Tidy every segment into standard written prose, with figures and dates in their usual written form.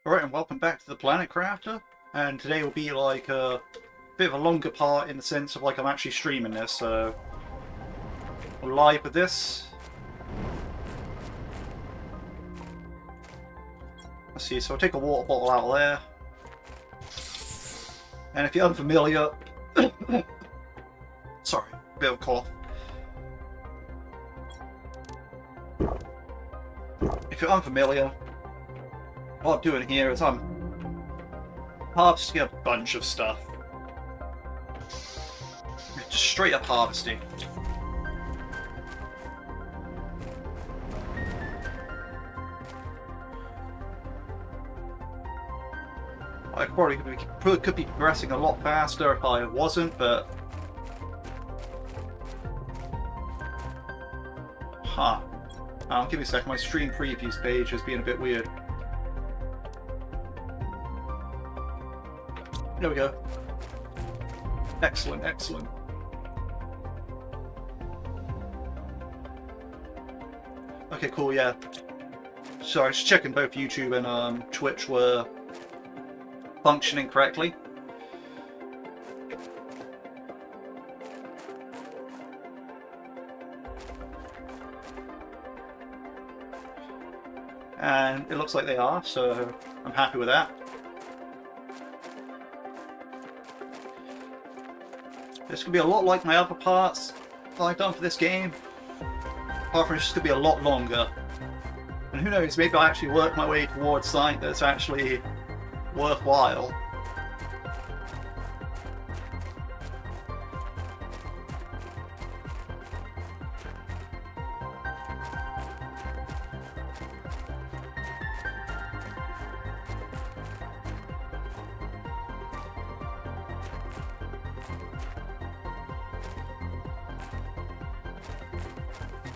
Alright, and welcome back to the Planet Crafter. And today will be like a bit of a longer part in the sense of like I'm actually streaming this, so I'm live with this. Let's see, so I'll take a water bottle out of there. And if you're unfamiliar, sorry, bit of a cough. If you're unfamiliar, what I'm doing here is I'm harvesting a bunch of stuff. Just straight up harvesting. I probably could be progressing a lot faster if I wasn't, but... Huh. Give me a second, my stream previews page is being a bit weird. There we go. Excellent, excellent. Okay, cool, yeah. So I was checking both YouTube and Twitch were functioning correctly. And it looks like they are, so I'm happy with that. This could be a lot like my other parts that I've done for this game. Apart from it's just going to be a lot longer. And who knows, maybe I'll actually work my way towards something that's actually worthwhile.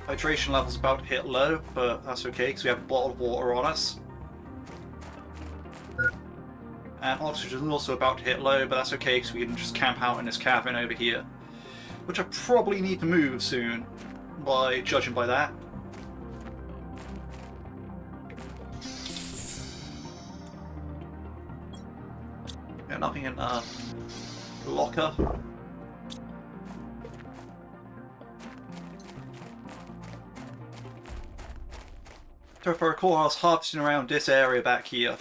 Hydration level's about to hit low, but that's okay because we have a bottle of water on us. And oxygen is also about to hit low, but that's okay because we can just camp out in this cabin over here. Which I probably need to move soon, by judging by that. Yeah, nothing in the locker. So if I recall, I was harvesting around this area back here.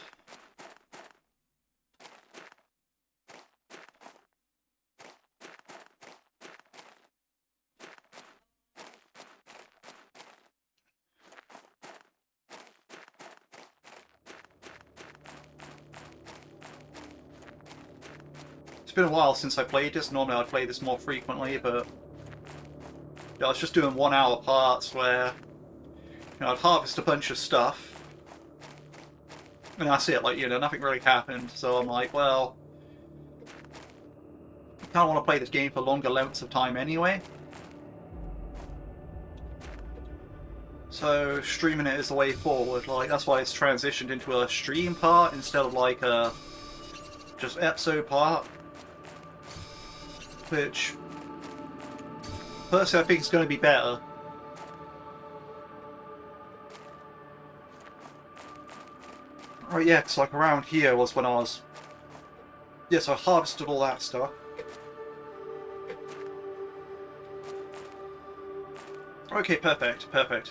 It's been a while since I played this. Normally I'd play this more frequently, but yeah, I was just doing 1 hour parts where I'd harvest a bunch of stuff, and that's it, like, nothing really happened, so I'm like, well, I kind of want to play this game for longer lengths of time anyway. So, streaming it is the way forward, like, that's why it's transitioned into a stream part instead of, like, a just episode part. Which, personally, I think is going to be better. Oh yeah, because like around here was when I was... Yeah, so I harvested all that stuff. Okay, perfect, perfect.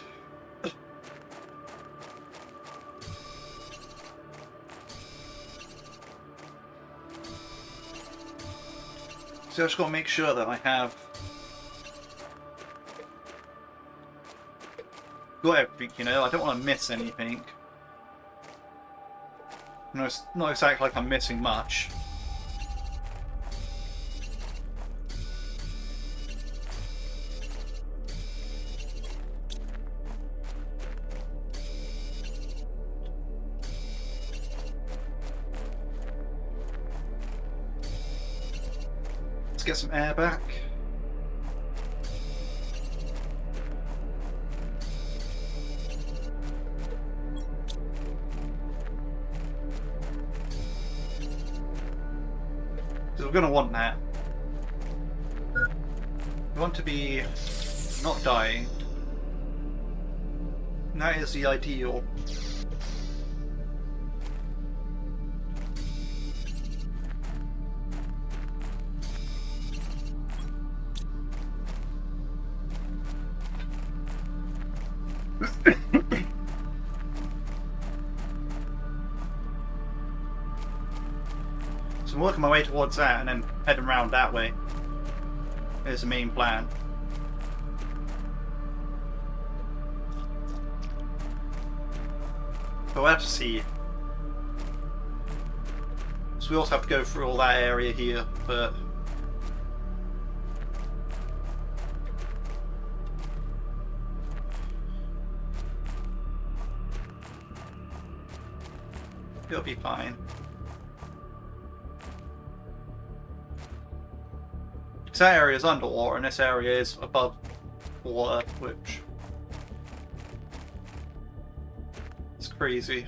So I just gotta make sure that I have... got everything, I don't want to miss anything. No, it's not exactly like I'm missing much. Let's get some air back. We're going to want that. We want to be not dying. And that is the ideal. I'm working my way towards that and then heading around that way is the main plan. But we'll have to see. So we also have to go through all that area here, but it'll be fine. Because that area is underwater and this area is above water, which is crazy.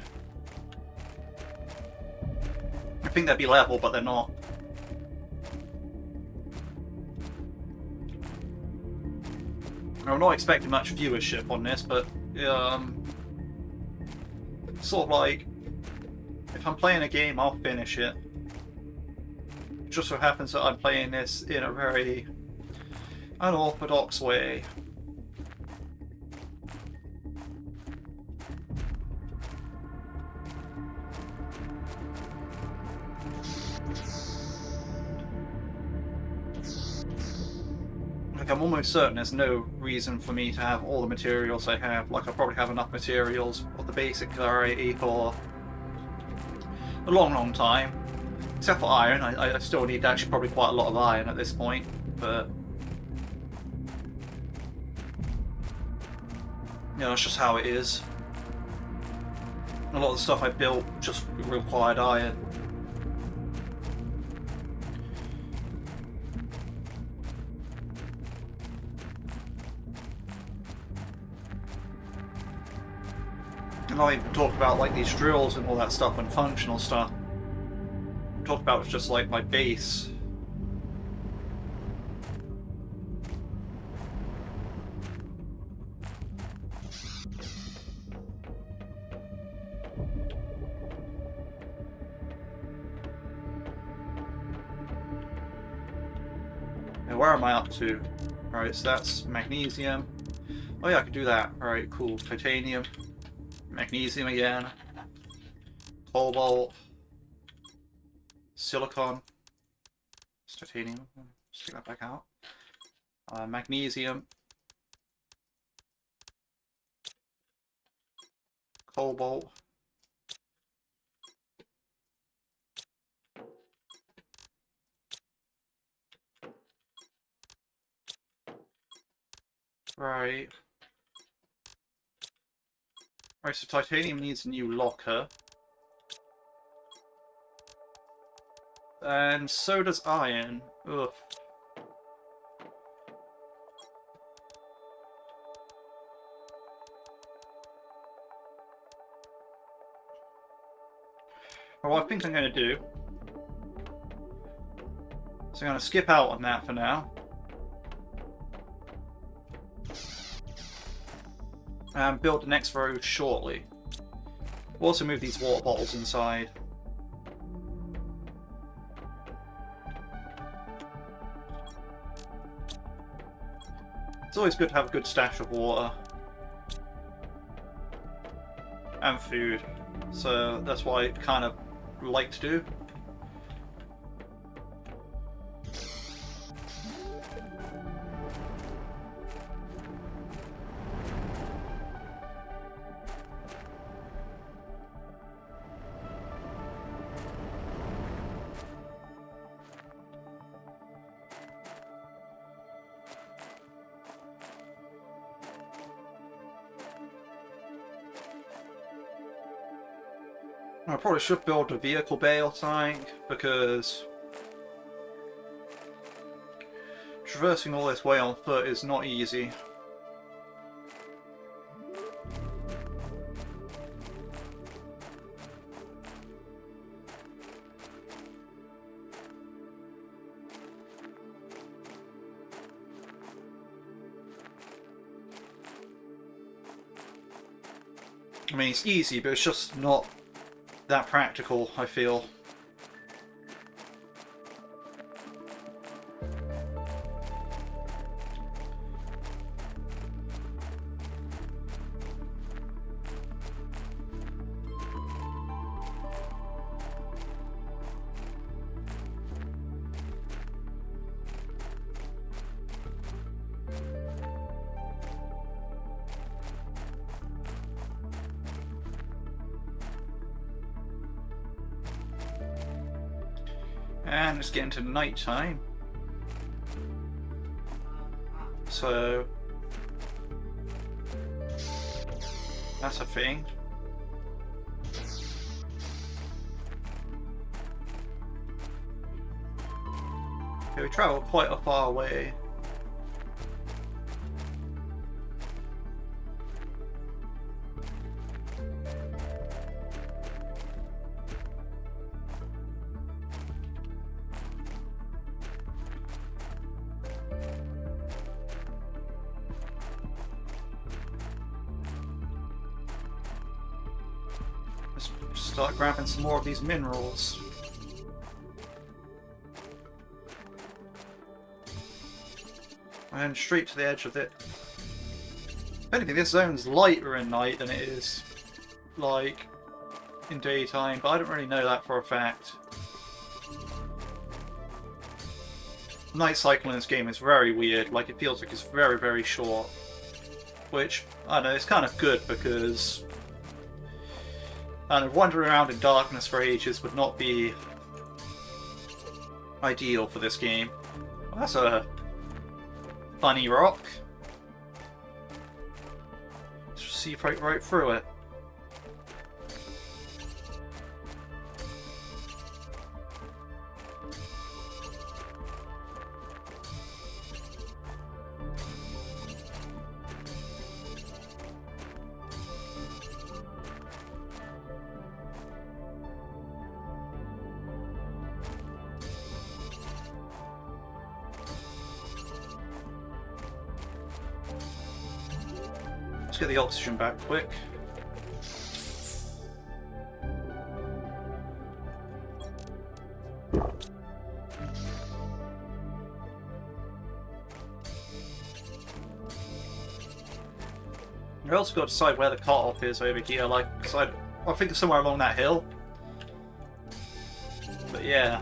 I think they'd be level, but they're not. I'm not expecting much viewership on this, but sort of like, if I'm playing a game, I'll finish it. It just so happens that I'm playing this in a very unorthodox way. Like, I'm almost certain there's no reason for me to have all the materials I have. Like, I'll probably have enough materials of the basic variety for a long time. Except for iron. I still need actually probably quite a lot of iron at this point, but you know, it's just how it is. A lot of the stuff I built just required iron. And I even talk about like these drills and all that stuff and functional stuff. Talk about just like my base. Now, where am I up to? Alright, so that's magnesium. Oh yeah, I could do that. Alright, cool. Titanium. Magnesium again. Cobalt. Silicon. It's titanium. Let's take that back out. Magnesium. Cobalt. Right. Right, so titanium needs a new locker. And so does iron. Ugh. Well, what I think I'm going to do, so I'm going to skip out on that for now. And build the next road shortly. We'll also move these water bottles inside. It's always good to have a good stash of water. And food. So that's what I kind of like to do. I probably should build a vehicle bay or something, because traversing all this way on foot is not easy. I mean, it's easy, but it's just not that practical, I feel. And it's getting to night time. So that's a thing. Okay, we travel quite a far away. Let's start grabbing some more of these minerals. And straight to the edge of it. If anything, this zone's lighter in night than it is, like, in daytime, but I don't really know that for a fact. Night cycle in this game is very weird, like it feels like it's very, very short. Which, I don't know, it's kind of good because wandering around in darkness for ages would not be ideal for this game. Well, that's a funny rock. Just see right through it. Let's get the oxygen back quick. We also got to decide where the cutoff is over here, like, cause I think it's somewhere along that hill. But yeah.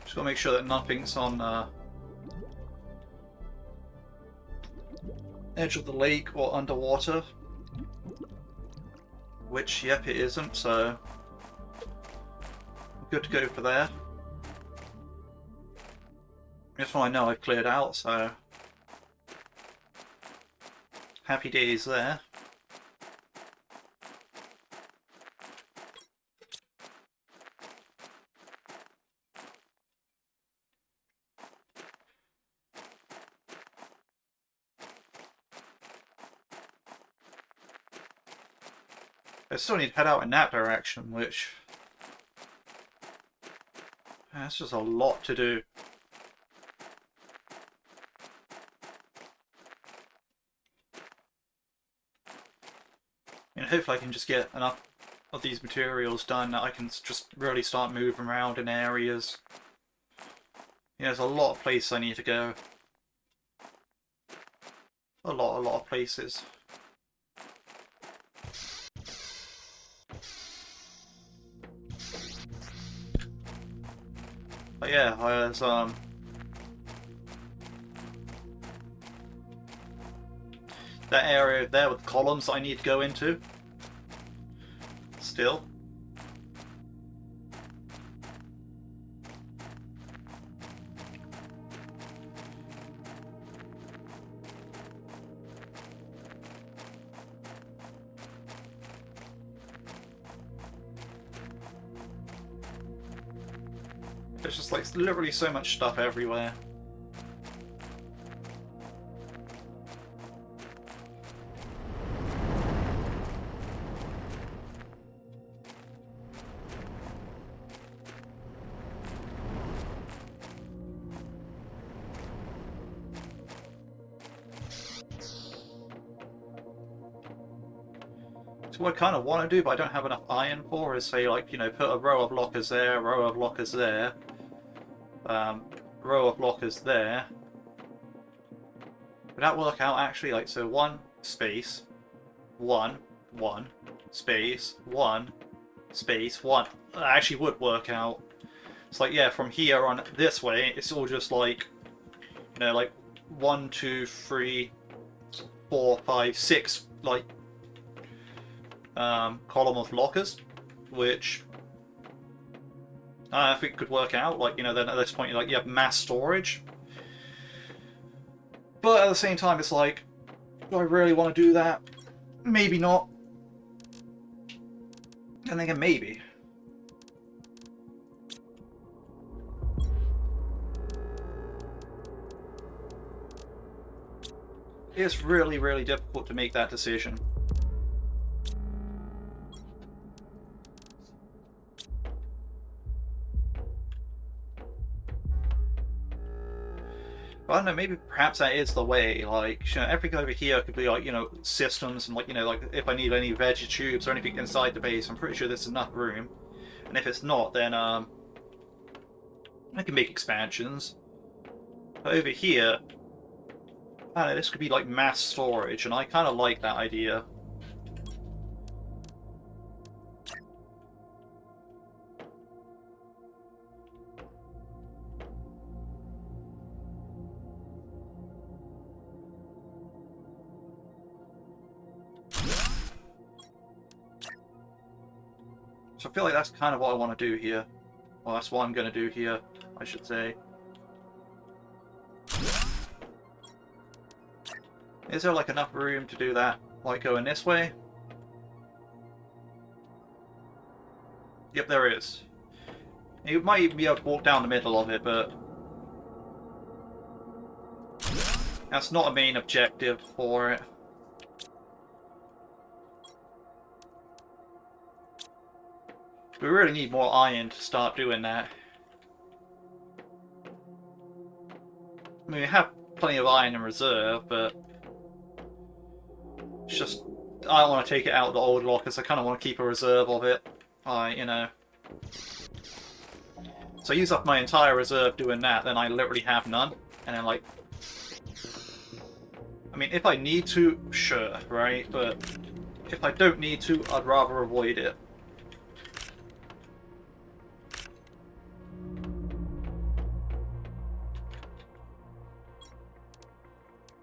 Just gotta make sure that nothing's on edge of the lake or underwater. Which, yep, it isn't, so good to go for there. This one I know I've cleared out, so happy days there. I still need to head out in that direction, which that's just a lot to do. And hopefully I can just get enough of these materials done that I can just really start moving around in areas. Yeah, there's a lot of places I need to go. A lot of places. But yeah, there's that area there with the columns that I need to go into. Still. There's just like literally so much stuff everywhere. So what I kind of want to do, but I don't have enough iron for, is say, like, you know, put a row of lockers there, row of lockers there, row of lockers there. Would that work out actually? Like, so 1 space, 1, 1, space, 1, space, 1. That actually would work out. It's like, yeah, from here on this way, it's all just like, you know, like 1, 2, 3, 4, 5, 6, like column of lockers, which I think could work out. Like, you know, then at this point, like, you have mass storage. But at the same time, it's like, do I really want to do that? Maybe not. And then again, maybe. It's really, really difficult to make that decision. But I don't know, maybe perhaps that is the way. Like, you know, everything over here could be like, you know, systems and like, you know, like if I need any veggie tubes or anything inside the base, I'm pretty sure there's enough room. And if it's not, then I can make expansions. But over here, I don't know, this could be like mass storage, and I kind of like that idea. So I feel like that's kind of what I want to do here. Well, that's what I'm going to do here, I should say. Is there like enough room to do that? Like going this way? Yep, there is. You might even be able to walk down the middle of it, but that's not a main objective for it. We really need more iron to start doing that. I mean, we have plenty of iron in reserve, but it's just, I don't want to take it out of the old lockers. I kind of want to keep a reserve of it. You know. So I use up my entire reserve doing that, then I literally have none. And then, like, I mean, if I need to, sure, right? But if I don't need to, I'd rather avoid it.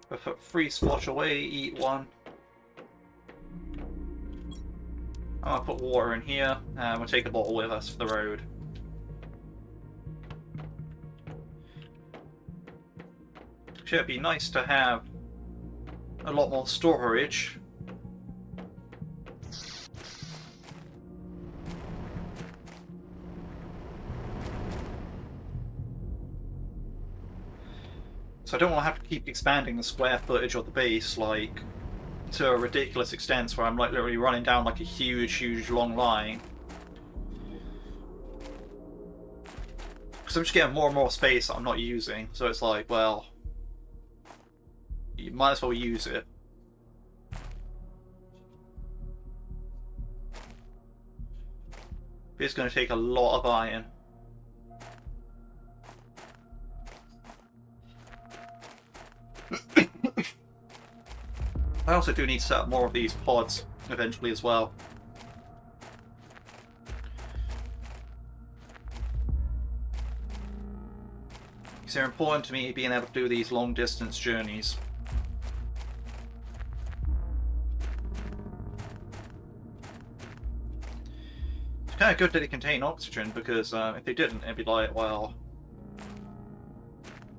But put 3 squash away, eat 1. I'm gonna put water in here, and we'll take a bottle with us for the road. Actually, it'd be nice to have a lot more storage. So I don't want to have to keep expanding the square footage of the base, like, to a ridiculous extent where I'm like literally running down like a huge long line. Because I'm just getting more and more space that I'm not using, so it's like, well, you might as well use it. It's going to take a lot of iron. I also do need to set up more of these pods eventually as well. Because they're important to me being able to do these long distance journeys. It's kind of good that they contain oxygen, because if they didn't, it'd be like, well,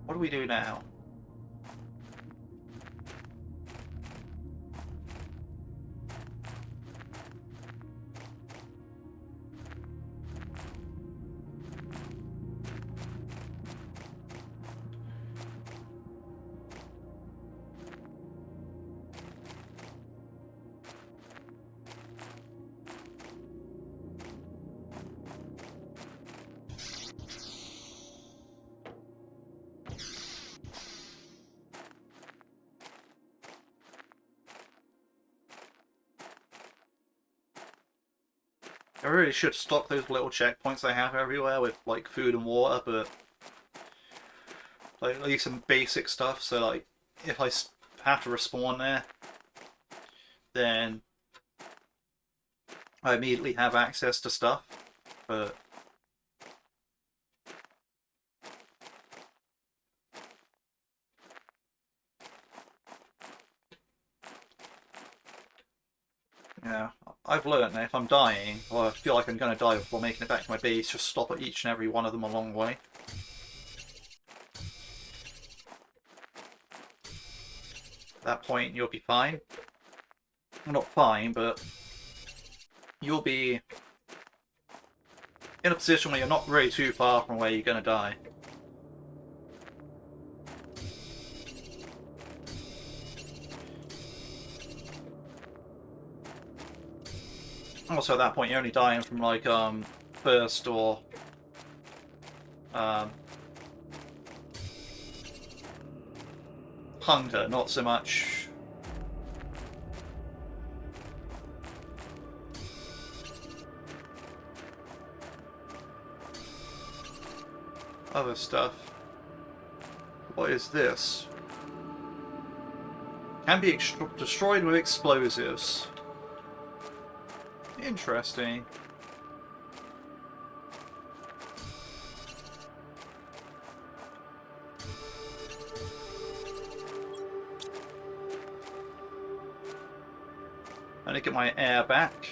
what do we do now? I really should stock those little checkpoints I have everywhere with like food and water, but like at least some basic stuff. So like if I have to respawn there, then I immediately have access to stuff. But I've learned that if I'm dying, or I feel like I'm going to die before making it back to my base, just stop at each and every one of them along the way. At that point, you'll be fine. Well, not fine, but you'll be in a position where you're not really too far from where you're going to die. Also, at that point, you're only dying from, like, thirst or hunger, not so much other stuff. What is this? Can be destroyed with explosives. Interesting. I need to get my air back.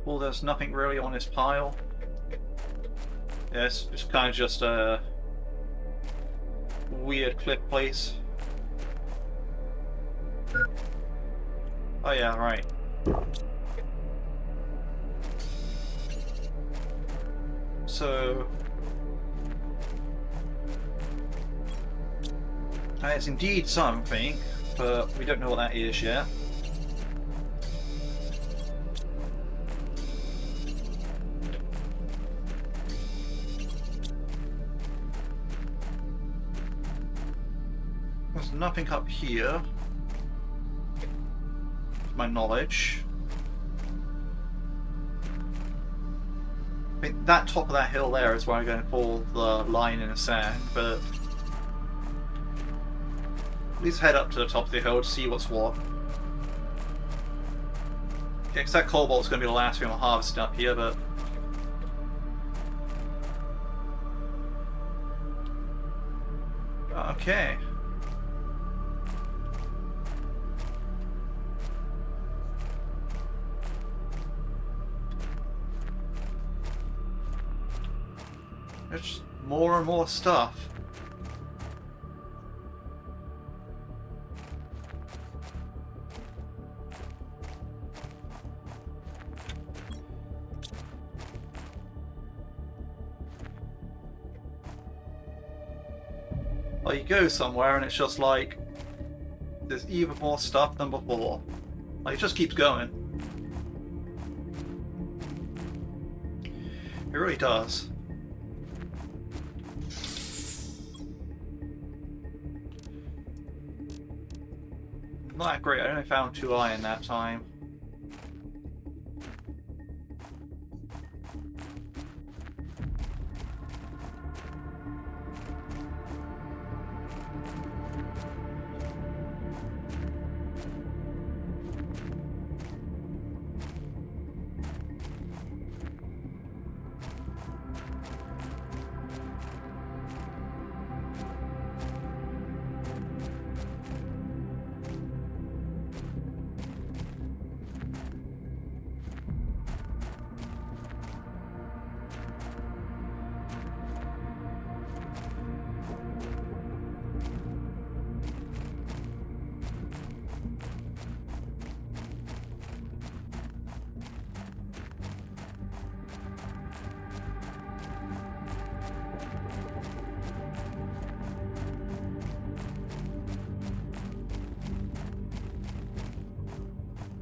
Well, there's nothing really on this pile. Yeah, it's kind of just a weird cliff place. Oh yeah, right. So... that is indeed something, but we don't know what that is yet. There's nothing up here, to my knowledge. I think that top of that hill there is where I'm going to pull the line in the sand, but at least head up to the top of the hill to see what's what. Yeah, because that cobalt's going to be the last thing I'm harvesting up here, but okay. There's just more and more stuff. Well, you go somewhere and it's just like there's even more stuff than before. Like, it just keeps going. It really does. Not that great. I only found 2 iron that time.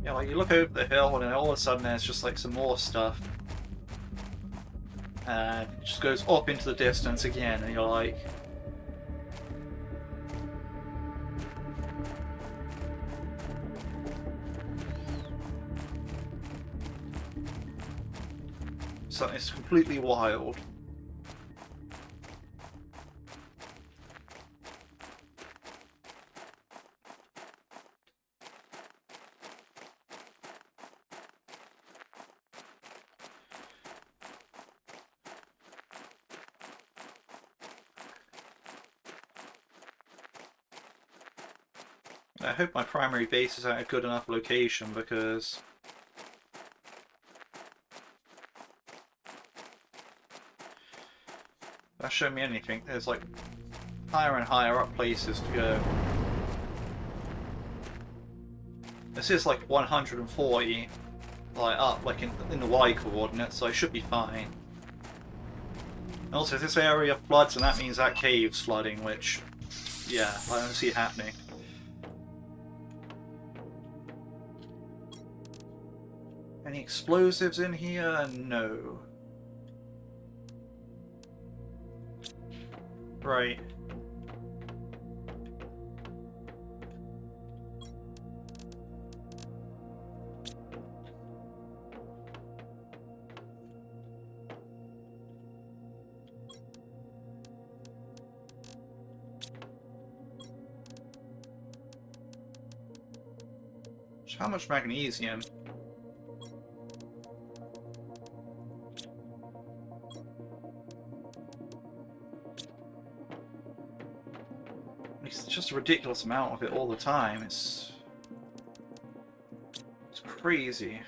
Yeah, like you look over the hill and then all of a sudden there's just like some more stuff. And it just goes up into the distance again and you're like... It's completely wild. I hope my primary base is at a good enough location, because that's showing me anything. There's like higher and higher up places to go. This is like 140 like up, like in the Y coordinates, so I should be fine. And also, if this area floods, and that means that cave's flooding, which, yeah, I don't see it happening. Any explosives in here? No. Right. How much magnesium? It's just a ridiculous amount of it all the time. It's crazy.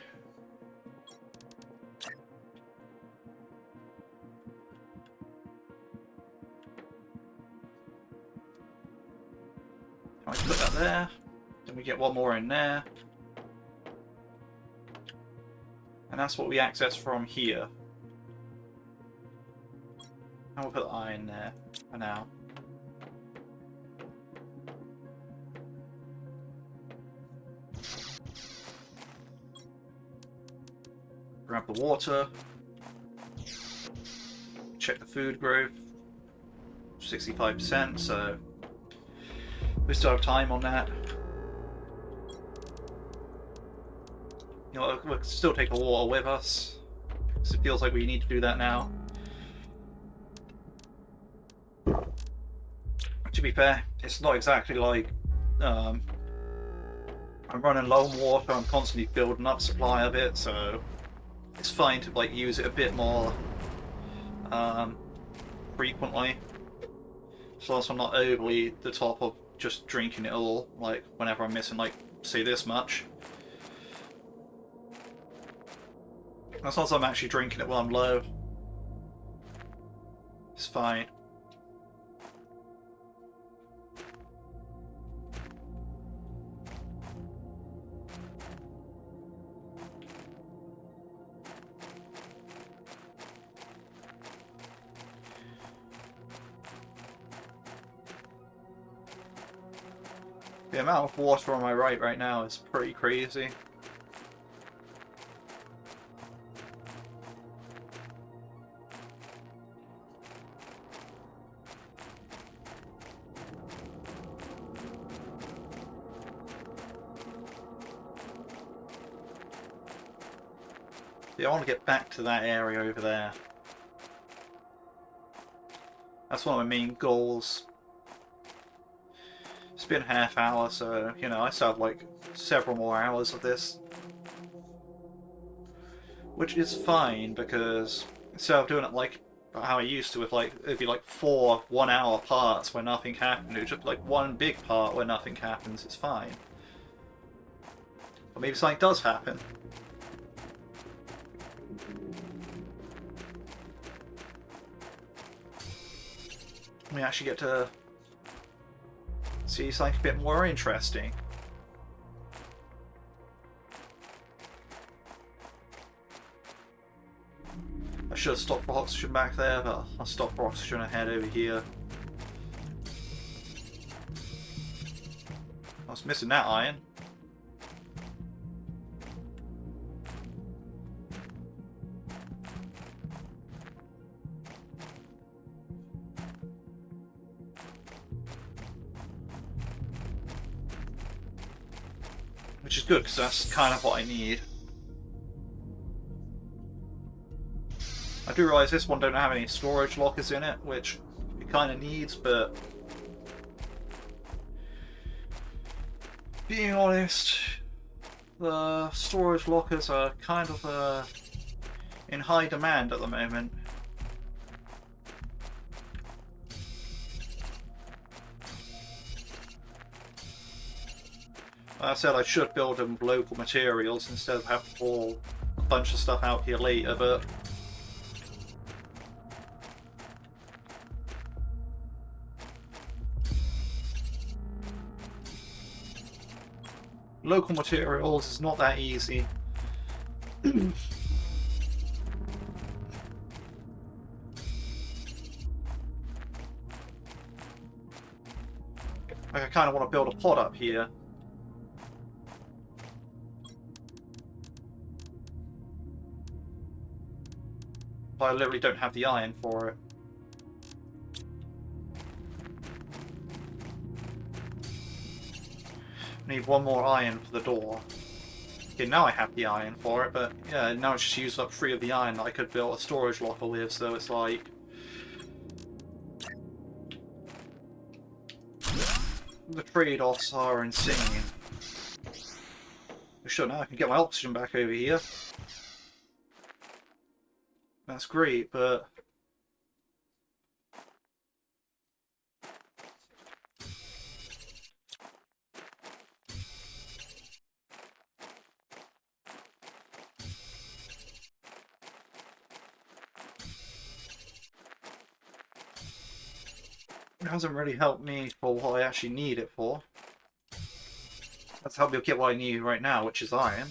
I put that there. Then we get one more in there. And that's what we access from here. And we'll put iron there for now. Grab the water. Check the food growth. 65%, so we still have time on that. You know, we'll still take the water with us, because it feels like we need to do that now. To be fair, it's not exactly like I'm running low on water. I'm constantly building up supply of it, so it's fine to like use it a bit more frequently. So I'm not overly the top of just drinking it all, like whenever I'm missing, like, say this much. As long as I'm actually drinking it while I'm low, it's fine. The amount of water on my right now is pretty crazy. Yeah, I want to get back to that area over there. That's one of my main goals. It's been half hour, so, you know, I still have like several more hours of this. Which is fine, because instead of doing it like how I used to, with like, it'd be like 4 one-hour parts where nothing happened, it was just like one big part where nothing happens, it's fine. Or maybe something does happen. We actually get to see something a bit more interesting. I should have stopped for oxygen back there, but I'll stop for oxygen and head over here. I was missing that iron. Which is good, because that's kind of what I need. I do realise this one don't have any storage lockers in it, which it kind of needs, but being honest, the storage lockers are kind of in high demand at the moment. Like I said, I should build them with local materials instead of having to haul a bunch of stuff out here later, but local materials is not that easy. Like, I kind of want to build a pod up here. But I literally don't have the iron for it. Need one more iron for the door. Okay, now I have the iron for it, but yeah, now it's just used up 3 of the iron that I could build a storage locker with, so it's like... the trade-offs are insane. Sure, now I can get my oxygen back over here. That's great, but... it hasn't really helped me for what I actually need it for. That's helped me get what I need right now, which is iron.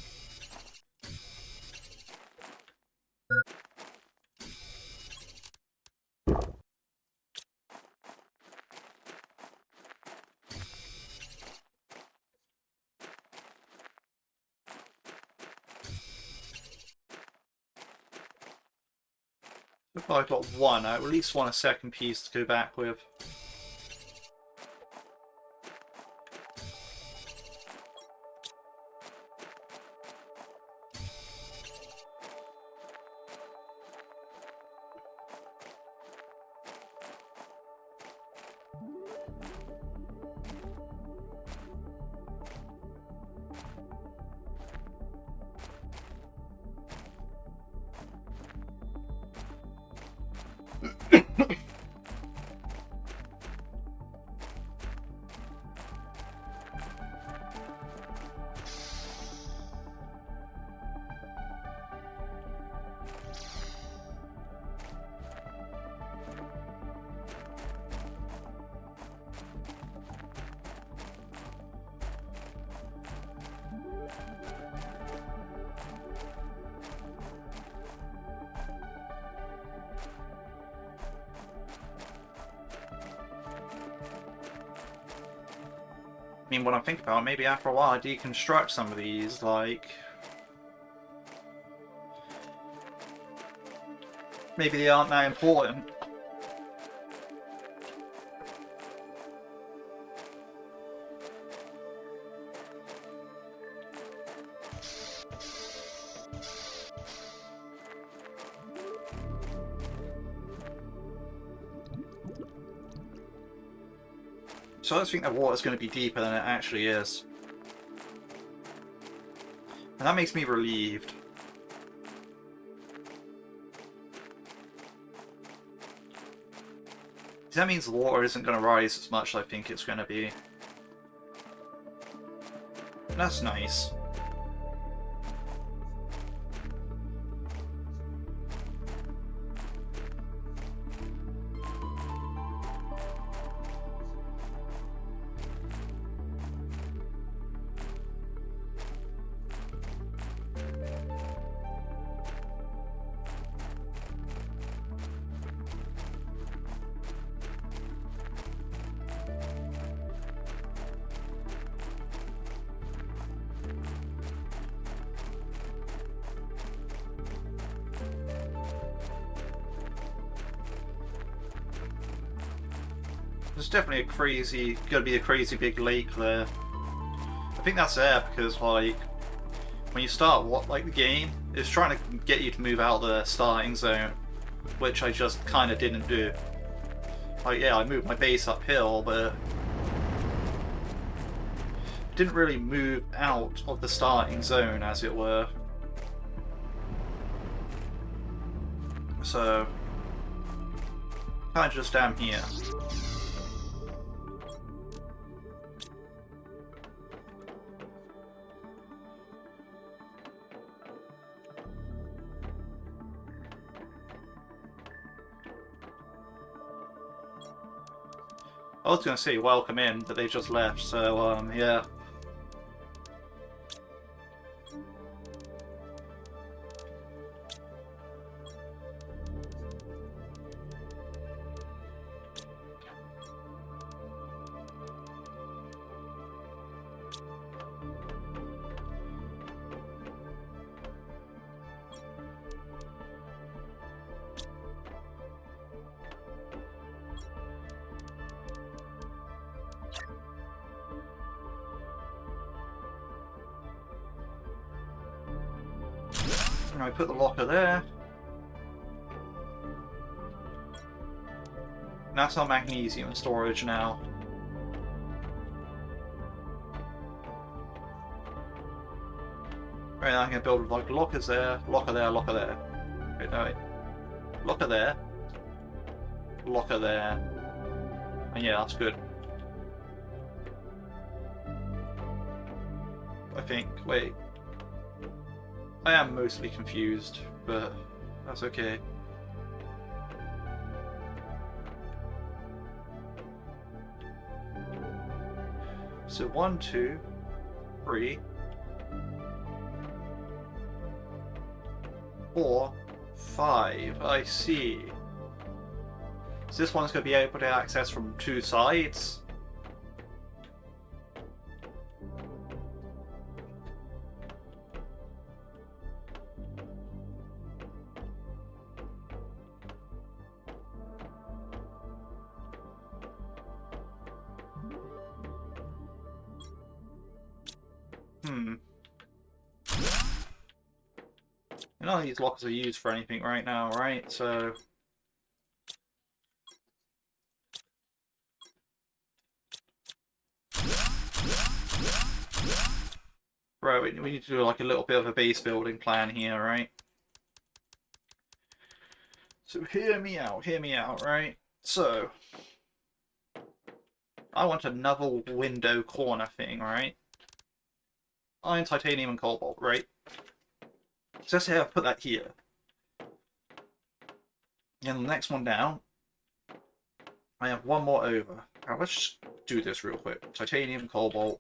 If I've got one, I at least want a second piece to go back with. I mean, when I think about it, maybe after a while I deconstruct some of these, like... maybe they aren't that important. So I think that water's going to be deeper than it actually is. And that makes me relieved. That means the water isn't going to rise as much as I think it's going to be. That's nice. There's definitely gonna be a crazy big lake there. I think that's there because, like, when you start the game, it's trying to get you to move out of the starting zone. which I just kind of didn't do. Like, yeah, I moved my base uphill, but didn't really move out of the starting zone, as it were. So, kind of just down here. I was going to say welcome in, but they just left, so, yeah. I put the locker there. That's our magnesium storage now. Right, now I'm going to build like lockers there, locker there, locker there. Wait, no, wait. Locker there. Locker there. And yeah, that's good. I think. Wait. I am mostly confused, but that's okay. So 1, 2, 3, 4, 5. I see. So this one's going to be able to access from 2 sides. None of these lockers are used for anything right now, right? So right, we need to do like a little bit of a base building plan here, right? So hear me out, right? So I want another window corner thing, right? Iron, titanium, and cobalt, right? So let's say I put that here. And the next one down, I have one more over. Now let's just do this real quick. Titanium, cobalt.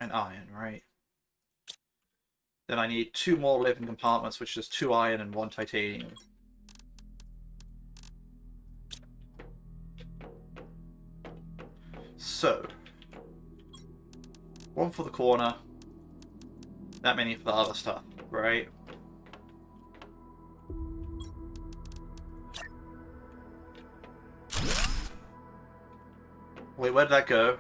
And iron, right? Then I need 2 more living compartments, which is 2 iron and 1 titanium. So, 1 for the corner, that many for the other stuff, right? Wait, where did that go?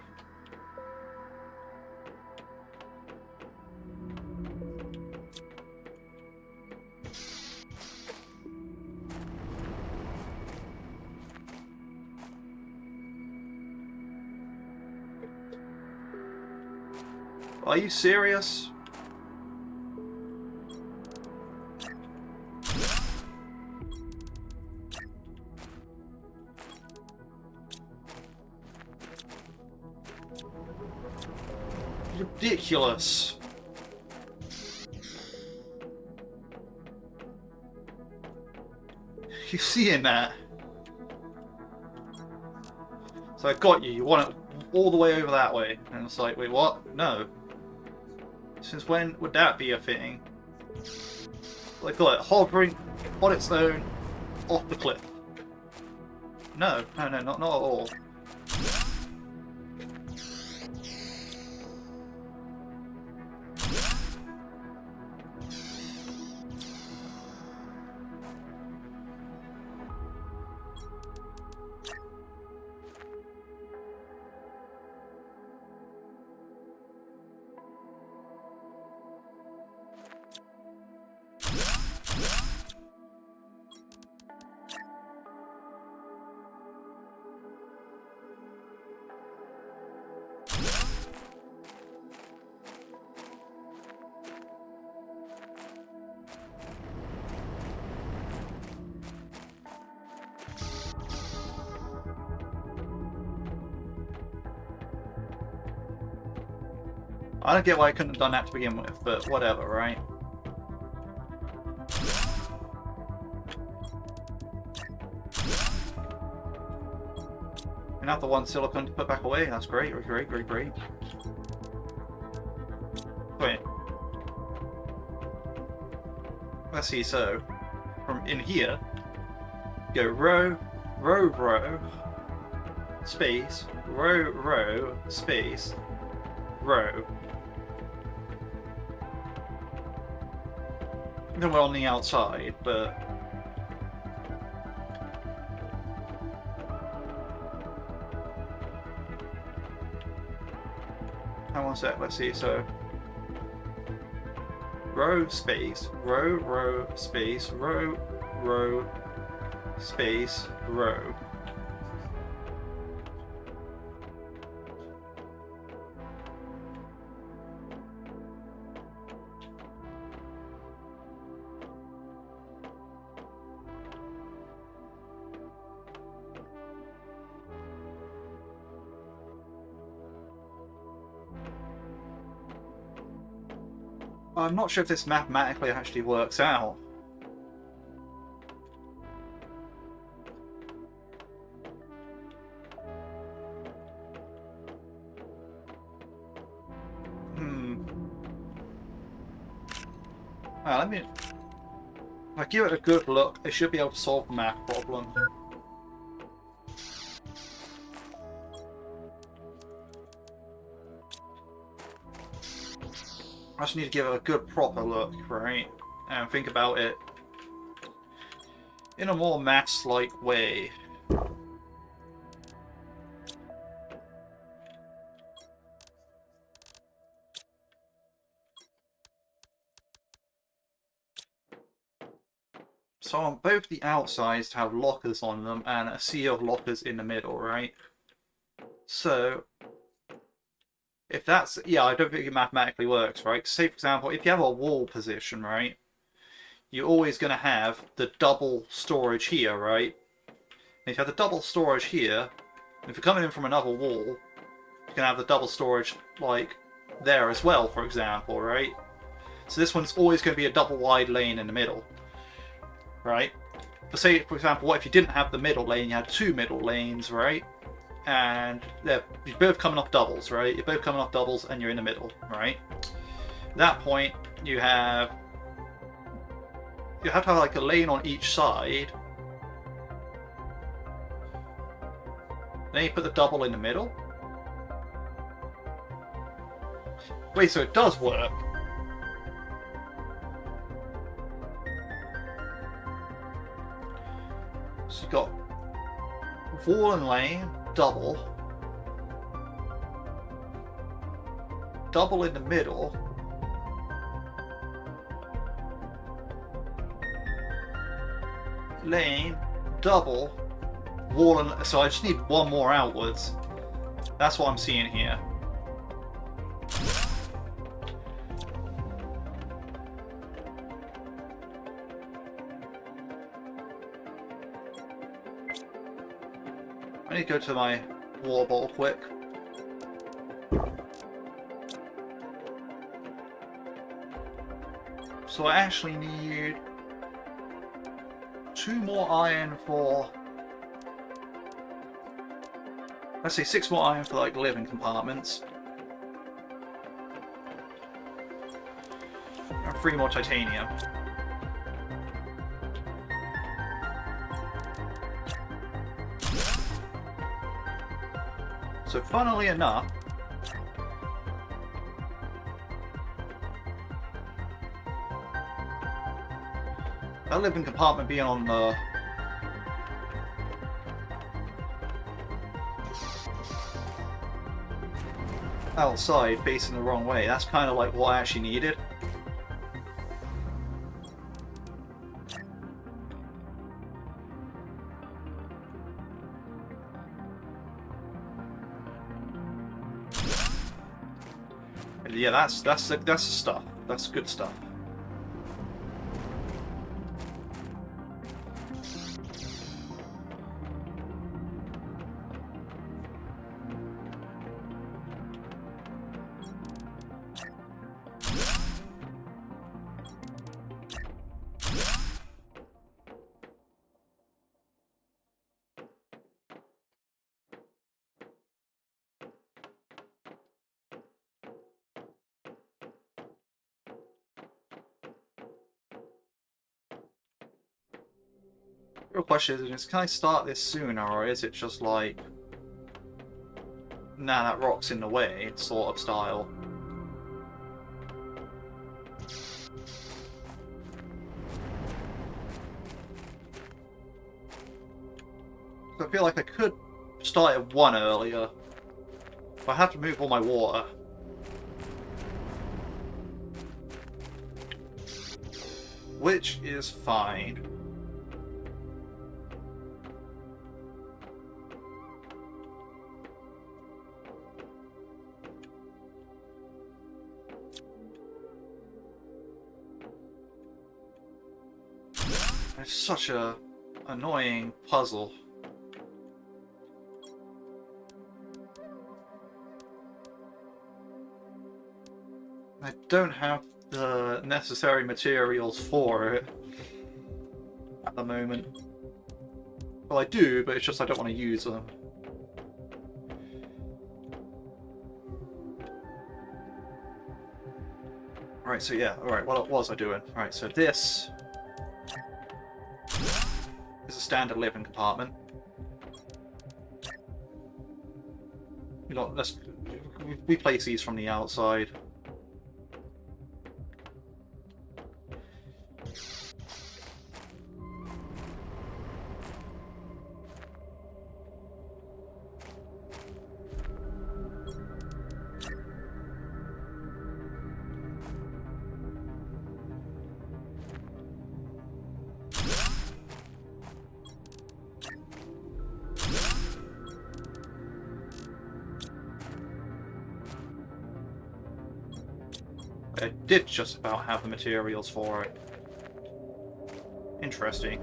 Are you serious? Ridiculous. You seeing that? So I got you. You want it all the way over that way. And it's like, wait, what? No. Since when would that be a thing? Like, got it hovering on its own off the cliff. No, no, no, not at all. I don't get why I couldn't have done that to begin with, but whatever, right? And now the one silicon to put back away. That's great, great, great, great. Wait. Let's see, so from in here, go row, row, row, space, row, row, space, row. Then we're on the outside, but hang on a sec, let's see, so row, space, row, row, space, row, row, space, row. I'm not sure if this mathematically actually works out. Let me... If I give it a good look, I should be able to solve the math problem. I just need to give it a good proper look, right? And think about it in a more maths-like way. So on both the outsides to have lockers on them and a sea of lockers in the middle, right? So if that's, yeah, I don't think it mathematically works, right? Say, for example, if you have a wall position, right, you're always going to have the double storage here, right? And if you have the double storage here, if you're coming in from another wall, you can have the double storage, like, there as well, for example, right? So this one's always going to be a double wide lane in the middle, right? But say, for example, what if you didn't have the middle lane, you had two middle lanes, right? And you're both coming off doubles, right? You're both coming off doubles and you're in the middle, right? At that point, you have to have like a lane on each side. Then you put the double in the middle. Wait, so it does work. So you've got wall and lane, double in the middle, lane, double, wall, and so I just need one more outwards. That's what I'm seeing here. I need to go to my water bottle quick. So I actually need 2 more iron for, let's say 6 more iron for like living compartments. And 3 more titanium. So funnily enough, that living compartment being on the outside facing the wrong way, that's kind of like what I actually needed. Yeah, that's the stuff. That's good stuff. Real question is, can I start this sooner, or is it just like, nah, that rock's in the way, sort of style? So I feel like I could start at 1 earlier, but I have to move all my water. Which is fine. It's such a annoying puzzle. I don't have the necessary materials for it at the moment. Well, I do, but it's just I don't want to use them. Right, so yeah, alright, what was I doing? Right, so this is a standard living compartment. You know, we place these from the outside. I did just about have the materials for it. Interesting.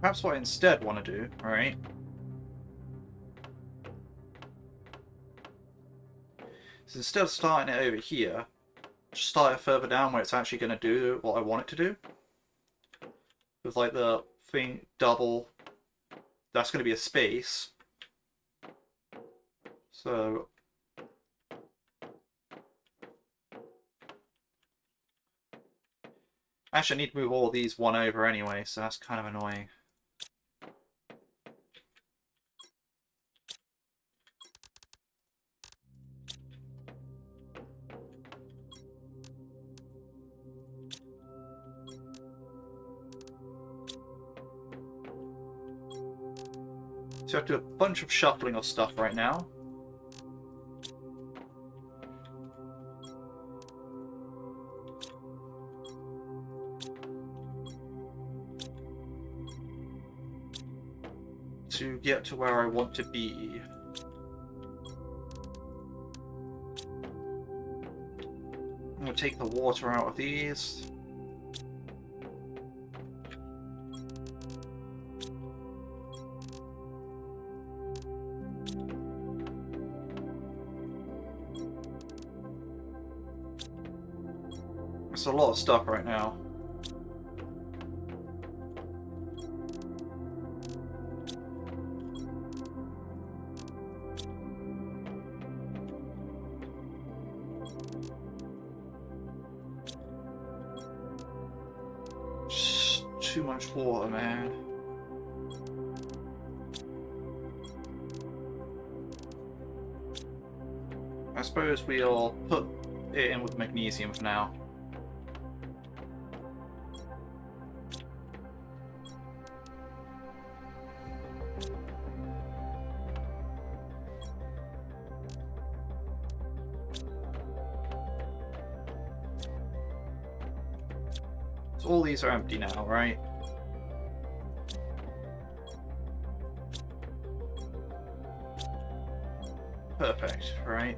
Perhaps what I instead want to do, alright, is instead of starting it over here, just start it further down where it's actually going to do what I want it to do. With like the thing double, that's going to be a space. So actually I need to move all of these 1 over anyway, so that's kind of annoying. So I have to do a bunch of shuffling of stuff right now. To get to where I want to be. I'm going to take the water out of these. It's a lot of stuff right now. Just too much water, man. I suppose we'll put it in with magnesium for now. So all these are empty now, right? Perfect, right?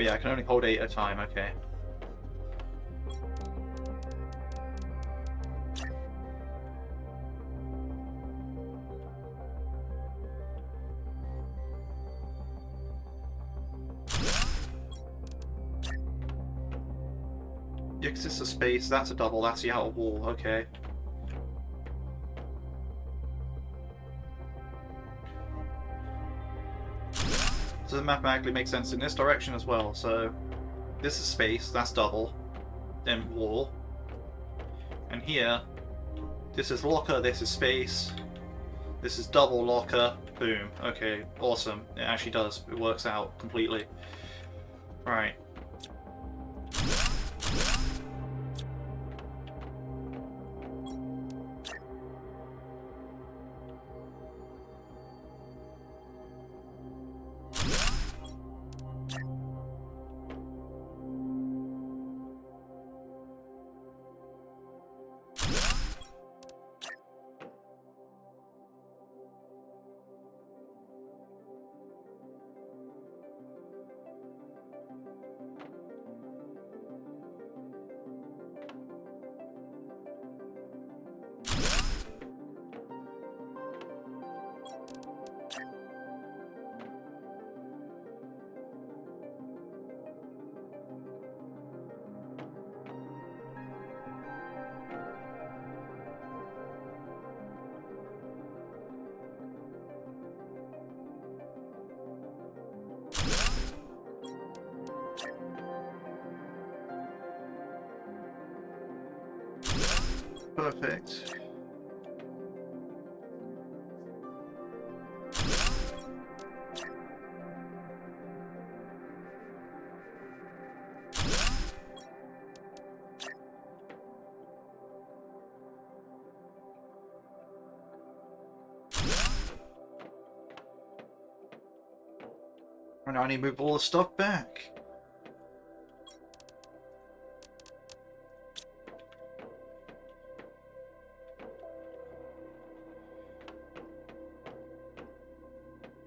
yeah, I can only hold 8 at a time, okay. Yeah, 'cause it's a space, that's a double, that's the outer wall, okay. So it mathematically makes sense in this direction as well, so this is space, that's double, then wall. And here, this is locker, this is space, this is double locker, boom. Okay, awesome. It actually does, it works out completely. Right. Perfect. And I need to move all the stuff back.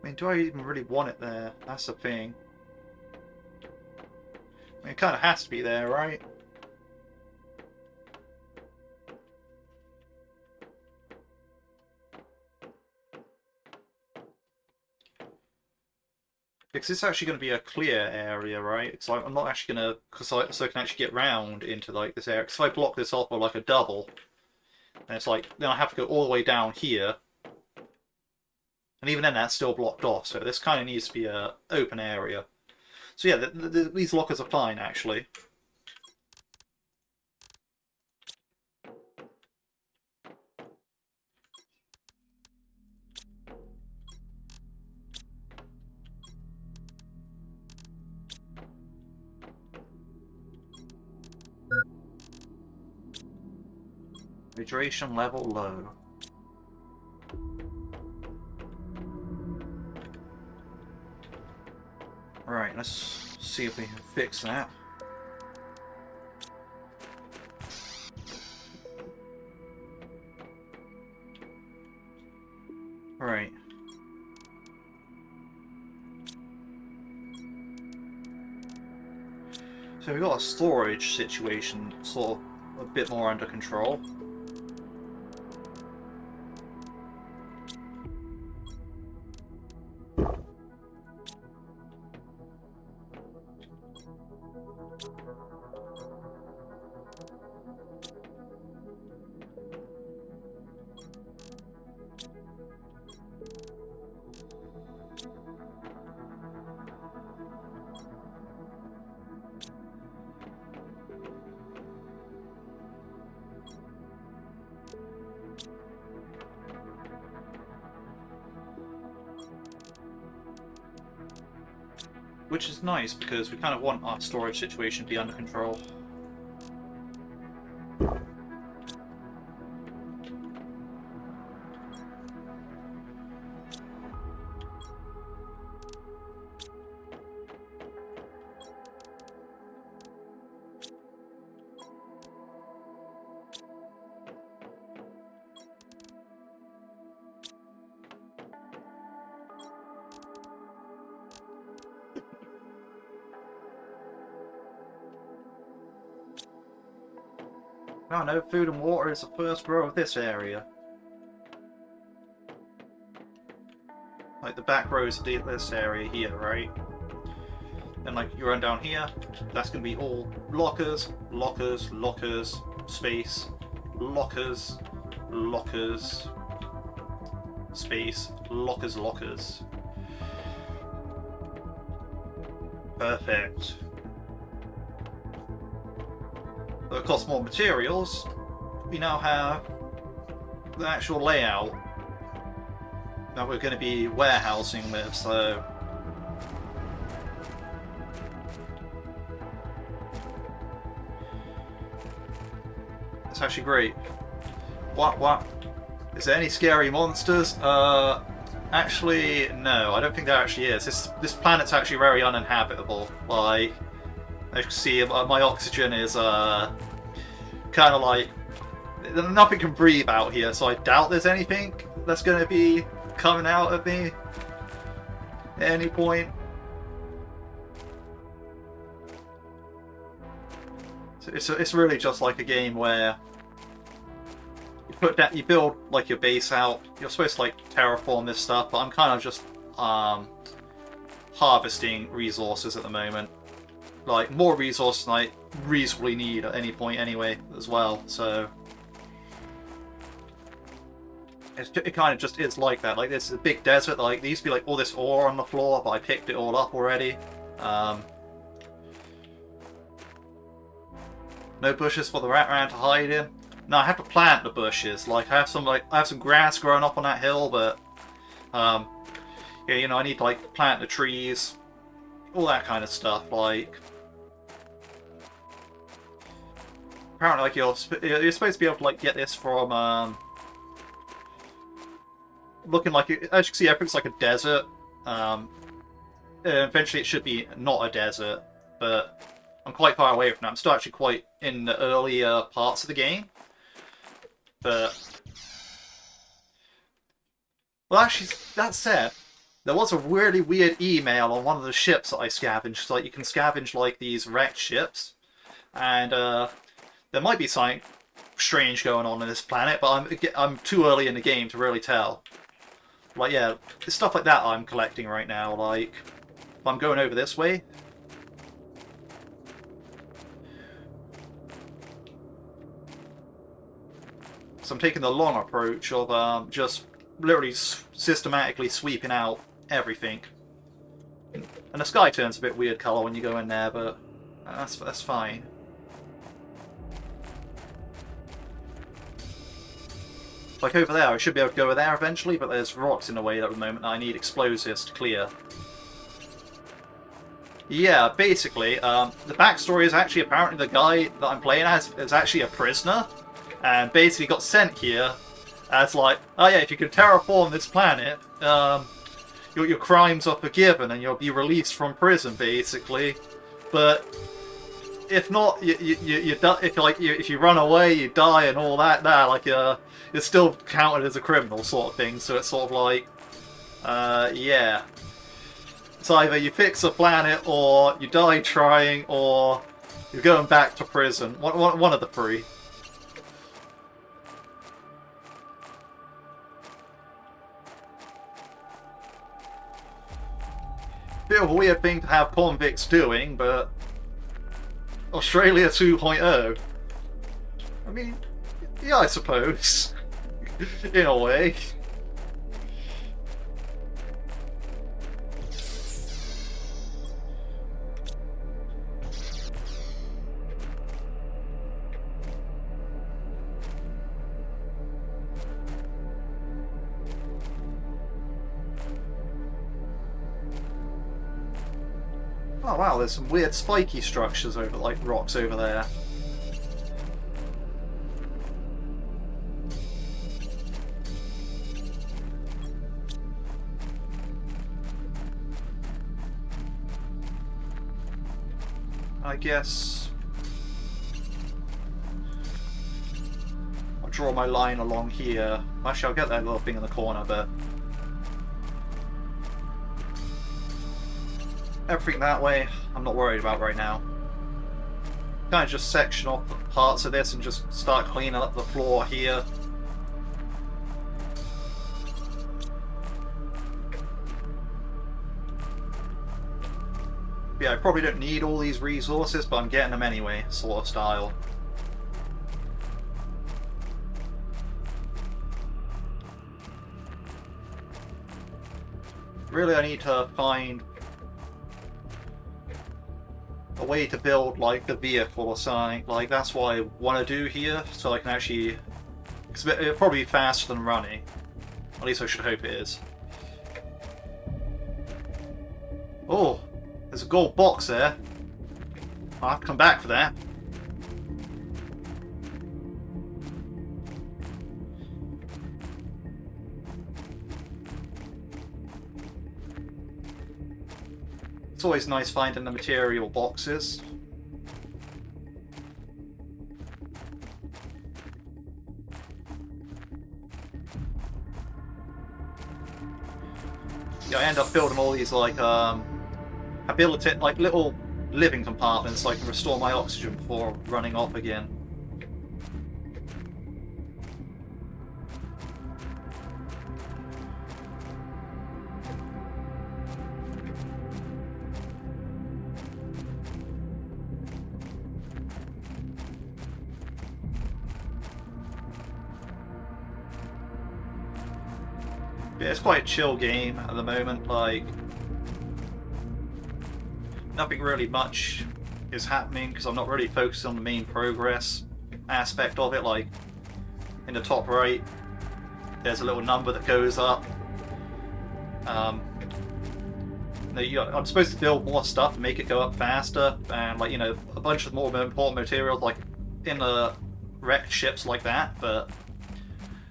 I mean, do I even really want it there? That's the thing. I mean, it kind of has to be there, right? Because it's actually going to be a clear area, right? Because I'm not actually going to, so I can actually get round into like this area. Because if I block this off with like a double, and it's like, then I have to go all the way down here. And even then that's still blocked off, so this kind of needs to be a open area. So yeah, these lockers are fine, actually. Hydration level low. Alright, let's see if we can fix that. Alright. So we've got a storage situation sort of a bit more under control. Which is nice, because we kind of want our storage situation to be under control. Oh no, food and water is the first row of this area. Like the back rows of this area here, right? And like you run down here, that's going to be all lockers, lockers, lockers, space, lockers, lockers, space, lockers, lockers. Perfect. But of course, more materials. We now have the actual layout that we're going to be warehousing with, so it's actually great. What? Is there any scary monsters? Actually, no, I don't think there actually is. This planet's actually very uninhabitable. Like, as you can see, my oxygen is kind of like nothing can breathe out here, so I doubt there's anything that's going to be coming out of me at any point. So it's really just like a game where you build like your base out. You're supposed to like terraform this stuff, but I'm kind of just harvesting resources at the moment. Like more resources than I reasonably need at any point anyway as well, so it kind of just is like that. Like this is a big desert, like there used to be like all this ore on the floor, but I picked it all up already. No bushes for the rat to hide in. No, I have to plant the bushes. Like I have some grass growing up on that hill, but yeah, you know, I need to like plant the trees, all that kind of stuff. Like apparently, like you're supposed to be able to like get this from looking like as you can see, everything's like a desert. Eventually, it should be not a desert, but I'm quite far away from that. I'm still actually quite in the earlier parts of the game. But well, actually, that said, there was a really weird email on one of the ships that I scavenged. So, like, you can scavenge like these wrecked ships, and there might be something strange going on this planet, but I'm too early in the game to really tell. Like, yeah, it's stuff like that I'm collecting right now. Like, if I'm going over this way. So I'm taking the long approach of just literally systematically sweeping out everything. And the sky turns a bit weird colour when you go in there, but that's fine. Like over there, I should be able to go over there eventually, but there's rocks in the way at the moment that I need explosives to clear. Yeah, basically, the backstory is actually apparently the guy that I'm playing as is actually a prisoner. And basically got sent here as like, oh yeah, if you can terraform this planet, your crimes are forgiven and you'll be released from prison, basically. But if not, if you run away, you die and all that. Like you're still counted as a criminal, sort of thing. So it's sort of like, yeah, it's either you fix the planet or you die trying, or you're going back to prison. One of the three. Bit of a weird thing to have convicts doing, but Australia 2.0. I mean, yeah, I suppose. In a way. Oh wow, there's some weird spiky structures over, like rocks over there. I guess I'll draw my line along here. Actually, I'll get that little thing in the corner, but everything that way, I'm not worried about right now. kind of just section off parts of this and just start cleaning up the floor here. Yeah, I probably don't need all these resources, but I'm getting them anyway, sort of style. Really, I need to find a way to build, like, the vehicle or something. Like, that's what I want to do here, so I can actually... Because it'll probably be faster than running. At least I should hope it is. Oh, there's a gold box there. I'll have to come back for that. It's always nice finding the material boxes. Yeah, I end up building all these like ability, like little living compartments so I can restore my oxygen before running off again. Yeah, it's quite a chill game at the moment, like nothing really much is happening because I'm not really focused on the main progress aspect of it. Like in the top right there's a little number that goes up. I'm supposed to build more stuff to make it go up faster, and like, you know, a bunch of more important materials like in the wrecked ships like that, but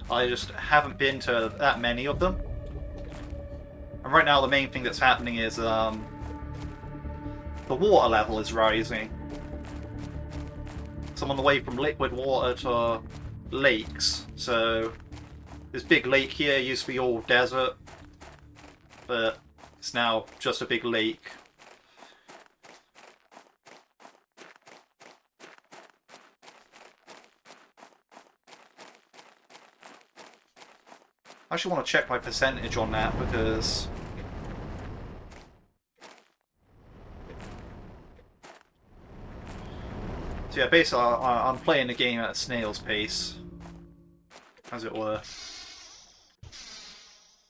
I just haven't been to that many of them. And right now the main thing that's happening is the water level is rising. So I'm on the way from liquid water to lakes. So this big lake here used to be all desert, but it's now just a big lake. I actually want to check my percentage on that because so yeah, basically I'm playing the game at a snail's pace, as it were.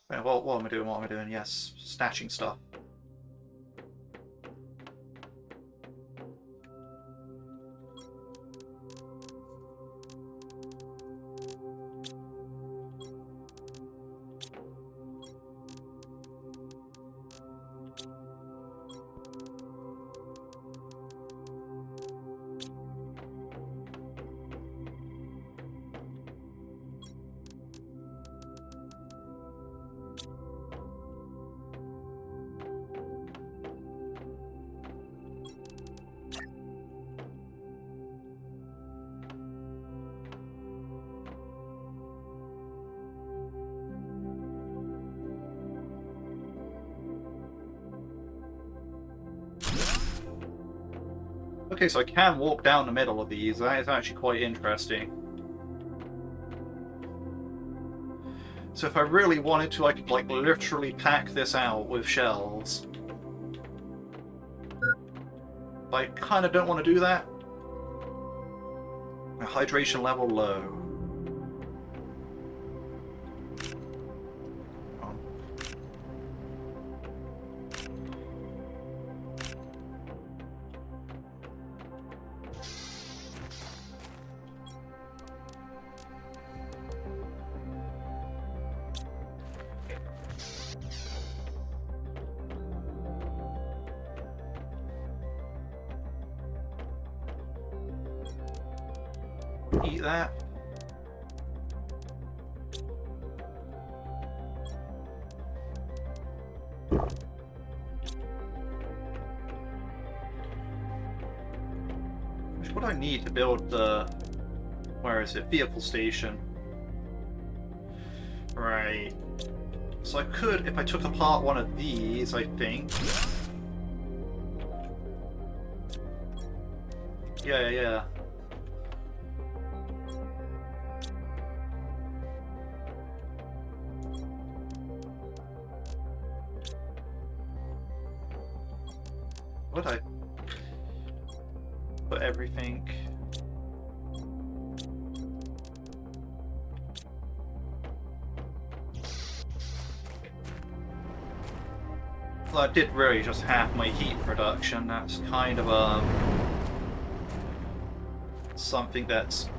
What am I doing? What am I doing? Yes, snatching stuff. Okay, so I can walk down the middle of these. That is actually quite interesting. So if I really wanted to, I could like literally pack this out with shelves. But I kind of don't want to do that. My hydration level low. Eat that. What do I need to build the... Where is it? Vehicle station. Right. So I could, if I took apart one of these, I think... Yeah. Would I put everything? Well, I did really just half my heat production. That's kind of something that's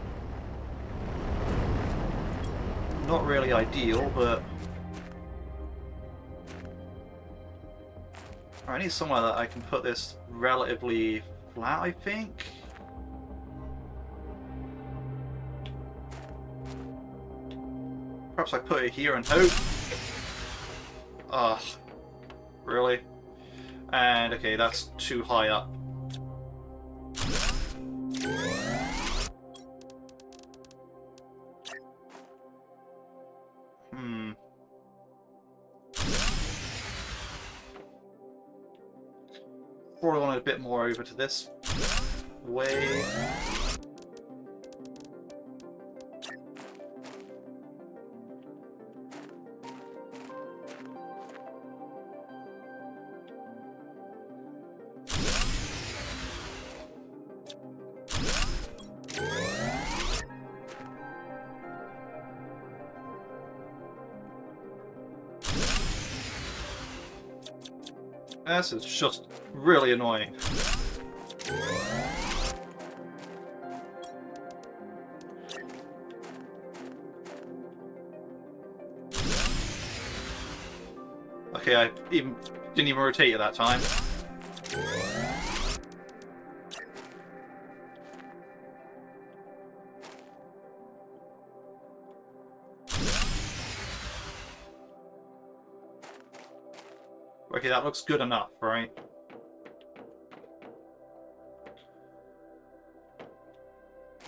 not really ideal, but I need somewhere that I can put this relatively flat, I think. Perhaps I put it here and hope. Ugh. Really? And okay, that's too high up. Probably want it a bit more over to this way. This is just really annoying. Okay, I didn't even rotate it that time. Okay, that looks good enough, right?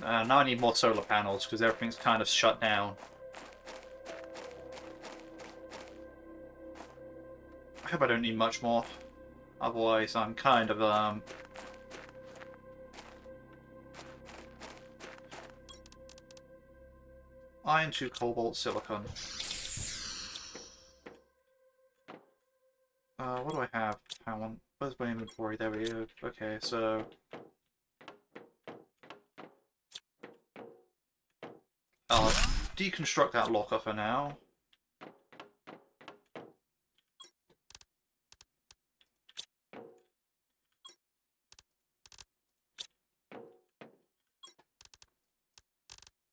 Now I need more solar panels because everything's kind of shut down. I hope I don't need much more. Otherwise, I'm kind of iron to cobalt silicon. What do I have? Hang on. Where's my inventory? There we go. Okay, so I'll deconstruct that locker for now.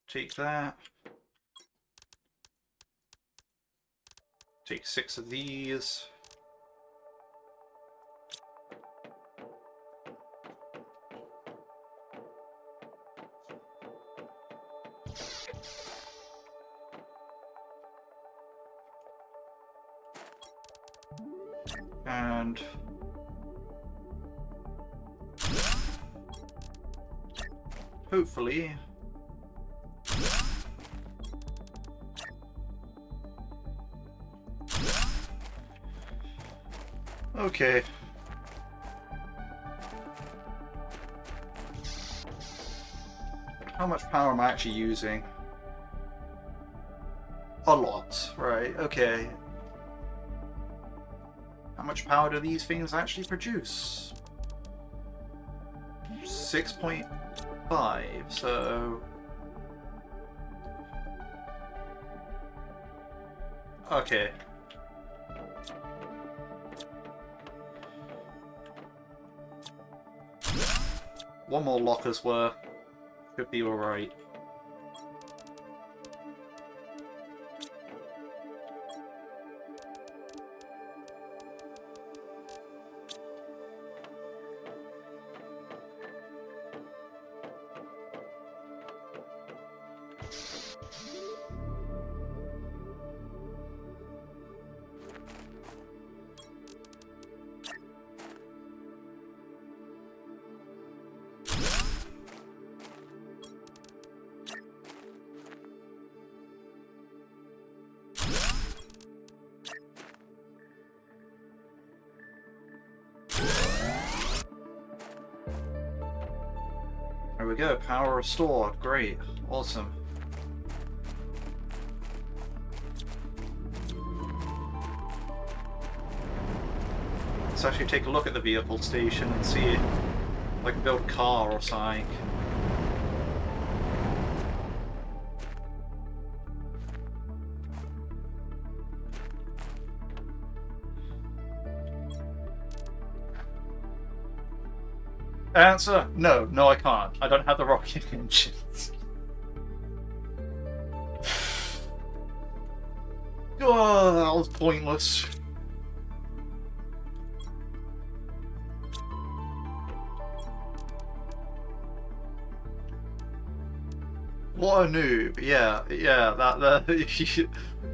Take that. Take 6 of these. And hopefully okay. How much power am I actually using? A lot, right, okay. How much power do these things actually produce? 6.5, so... Okay. One more locker's worth. Should be alright. There we go, power restored. Great. Awesome. Let's actually take a look at the vehicle station and see if I can build a car or something. Answer: no, no I can't. I don't have the rocket engines. Oh, that was pointless. What a noob. Yeah, that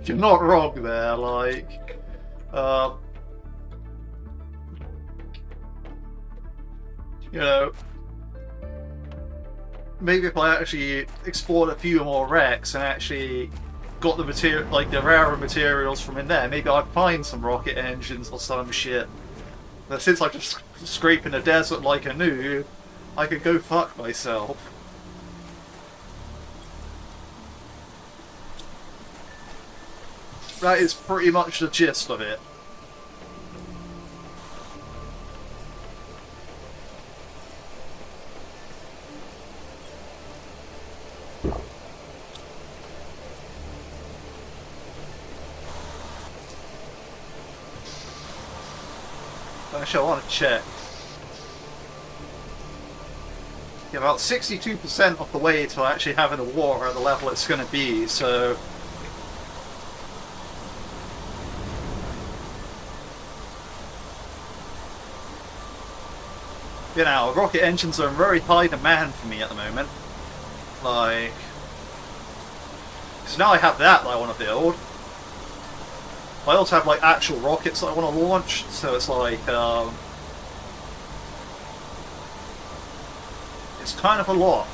you're not wrong there, like you know, maybe if I actually explored a few more wrecks and actually got the material, like the rarer materials from in there, maybe I'd find some rocket engines or some shit. But since I'm just scraping the desert like a noob, I could go fuck myself. That is pretty much the gist of it. Actually, I want to check. Yeah, about 62% of the way to actually having the water at the level it's going to be, so... You know, rocket engines are in very high demand for me at the moment. Like... Because now I have that I want to build. I also have, like, actual rockets that I want to launch, so it's like, it's kind of a lot.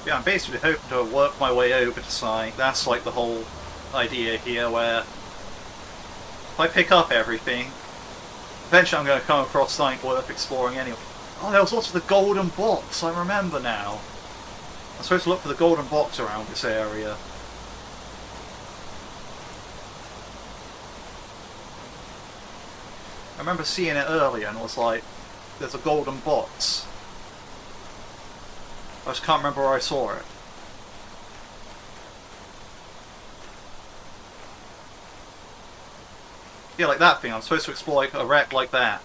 Yeah, I'm basically hoping to work my way over to something. That's like the whole idea here, where if I pick up everything, eventually I'm going to come across something worth exploring anyway. Oh, there was also the golden box, I remember now. I'm supposed to look for the golden box around this area. I remember seeing it earlier and it was like, there's a golden box. I just can't remember where I saw it. Yeah, like that thing. I'm supposed to explore like a wreck like that.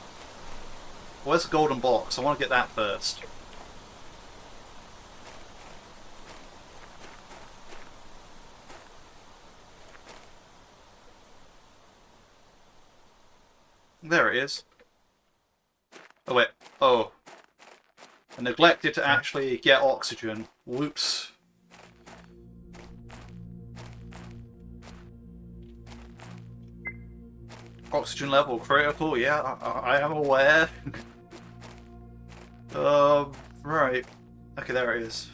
Where's the golden box? I want to get that first. There it is. Oh wait. Oh. I neglected to actually get oxygen. Whoops. Oxygen level critical, yeah, I am aware. Right. Okay, there it is.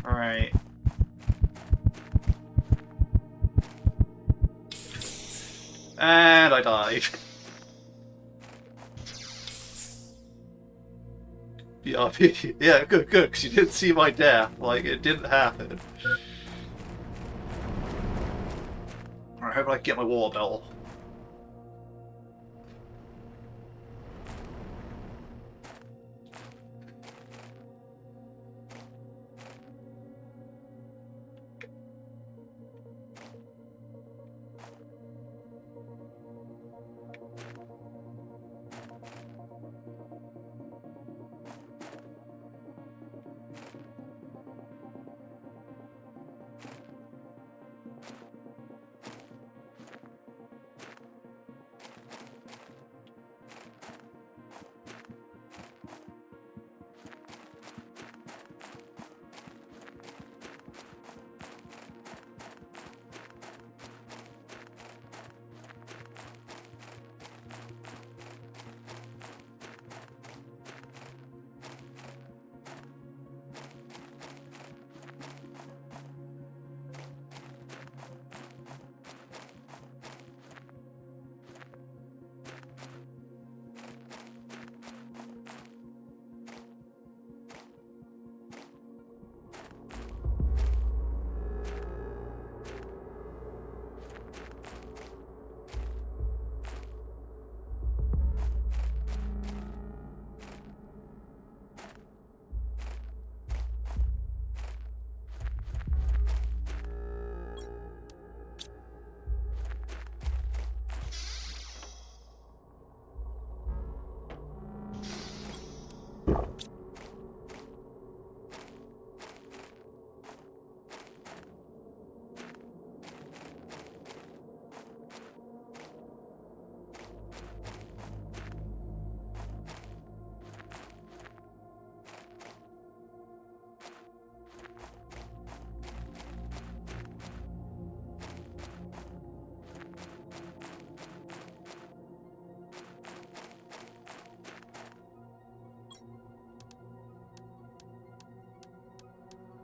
Alright. And I died. Yeah, yeah, good, because you didn't see my death. Like, it didn't happen. Alright, how do I get my water bottle?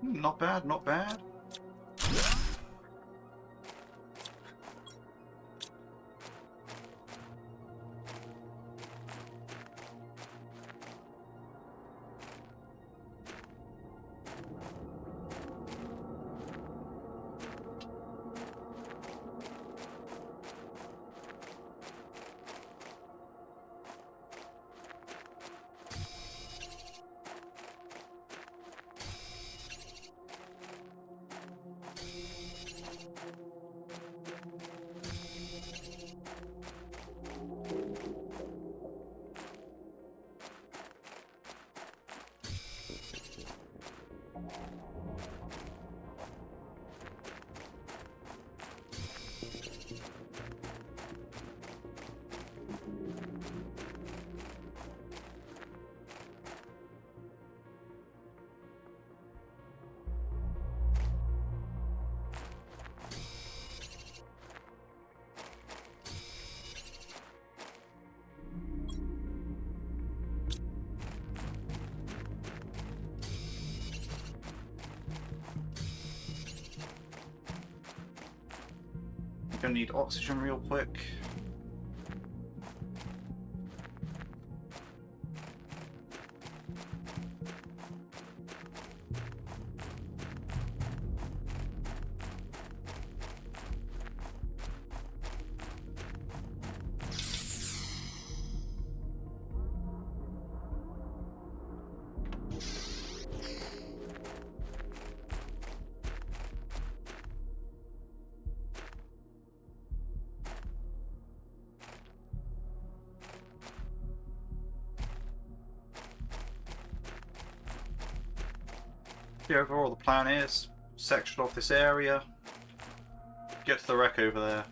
Not bad, not bad. Gonna need oxygen real quick. The overall the plan is section off this area, get to the wreck over there.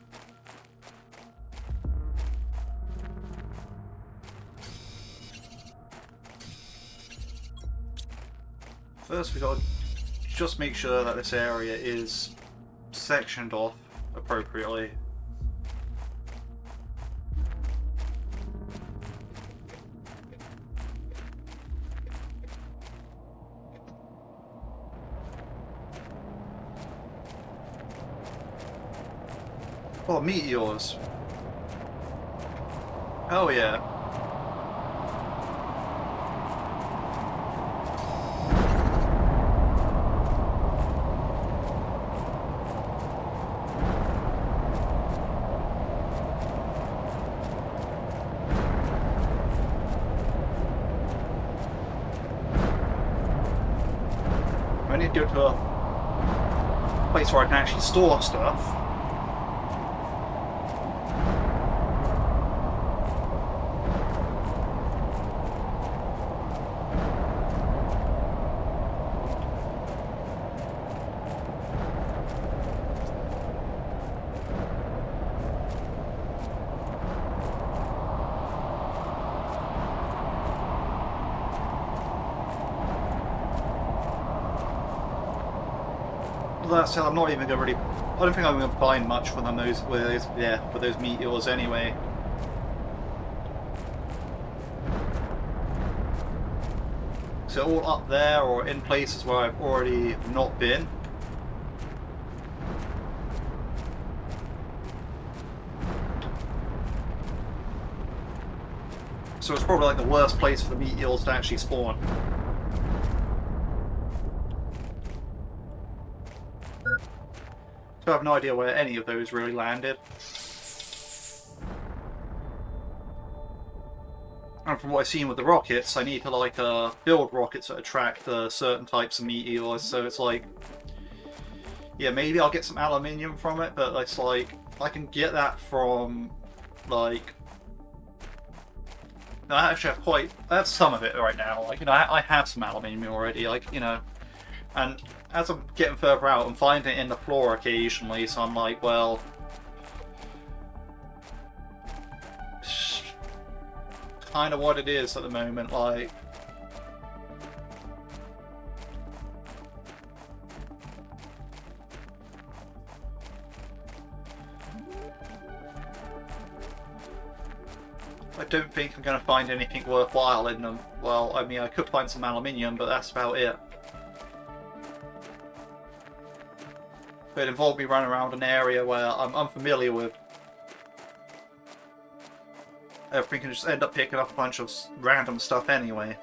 First we got to just make sure that this area is sectioned off appropriately. Oh, meteors. Oh yeah. I need to go to a place where I can actually store stuff. That said, I'm not even gonna really. I don't think I'm gonna find much from them with those meteors anyway. So all up there or in places where I've already not been. So it's probably like the worst place for the meteors to actually spawn. So I have no idea where any of those really landed. And from what I've seen with the rockets, I need to like build rockets that attract certain types of meteors. So it's like, yeah, maybe I'll get some aluminium from it, but it's like I can get that from like. No, I actually have I have some of it right now. Like, you know, I have some aluminium already. Like, you know, and as I'm getting further out, I'm finding it in the floor occasionally, so I'm like, well, kind of what it is at the moment, like. I don't think I'm going to find anything worthwhile in them. Well, I mean, I could find some aluminium, but that's about it. But it involved me running around an area where I'm unfamiliar with. Everything can just end up picking up a bunch of random stuff anyway.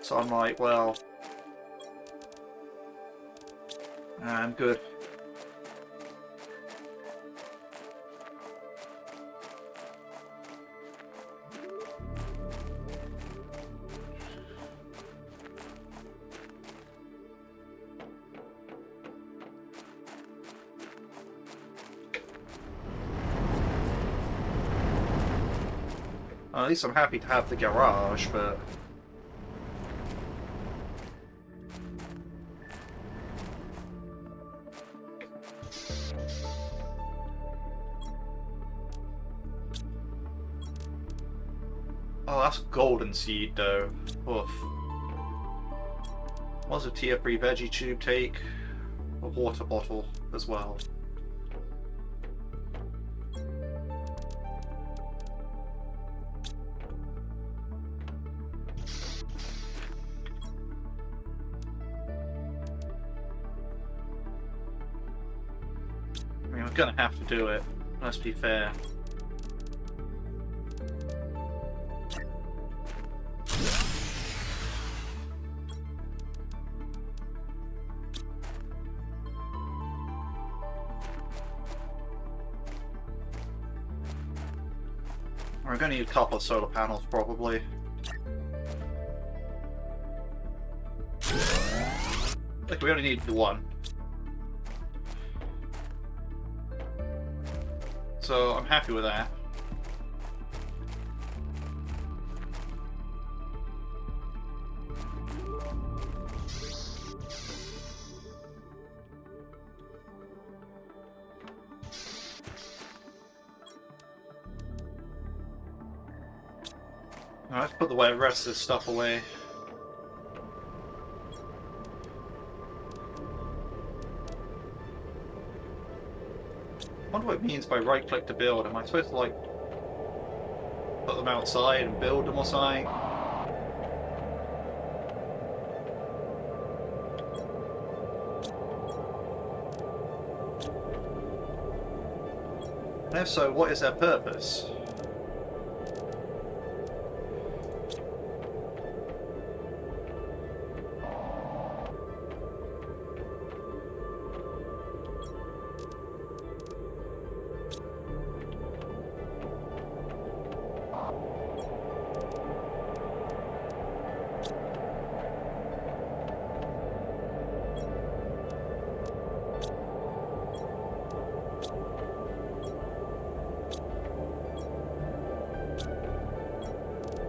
So I'm like, well, I'm good. At least I'm happy to have the garage, but... Oh, that's golden seed, though. Oof. What does a tier 3 veggie tube take? A water bottle as well. I mean, we're gonna have to do it. Let's be fair. We're gonna need a couple of solar panels, probably. Like, we only need the one. So, I'm happy with that. Now, let's put the rest of this stuff away. I wonder what it means by right-click to build. Am I supposed to, like, put them outside and build them or something? And if so, what is their purpose?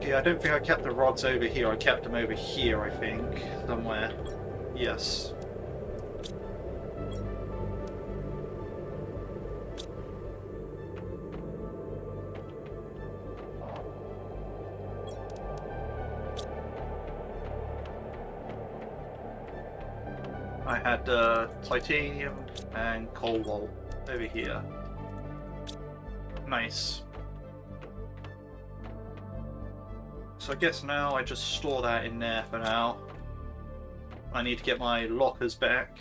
Yeah, I don't think I kept the rods over here. I kept them over here, I think. Somewhere. Yes. I had titanium and cobalt over here. Nice. So I guess now I just store that in there for now. I need to get my lockers back.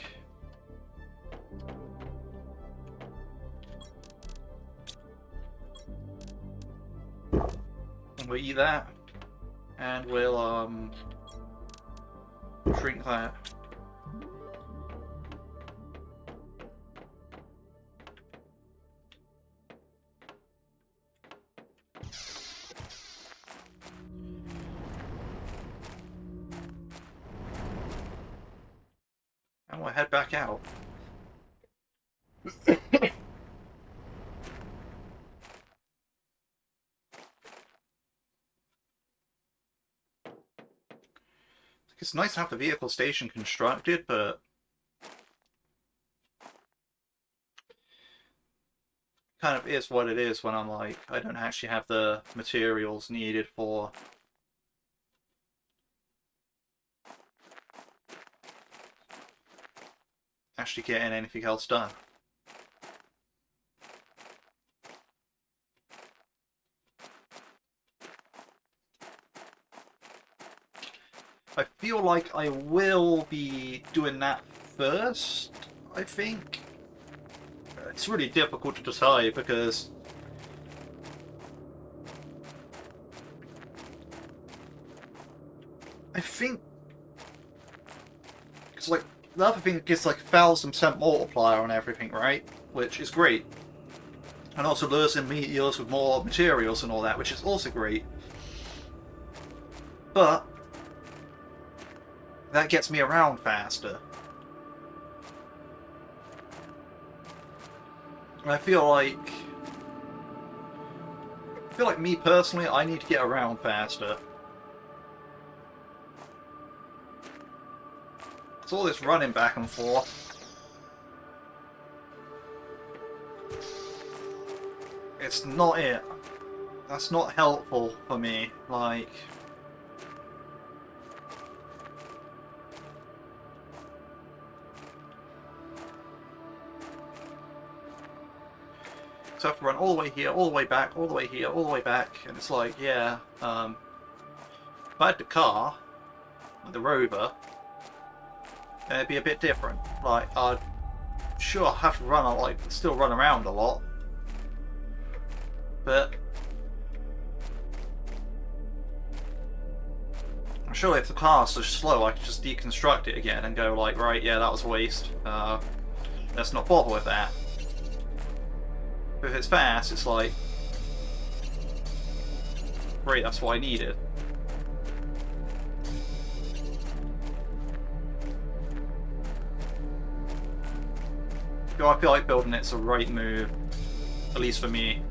And we'll eat that. And we'll drink that. And we'll head back out. It's nice to have the vehicle station constructed, but kind of is what it is when I'm like, I don't actually have the materials needed for actually getting anything else done. I feel like I will be doing that first. I think it's really difficult to decide because I think it's like the other thing gets like 1,000% multiplier on everything, right? Which is great. And also lures in meteors with more materials and all that, which is also great. But that gets me around faster. And I feel like me personally, I need to get around faster. It's all this running back and forth. It's not it. That's not helpful for me. Like, so I have to run all the way here, all the way back, all the way here, all the way back, and it's like, yeah, if I had the car, the rover, it'd be a bit different. Like, I'd sure have to run, like, still run around a lot, but I'm sure if the car's so slow, I could just deconstruct it again and go like, right, yeah, that was a waste. Let's not bother with that. But if it's fast, it's like, great, that's what I needed. I feel like building it's a right move, at least for me.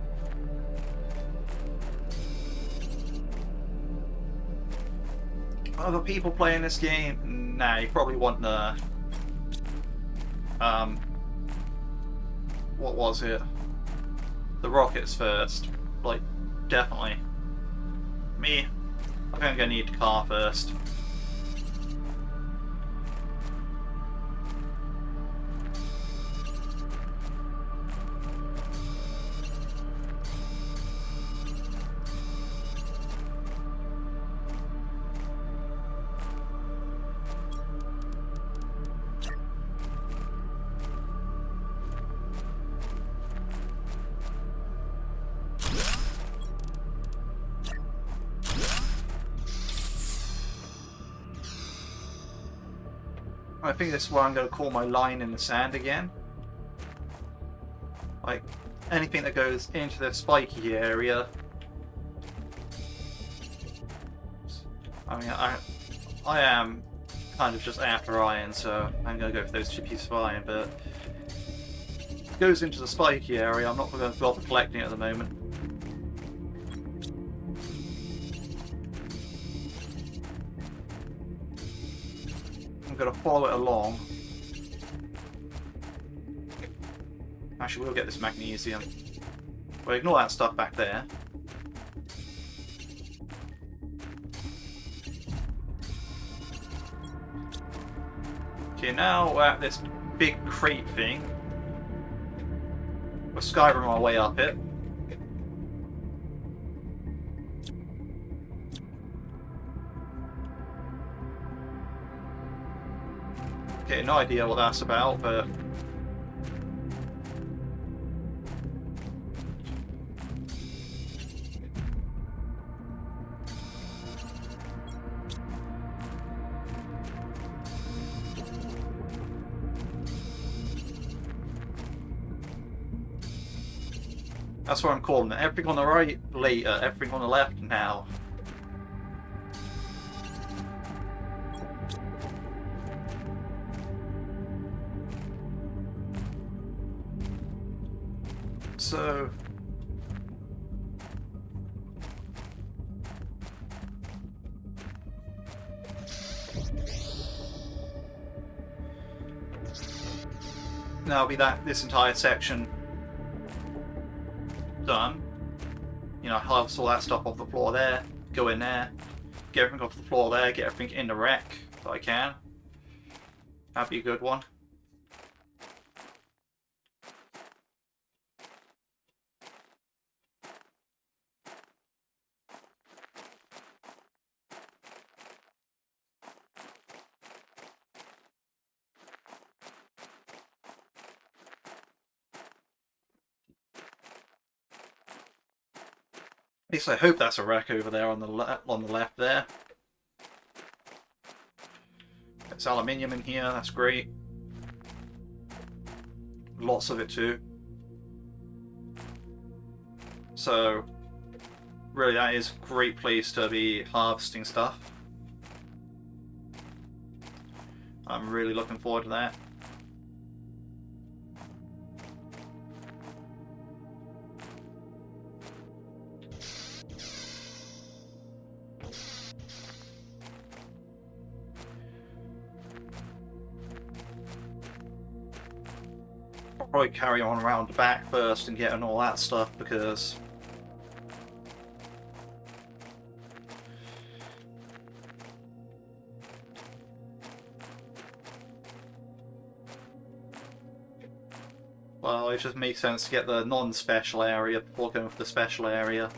Other people playing this game? Nah, you probably want the... what was it? The rockets first. Like, definitely. Me, I think I'm gonna need the car first. I think this is where I'm going to call my line in the sand again. Like, anything that goes into the spiky area. I mean, I am kind of just after iron, so I'm going to go for those 2 pieces of iron, but if it goes into the spiky area, I'm not going to bother collecting it at the moment. I'm going to follow it along. Actually, we'll get this magnesium. Well, ignore that stuff back there. Okay, now we're at this big crate thing. We're Skyrim our way up it. Okay, no idea what that's about, but... that's what I'm calling it. Everything on the right, later. Everything on the left, now. So... now will be this entire section done. You know, harvest all that stuff off the floor there, go in there, get everything off the floor there, get everything in the wreck if I can. That'd be a good one. least I hope that's a wreck over there on the left there. It's aluminium in here, that's great. Lots of it too. So, really that is a great place to be harvesting stuff. I'm really looking forward to that. I'll probably carry on around the back first and getting all that stuff because well, it just makes sense to get the non-special area before going for the special area.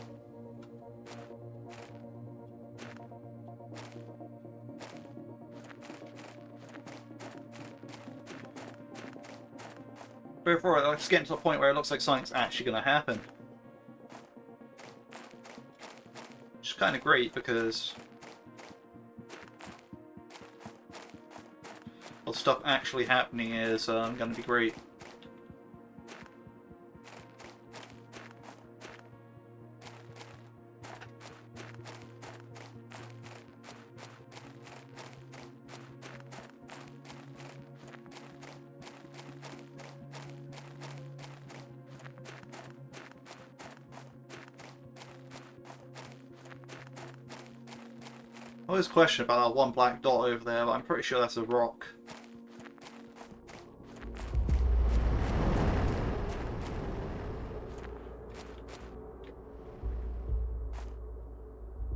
Before it's getting to the point where it looks like something's actually going to happen. Which is kind of great because the stuff actually happening is going to be great. I always question about that one black dot over there, but I'm pretty sure that's a rock.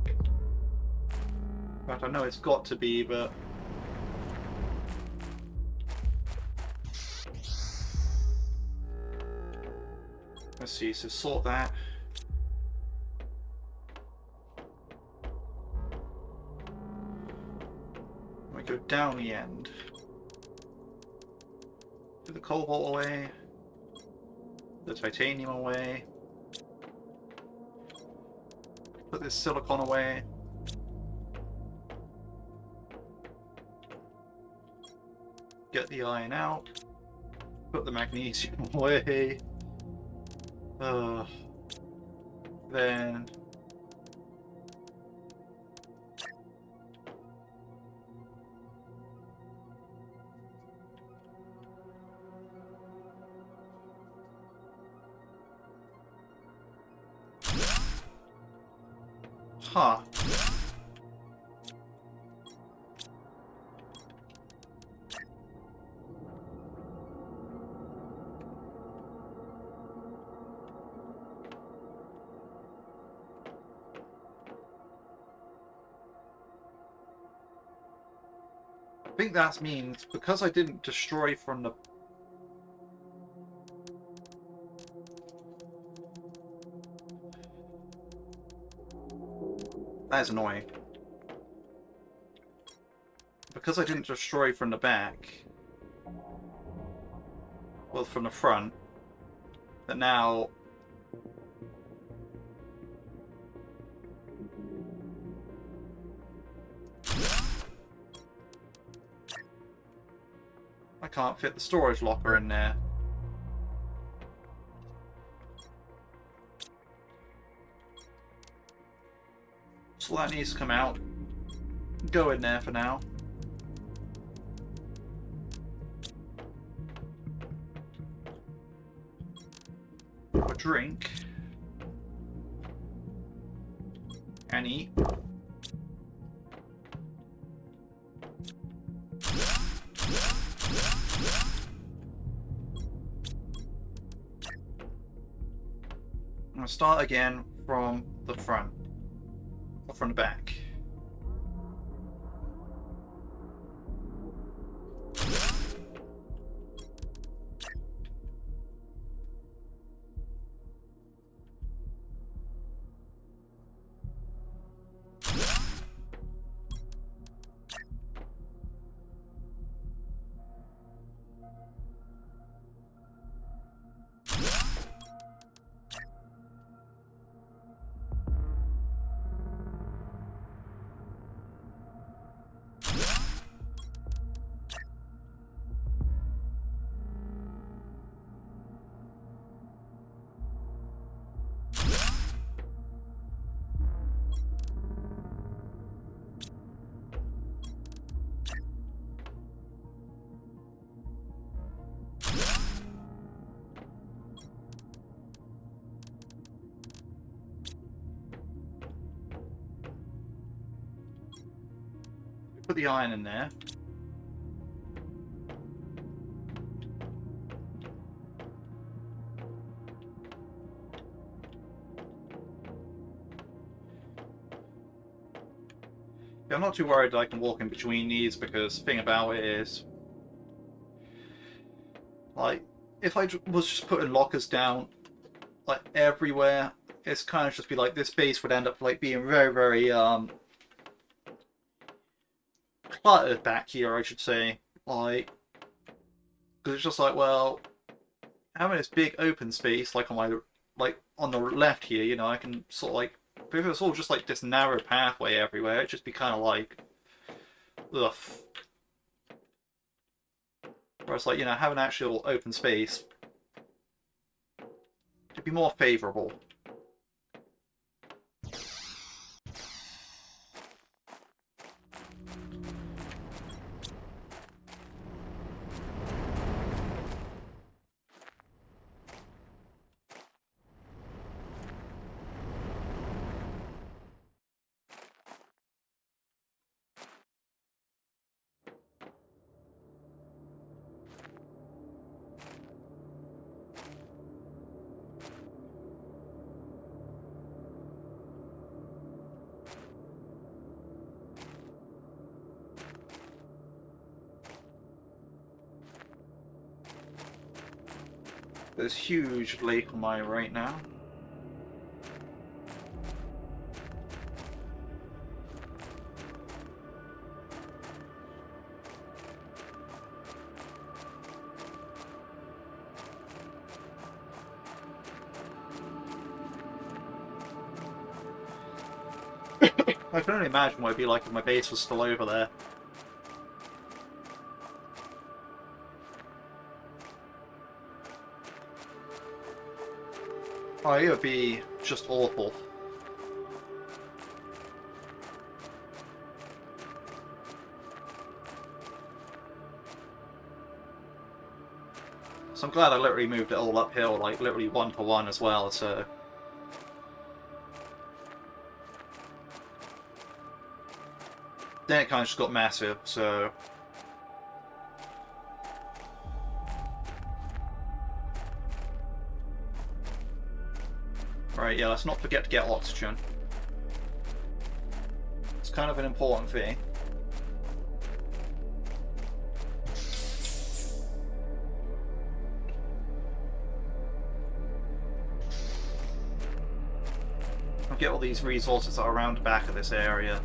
In fact, I know it's got to be, but let's see, so sort that. Go down the end. Do the cobalt away. The titanium away. Put this silicon away. Get the iron out. Put the magnesium away. Then huh. I think that means because I didn't destroy from the... That is annoying. Because I didn't destroy from the back, well, from the front, that now I can't fit the storage locker in there. So that needs to come out. Go in there for now. A drink. And eat. I'm going to start again from the front. Or from the back. Put the iron in there. Yeah, I'm not too worried that I can walk in between these, because the thing about it is, like, if I was just putting lockers down like everywhere, it's kind of just be like this base would end up like being very, very cluttered back here, I should say. Like, because it's just like, well, having this big open space like on my on the left here, you know, I can sort of like, but if it's all just like this narrow pathway everywhere, it'd just be kind of like, ugh. Whereas, like, you know, having actual open space, it'd be more favourable. There's huge lake on my right now. I can only imagine what it'd be like if my base was still over there. Oh, it would be just awful. So I'm glad I literally moved it all uphill, like literally 1-to-1 as well, so... Then it kind of just got massive, so... Right, yeah, let's not forget to get oxygen. It's kind of an important thing. I'll get all these resources that are around the back of this area.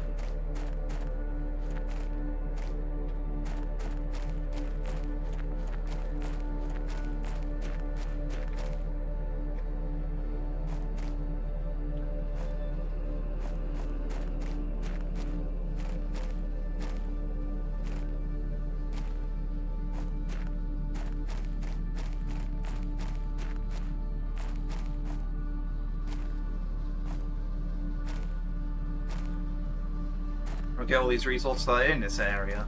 I'll get all these resources that are in this area.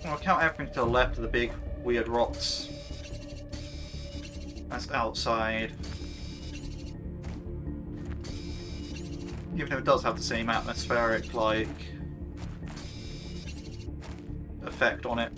I'll count everything to the left of the big weird rocks. That's outside. Even though it does have the same atmospheric, like, effect on it.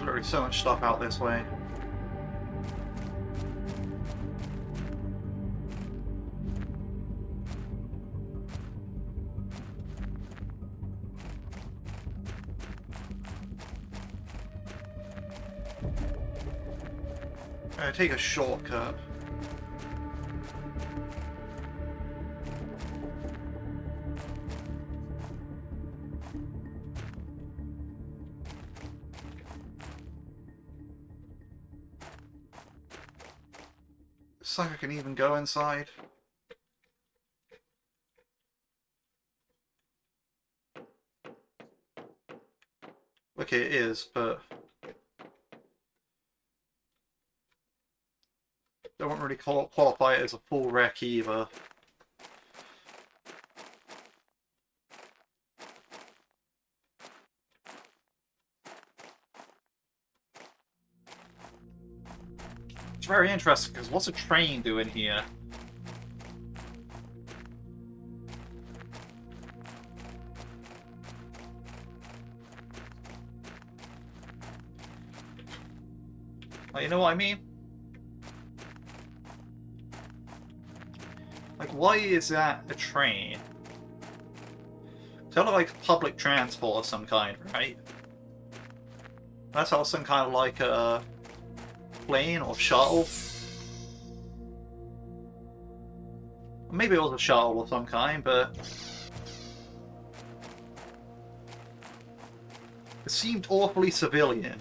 literally so much stuff out this way. Take a shortcut. Looks like I can even go inside. Okay, it is, but I won't really qualify it as a full wreck either. It's very interesting, because what's a train doing here? Like, you know what I mean? Like, why is that a train? It's kind of like public transport of some kind, right? That's how some kind of like a plane or shuttle. Maybe it was a shuttle of some kind, but it seemed awfully civilian.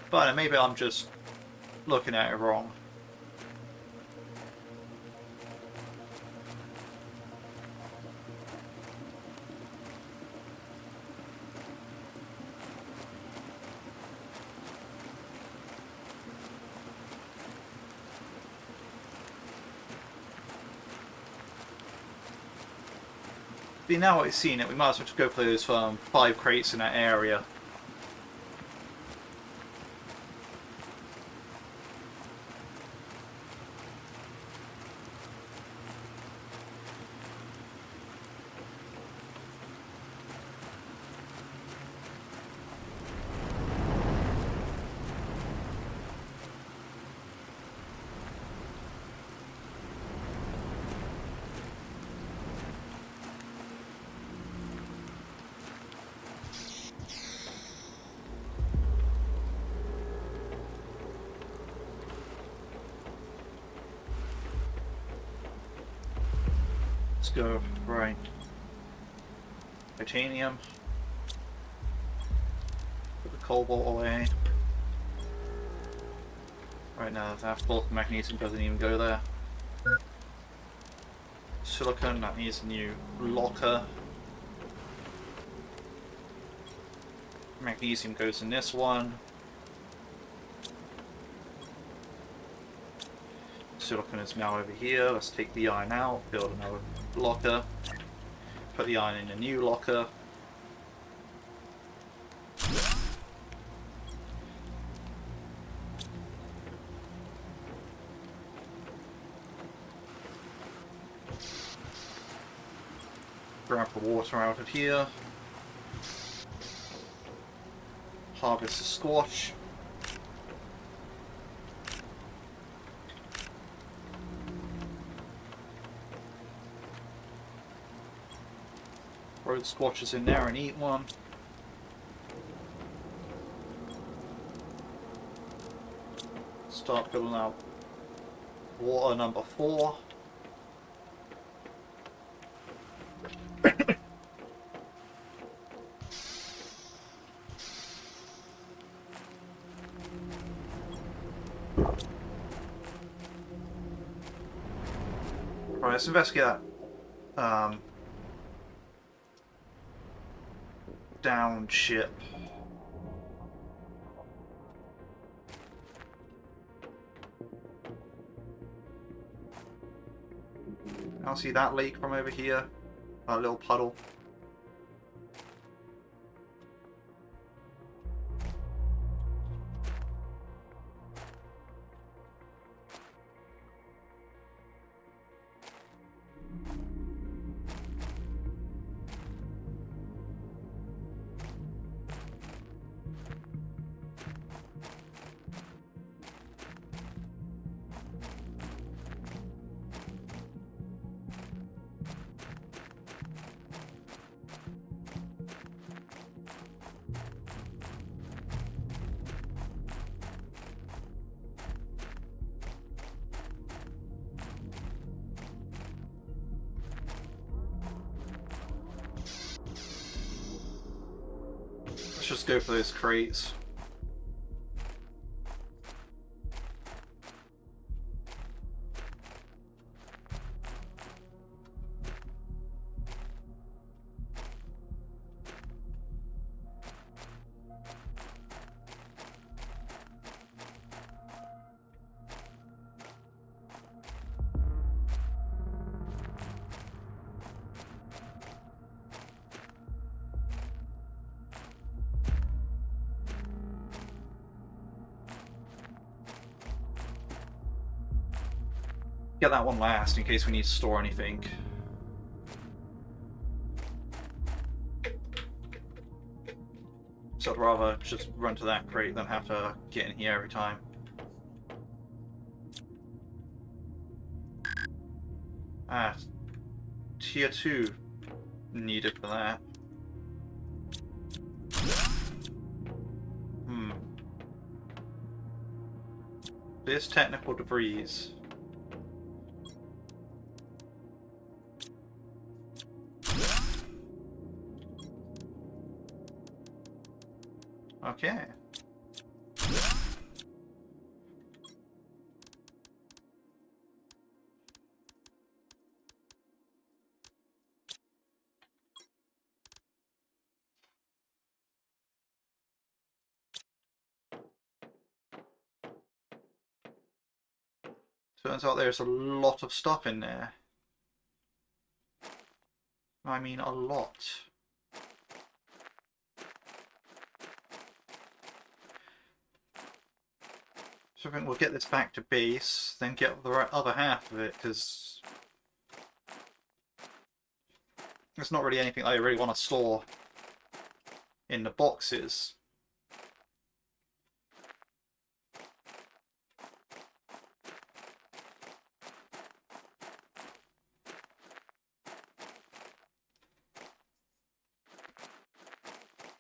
But maybe I'm just looking at it wrong. See, now that we've seen it, we might as well just go for those 5 crates in that area. Let's go, right. Titanium. Put the cobalt away. Right now, that bulk magnesium doesn't even go there. Silicon, that needs a new locker. Magnesium goes in this one. Silicon is now over here. Let's take the iron out, build another locker. Put the iron in a new locker. Grab the water out of here. Harvest the squash. Throw the squashes in there and eat one. Start building out water number 4. Right, let's investigate that. Down ship. I'll see that lake from over here. A little puddle. Let's just go for those crates. Get that one last in case we need to store anything. So I'd rather just run to that crate than have to get in here every time. Ah, tier 2 needed for that. This technical debris. Okay. Turns out there's a lot of stuff in there. I mean, a lot. So I think we'll get this back to base, then get the other half of it, because there's not really anything I really want to store in the boxes.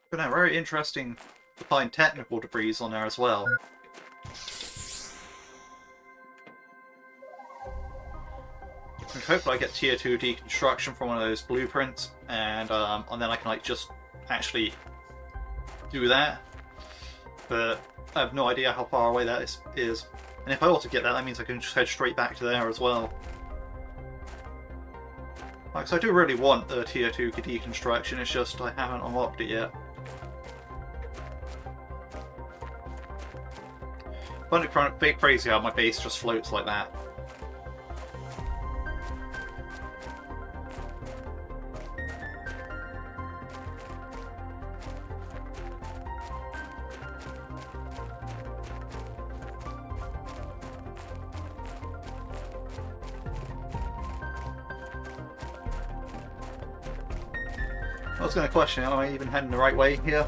But no, very interesting to find technical debris on there as well. And hopefully I get tier 2 deconstruction from one of those blueprints, and then I can like just actually do that. But I have no idea how far away that is. And if I also get that, that means I can just head straight back to there as well. Like, so I do really want the tier 2 deconstruction, it's just I haven't unlocked it yet. Find it a bit crazy how my base just floats like that. I was going to question, am I even heading the right way here?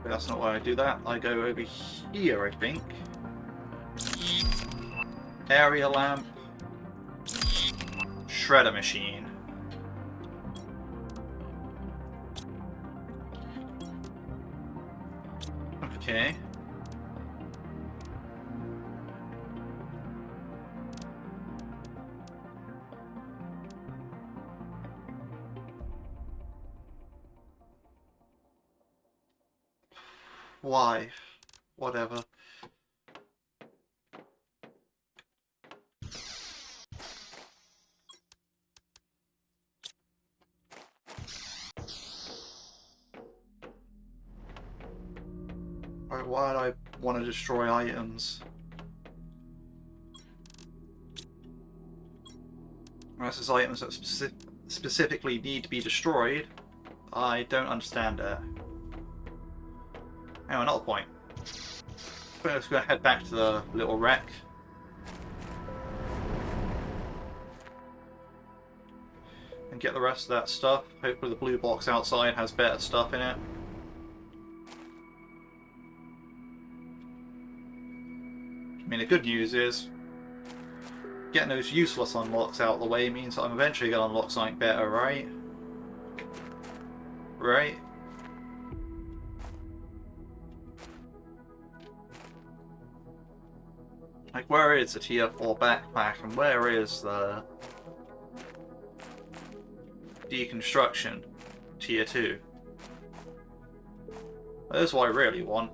But that's not why I do that. I go over here, I think. Area lamp. Shredder machine. Okay. Why? Whatever. Right, why do I want to destroy items? Unless there's items that specifically need to be destroyed, I don't understand it. Anyway, another point. I'm just going to head back to the little wreck. And get the rest of that stuff. Hopefully the blue box outside has better stuff in it. I mean, the good news is, getting those useless unlocks out of the way means that I'm eventually going to unlock something better, right? Right? Like, where is the tier 4 backpack and where is the deconstruction tier 2? That's what I really want.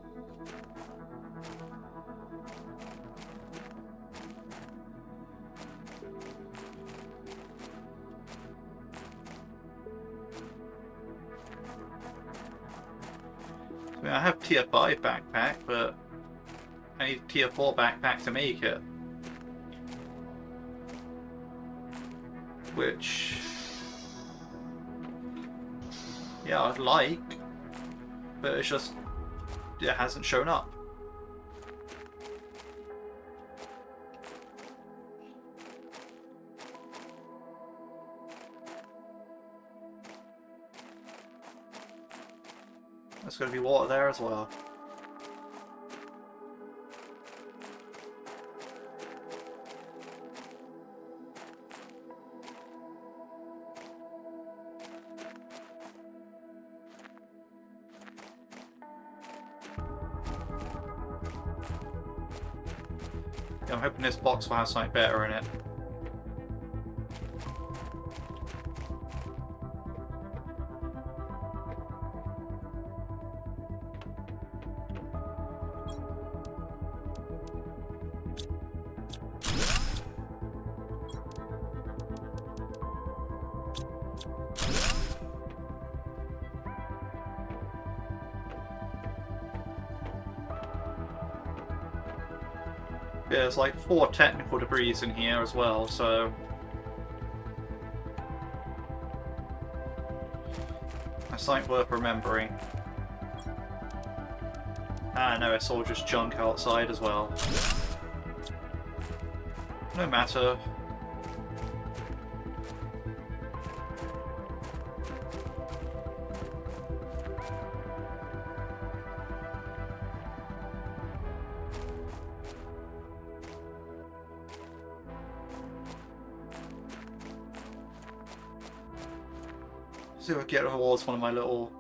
I mean, I have tier 5 backpack, but I need tier 4 backpack to make it. Which, yeah, I'd like, but it's just, it hasn't shown up. There's going to be water there as well. Yeah, I'm hoping this box will have something better in it. Yeah, there's like 4 technical debris in here as well, so that's something worth remembering. Ah, no, it's all just junk outside as well. No matter. See if I can get towards one of my little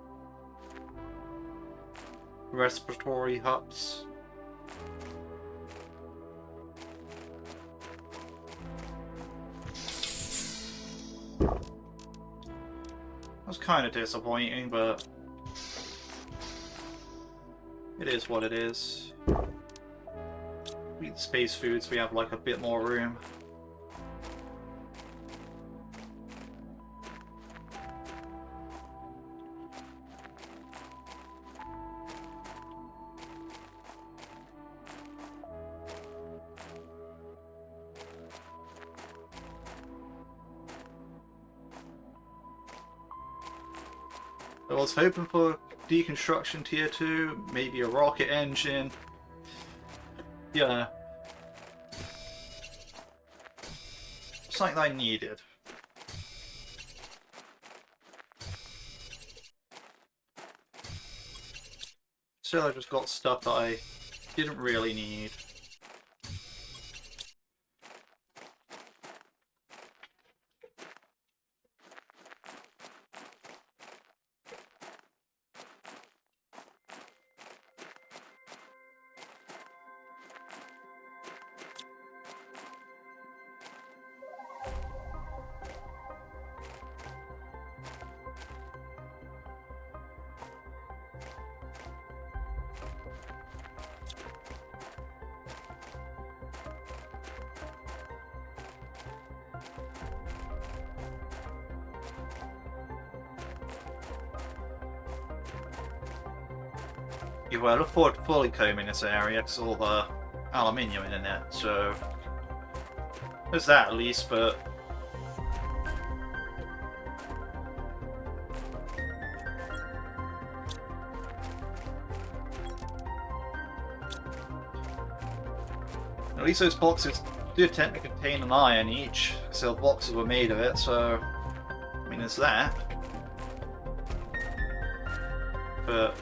respiratory huts. That's kind of disappointing, but it is what it is. We eat space foods, we have like a bit more room. I was hoping for deconstruction tier 2, maybe a rocket engine. Yeah. Something that I needed. So I just got stuff that I didn't really need. Yeah, well, I look forward to fully combing this area because all the aluminium in it, so there's that at least, but at least those boxes do tend to contain an iron each, so the boxes were made of it, so I mean there's that. But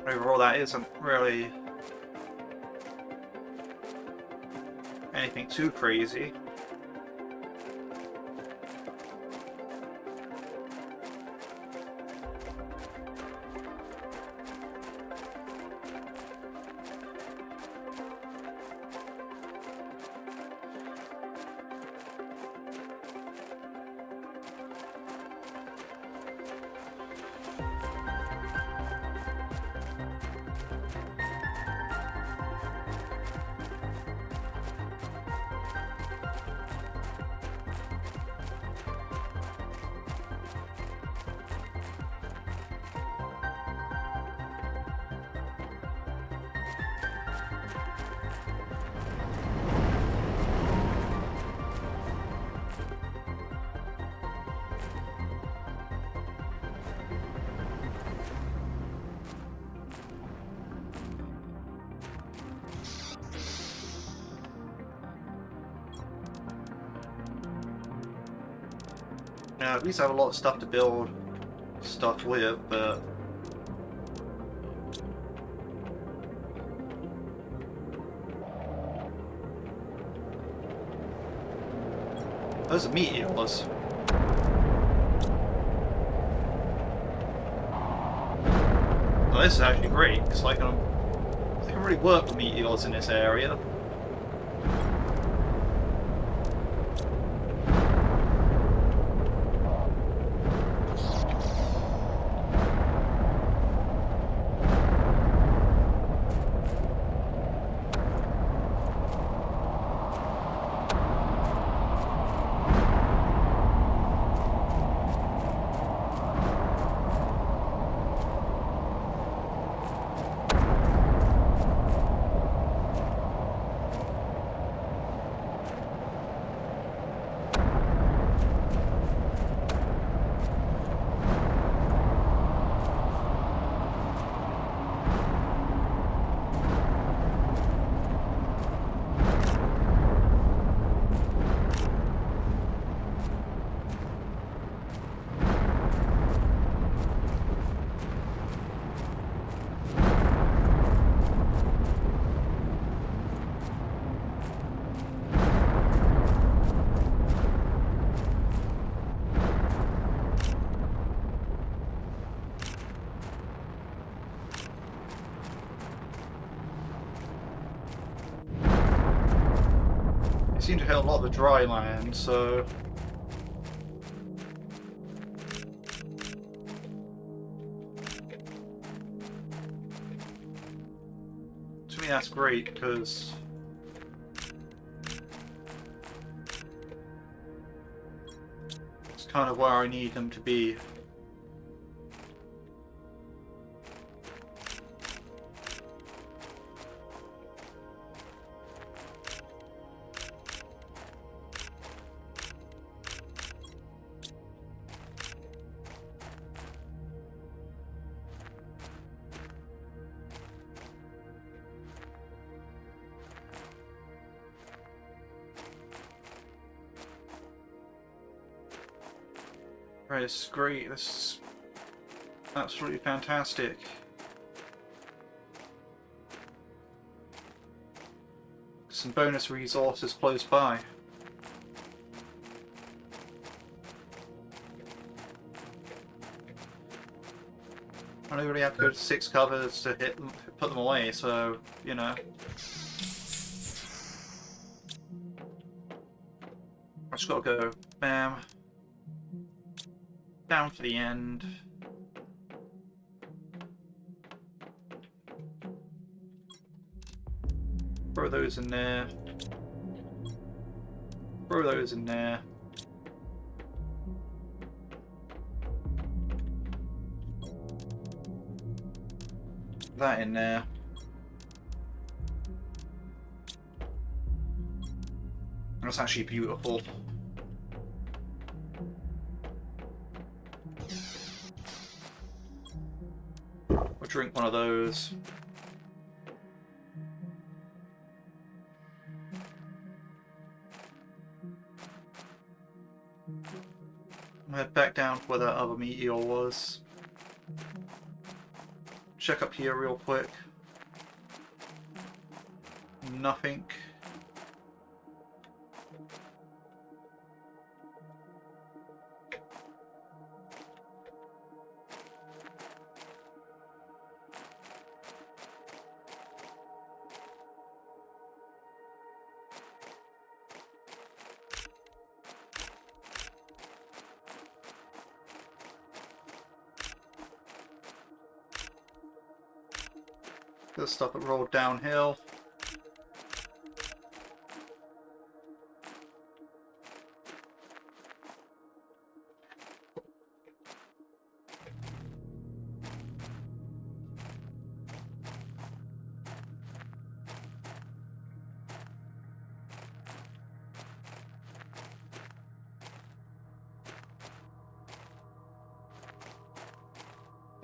overall that isn't really anything too crazy. Now, at least I have a lot of stuff to build stuff with, but those are meteors. Well, this is actually great because I can really work with meteors in this area. Seem to hit a lot of the dry land, so to me that's great because it's kind of where I need them to be. Right, this is great. This is absolutely fantastic. Some bonus resources close by. I don't really have to go to 6 covers to hit them, put them away, so you know. I just gotta go bam. Down for the end. Throw those in there. Throw those in there. That in there. That's actually beautiful. We'll drink one of those. I'll head back down to where that other meteor was. Check up here real quick. Nothing. The stuff that rolled downhill.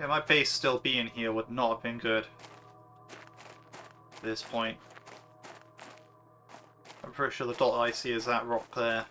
Yeah, my base still being here would not have been good. This point. I'm pretty sure the dot I see is that rock there.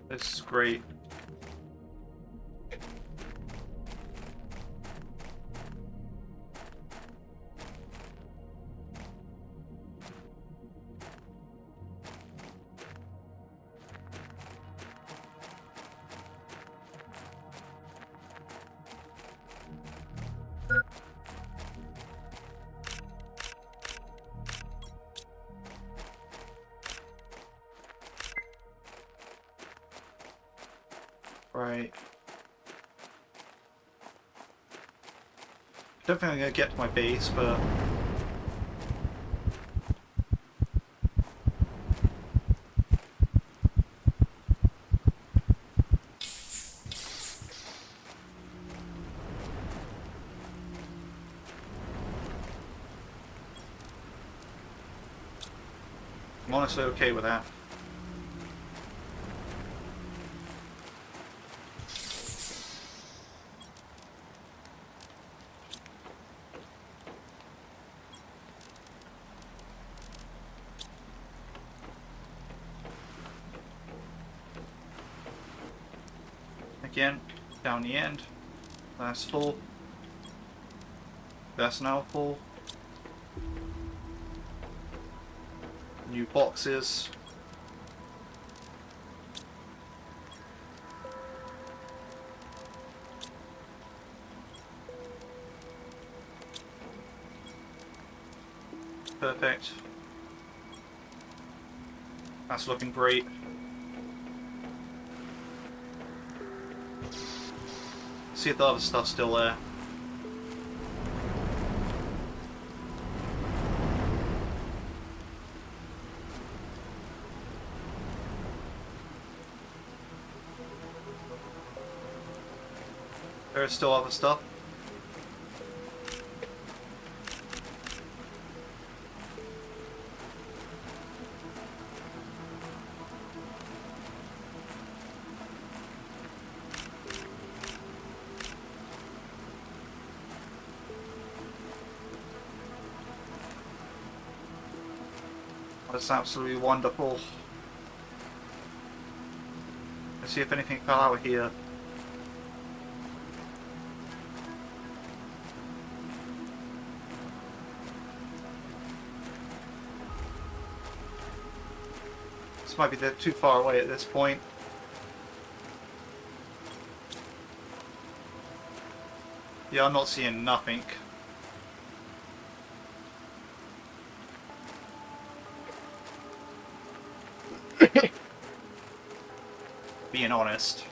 This is great. Right. I don't think I'm going to get to my base, but... I'm honestly okay with that. Again, down the end. That's full. That's now full. New boxes. Perfect. That's looking great. See if the other stuff's still there. There's still other stuff. That's absolutely wonderful. Let's see if anything fell out here. This might be too far away at this point. Yeah, I'm not seeing nothing. Being honest.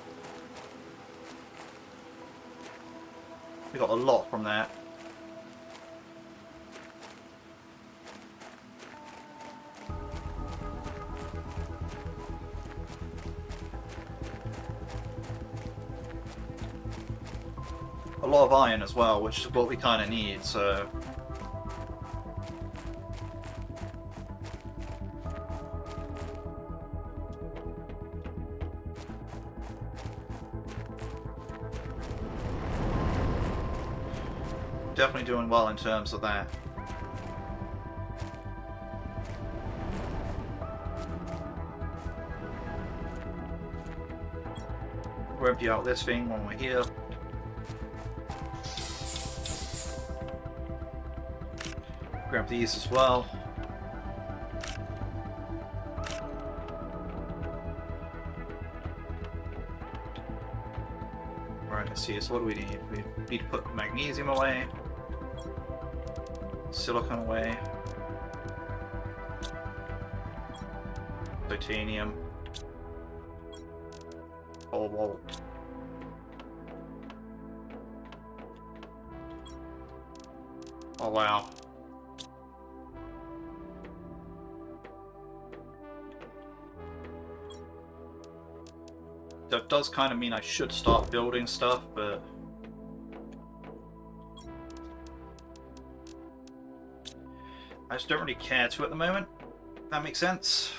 We got a lot from that. A lot of iron as well, which is what we kind of need, so... Definitely doing well in terms of that. We'll empty out this thing when we're here. Grab these as well. Right, let's see, so what do we need? We need to put magnesium away. Silicon away. Titanium. Cobalt. Oh wow. That does kind of mean I should start building stuff, but... I just don't really care to at the moment. That makes sense.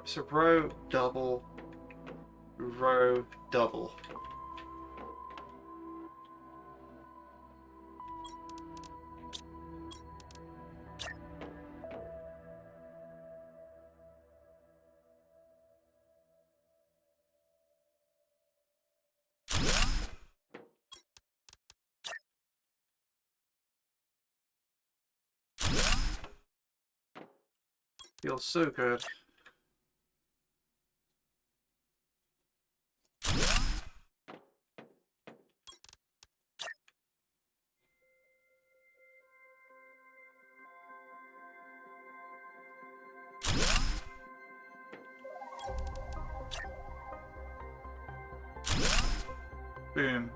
So row, double, row, double. Feels so good. Boom.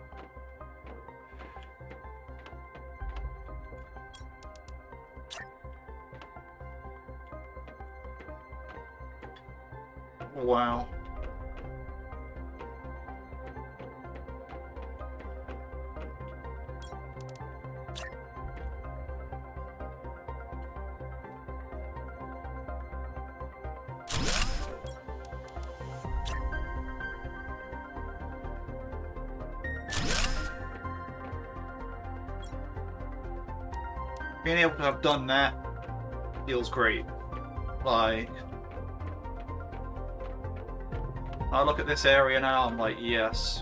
Wow. Being able to have done that feels great. Like, I look at this area now, I'm like, yes.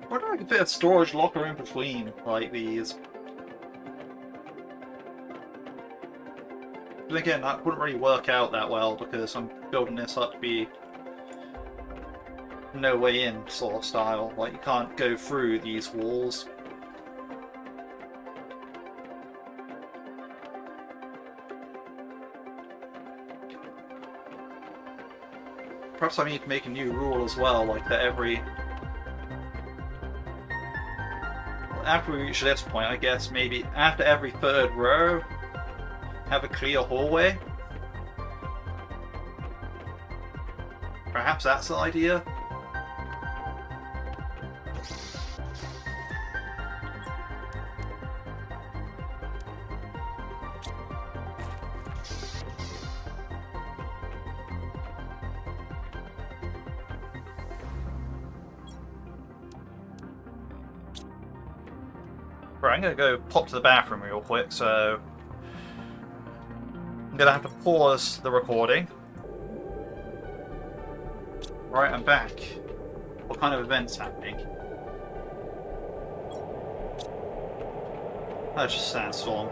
Where do I can fit a storage locker in between, like these? But again, that wouldn't really work out that well because I'm building this up to be no way in sort of style. Like, you can't go through these walls. Perhaps I need to make a new rule as well, like that after we reach this point, I guess maybe after every third row, have a clear hallway. Perhaps that's the idea. Right, I'm gonna go pop to the bathroom real quick, so I'm gonna have to pause the recording. Right, I'm back. What kind of event's happening? That's just a sandstorm.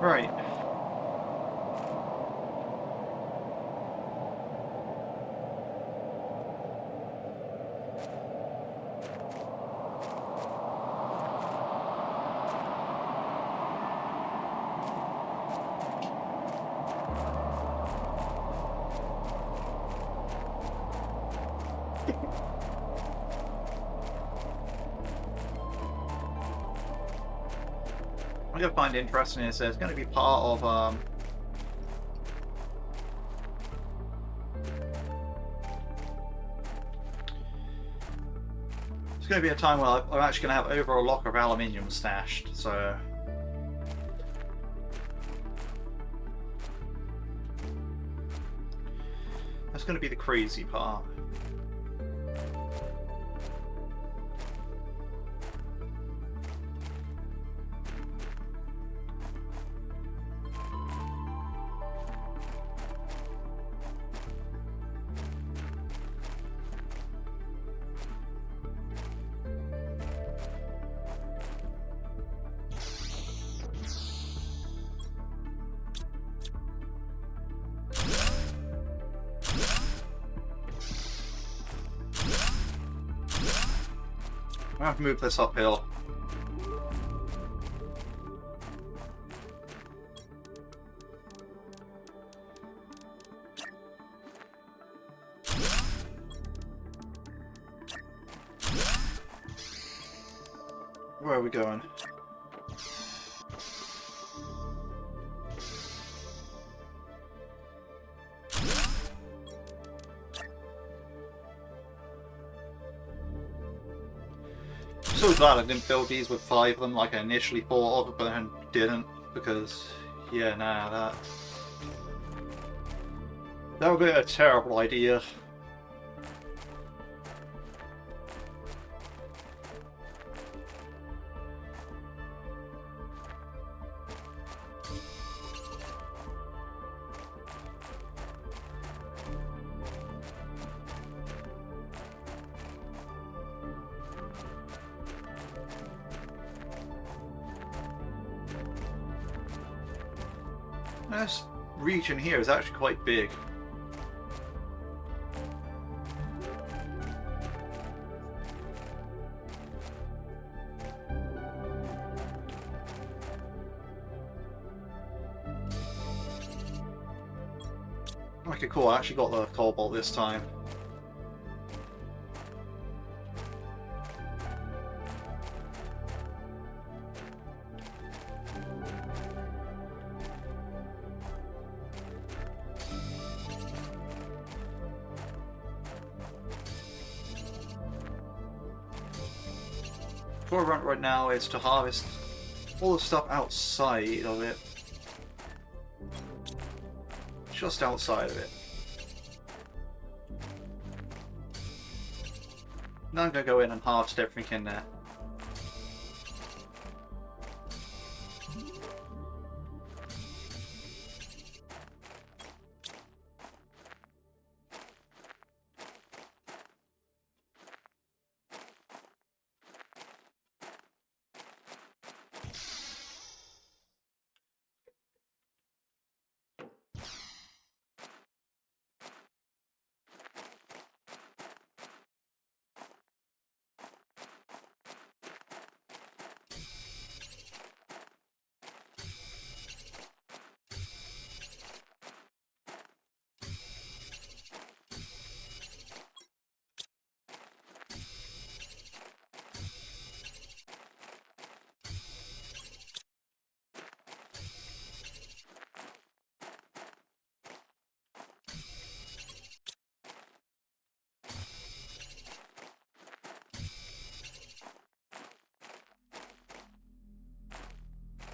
Right. What I'm gonna find interesting is there's gonna be part of it's going to be a time where I'm actually going to have over a lock of aluminium stashed, so... That's going to be the crazy part. I have to move this uphill. Where are we going? I'm so glad I didn't build these with 5 of them like I initially thought of, but then didn't, because, yeah, nah, that would be a terrible idea. This region here is actually quite big. Okay, cool, I actually got the cobalt this time. What I want right now is to harvest all the stuff outside of it. Just outside of it. Now I'm going to go in and harvest everything in there.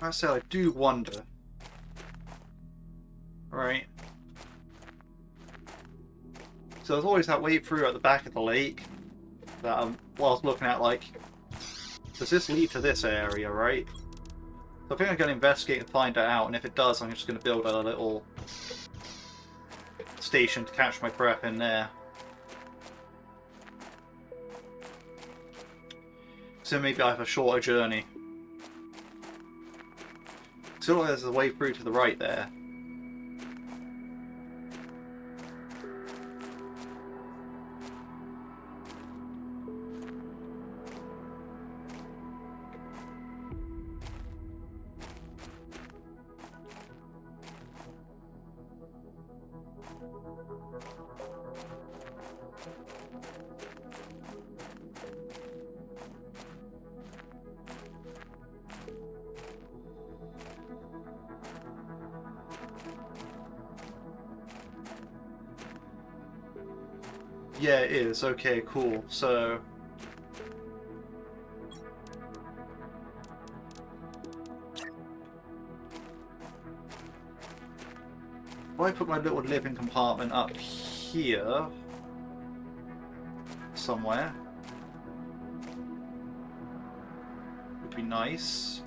I say I do wonder. Right. So there's always that way through at the back of the lake that I was looking at, like, does this lead to this area, right? So I think I'm going to investigate and find that out, and if it does, I'm just going to build a little station to catch my breath in there. So maybe I have a shorter journey. So there's a way through to the right there. Yeah, it is. Okay, cool. So... if I put my little living compartment up here... somewhere... would be nice.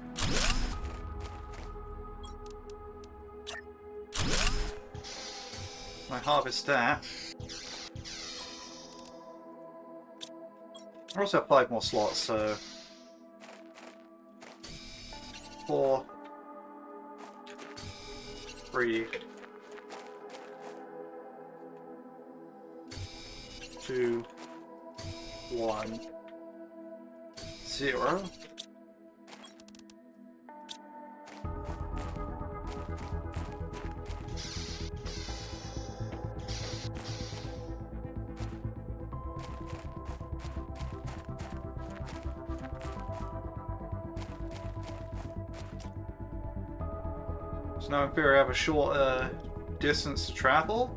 I harvest that. I also have 5 more slots, so... 4... 3... 2... 1... 0... So now in theory I have a short distance to travel.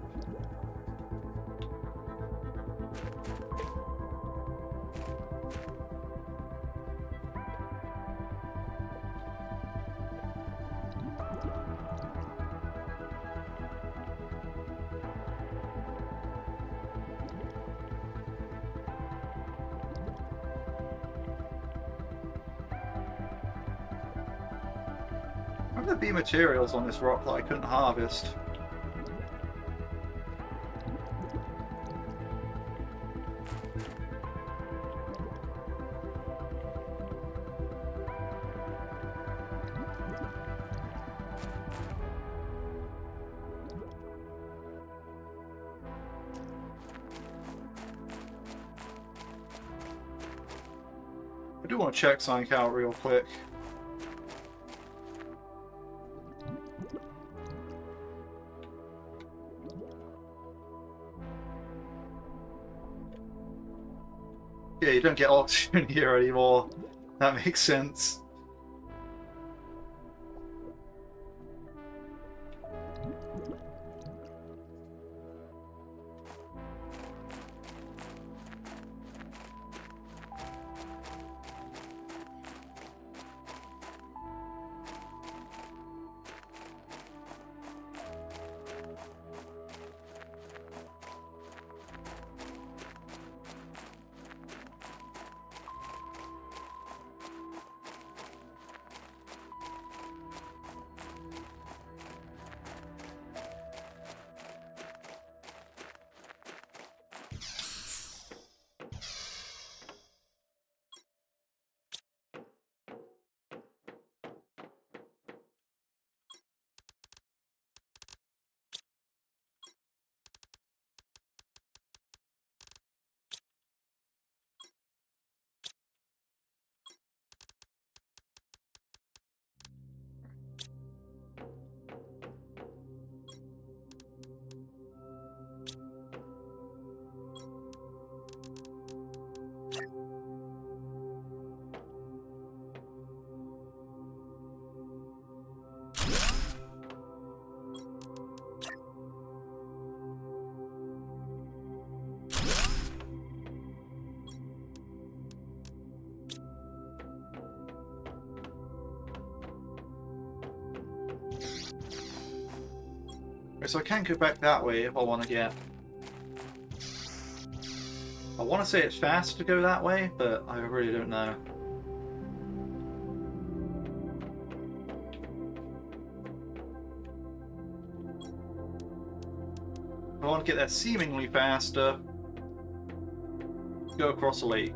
Why would there be materials on this rock that I couldn't harvest? I do want to check something out real quick. Yeah, you don't get oxygen here anymore. That makes sense. So I can go back that way if I want to get... I want to say it's fast to go that way, but I really don't know. I want to get there seemingly faster. Go across a lake.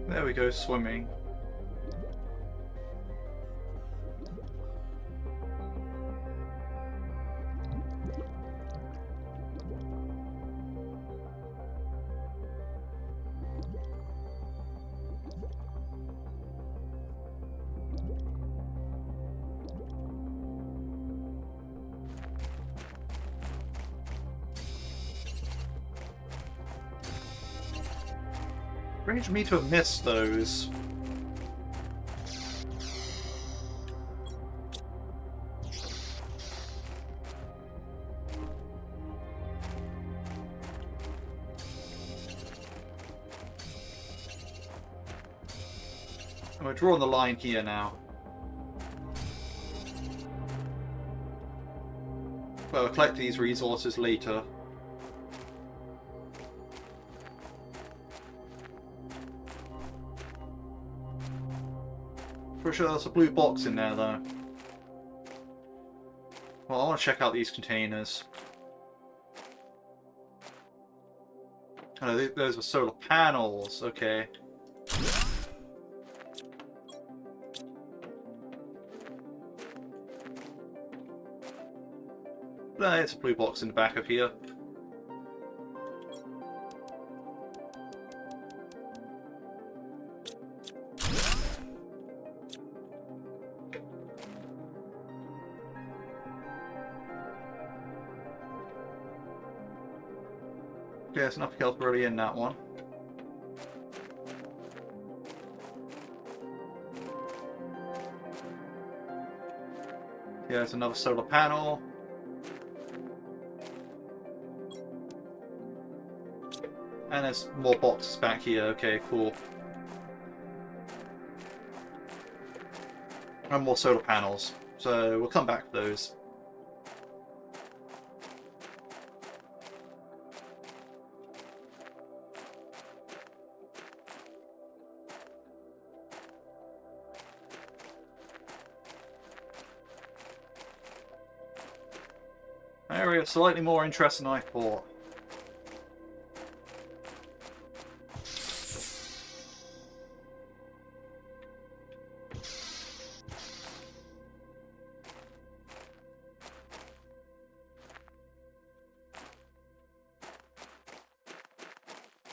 There we go, swimming. Strange me to have missed those. We're drawing the line here now. Well, we'll collect these resources later. Pretty sure there's a blue box in there, though. Well, I want to check out these containers. Oh, those are solar panels. Okay. There's a blue box in the back of here. Okay, there's nothing else really in that one. Yeah, there's another solar panel. And there's more boxes back here. Okay, cool. And more solar panels. So we'll come back to those. Area slightly more interesting than I thought.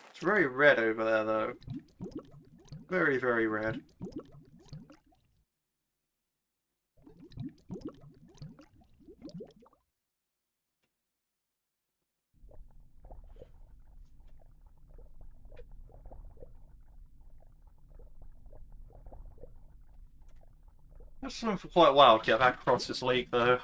It's very red over there, though. Very, very red. That's something for quite a while to get back across this lake, though.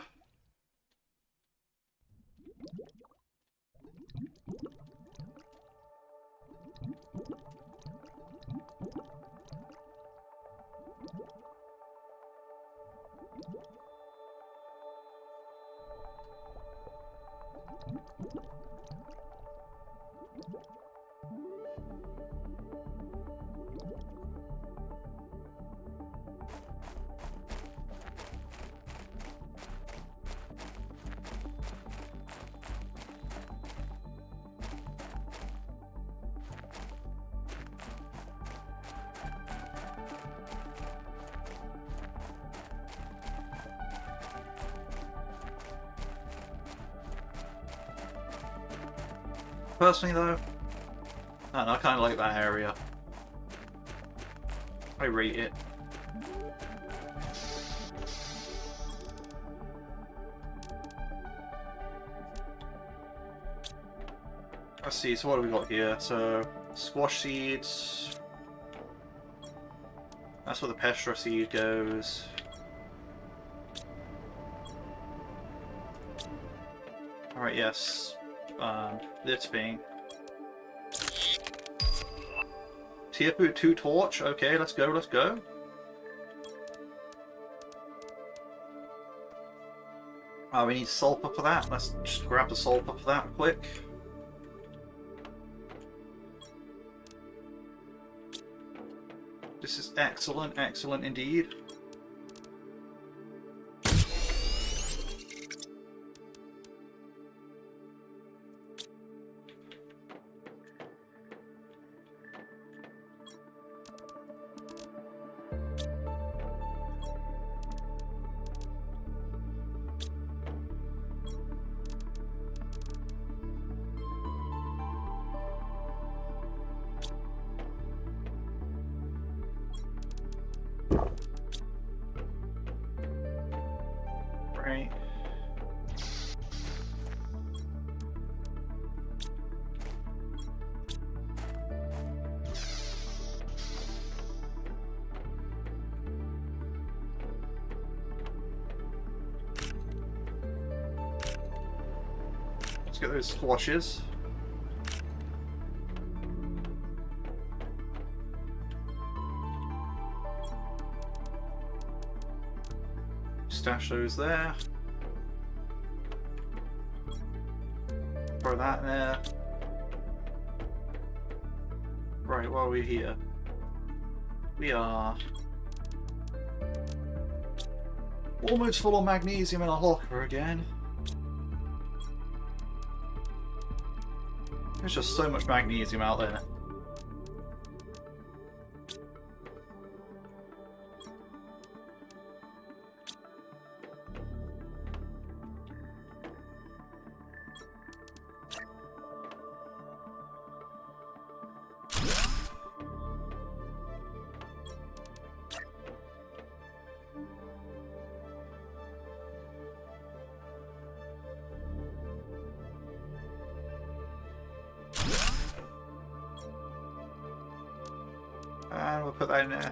personally, though, I don't know, I kind of like that area. I rate it. Let's see, so what do we got here? So, squash seeds. That's where the pestra seed goes. Alright, yes. This thing. Tier 2 torch. Okay, let's go, let's go. Oh, we need sulfur for that. Let's just grab the sulfur for that quick. This is excellent, excellent indeed. Right. Let's get those squashes. Stash those there. Throw that in there. Right, while we're here, we are almost full of magnesium in our locker again. There's just so much magnesium out there. And we'll put that in there.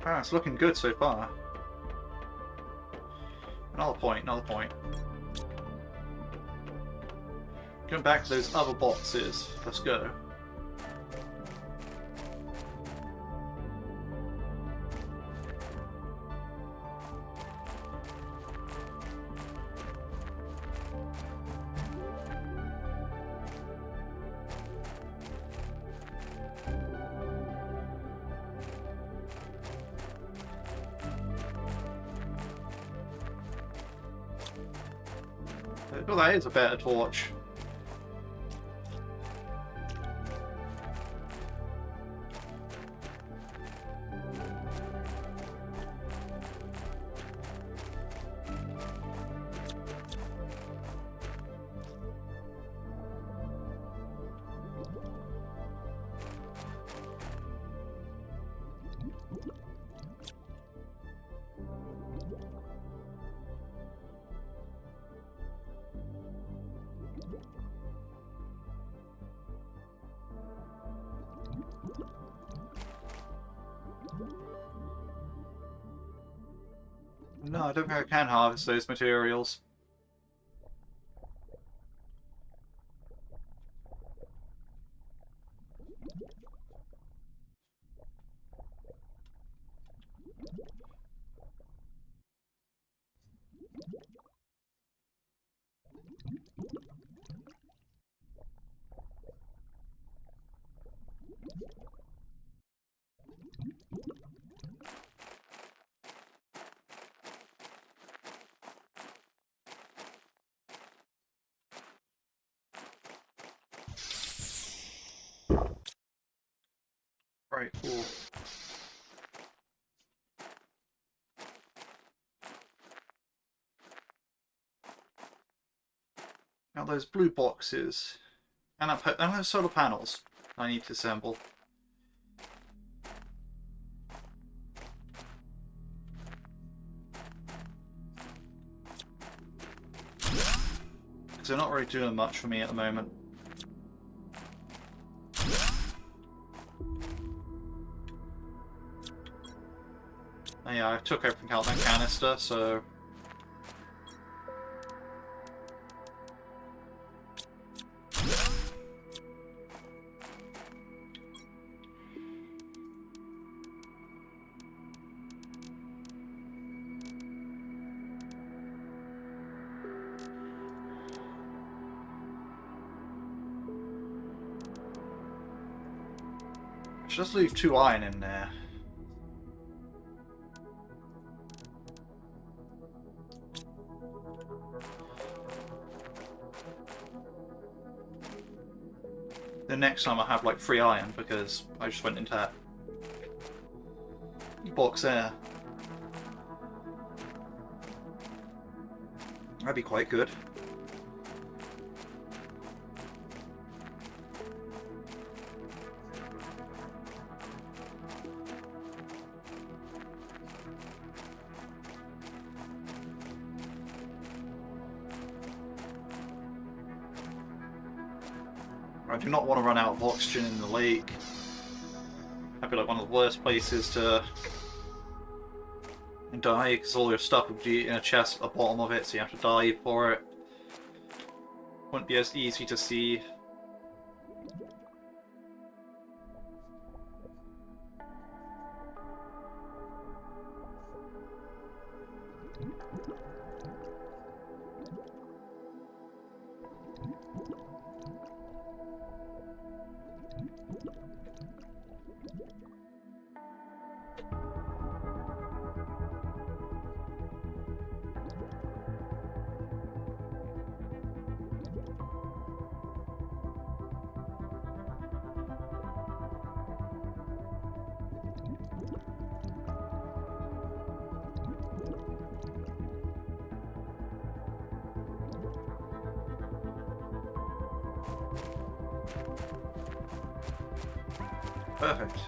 Ah, it's looking good so far. Another point, another point. Going back to those other boxes. Let's go. Well, that is a better torch. No, I don't think I can harvest those materials. Right, cool. Now those blue boxes and those solar panels I need to assemble. Because they're not really doing much for me at the moment. Oh, yeah, I took everything out of that canister, so... just leave 2 iron in there. The next time I have like 3 iron because I just went into that box there. That'd be quite good. I do not want to run out of oxygen in the lake. That'd be like one of the worst places to die, because all your stuff would be in a chest at the bottom of it, so you have to dive for it. Wouldn't be as easy to see. Perfect.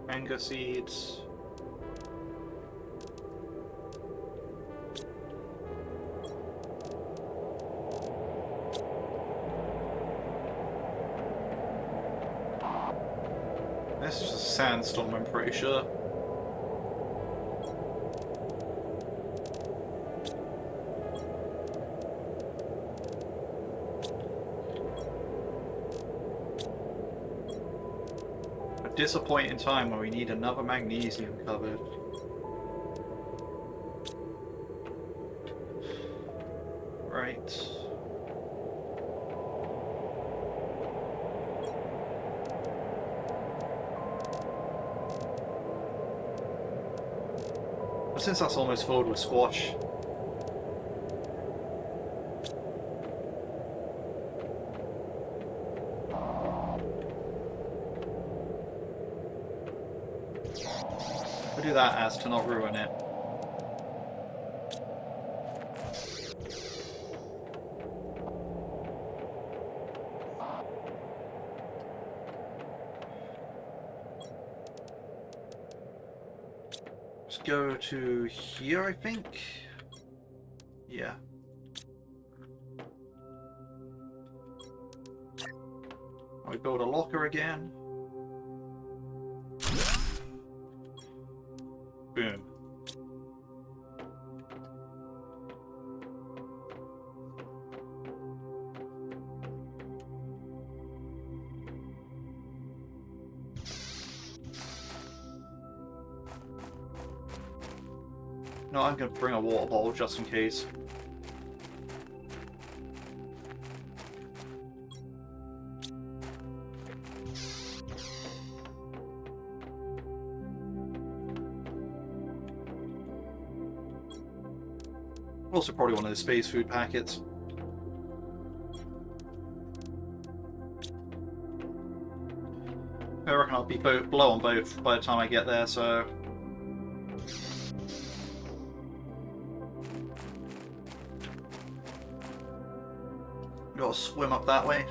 Manga seeds. This is a sandstorm, I'm pretty sure. Disappointing time where we need another magnesium cupboard. Right. But since that's almost filled with squash, we'll do that as to not ruin it. Let's go to here, I think. Yeah. We build a locker again. No, I'm going to bring a water bottle just in case. Also probably one of the space food packets. I reckon I'll be low on both by the time I get there, so... Gotta swim up that way.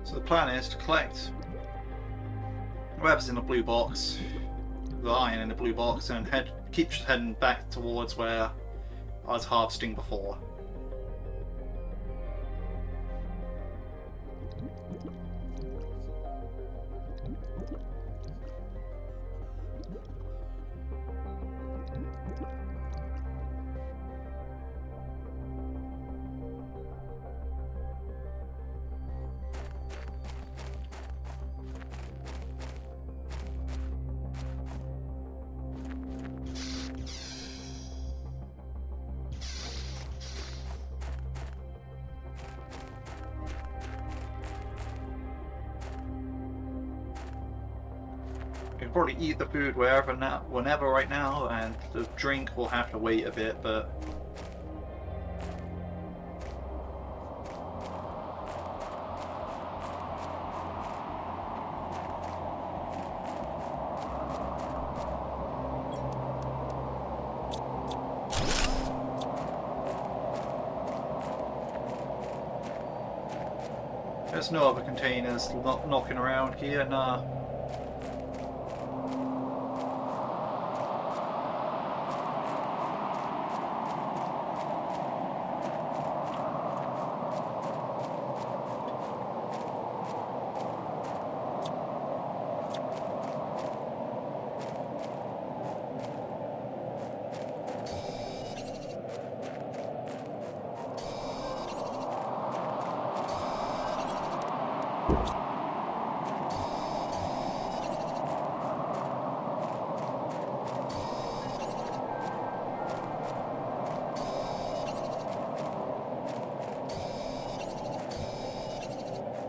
So the plan is to collect whatever's in the blue box, the iron in the blue box, and keep heading back towards where I was harvesting before. I can probably eat the food whenever right now, and the drink will have to wait a bit, but... There's no other containers knocking around here, nah.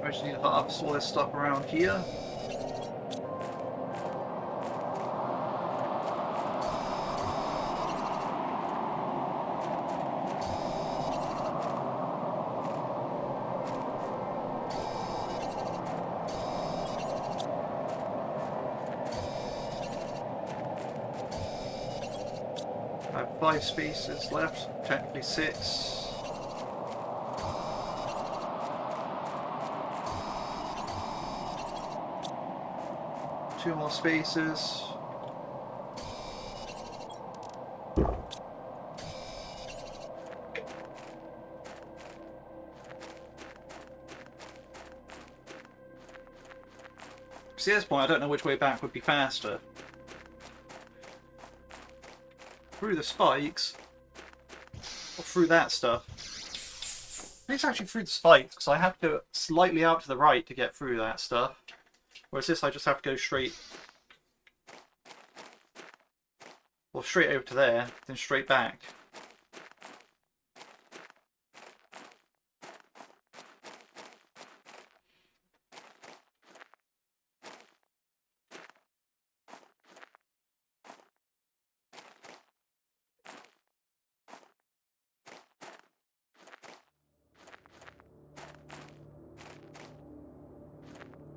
I just need to harvest all this stuff around here. I have 5 spaces left, technically 6. Two more spaces. See, at this point, I don't know which way back would be faster. Through the spikes, or through that stuff. I think it's actually through the spikes, because I have to go slightly out to the right to get through that stuff. Whereas this, I just have to go straight... Well, straight over to there, then straight back.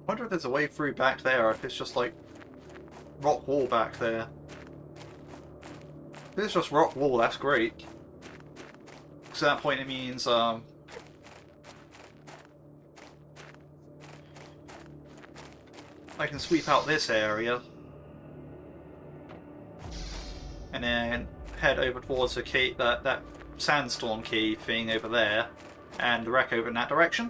I wonder if there's a way through back there, or if it's just like rock wall back there. If it's just rock wall, that's great. Because at that point it means I can sweep out this area and then head over towards the key, that sandstorm key thing over there, and wreck over in that direction.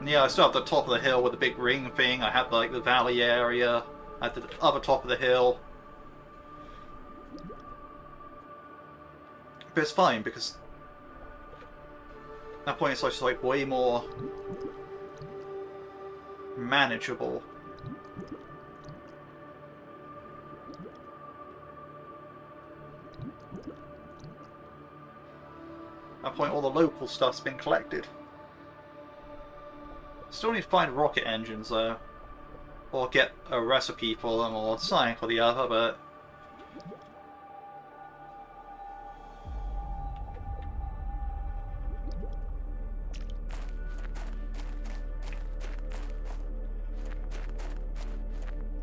And yeah, I still have the top of the hill with the big ring thing. I have like the valley area at the other top of the hill. But it's fine because at that point it's just like way more manageable. At that point all the local stuff's been collected. Still need to find rocket engines though. Or get a recipe for them or something for the other, but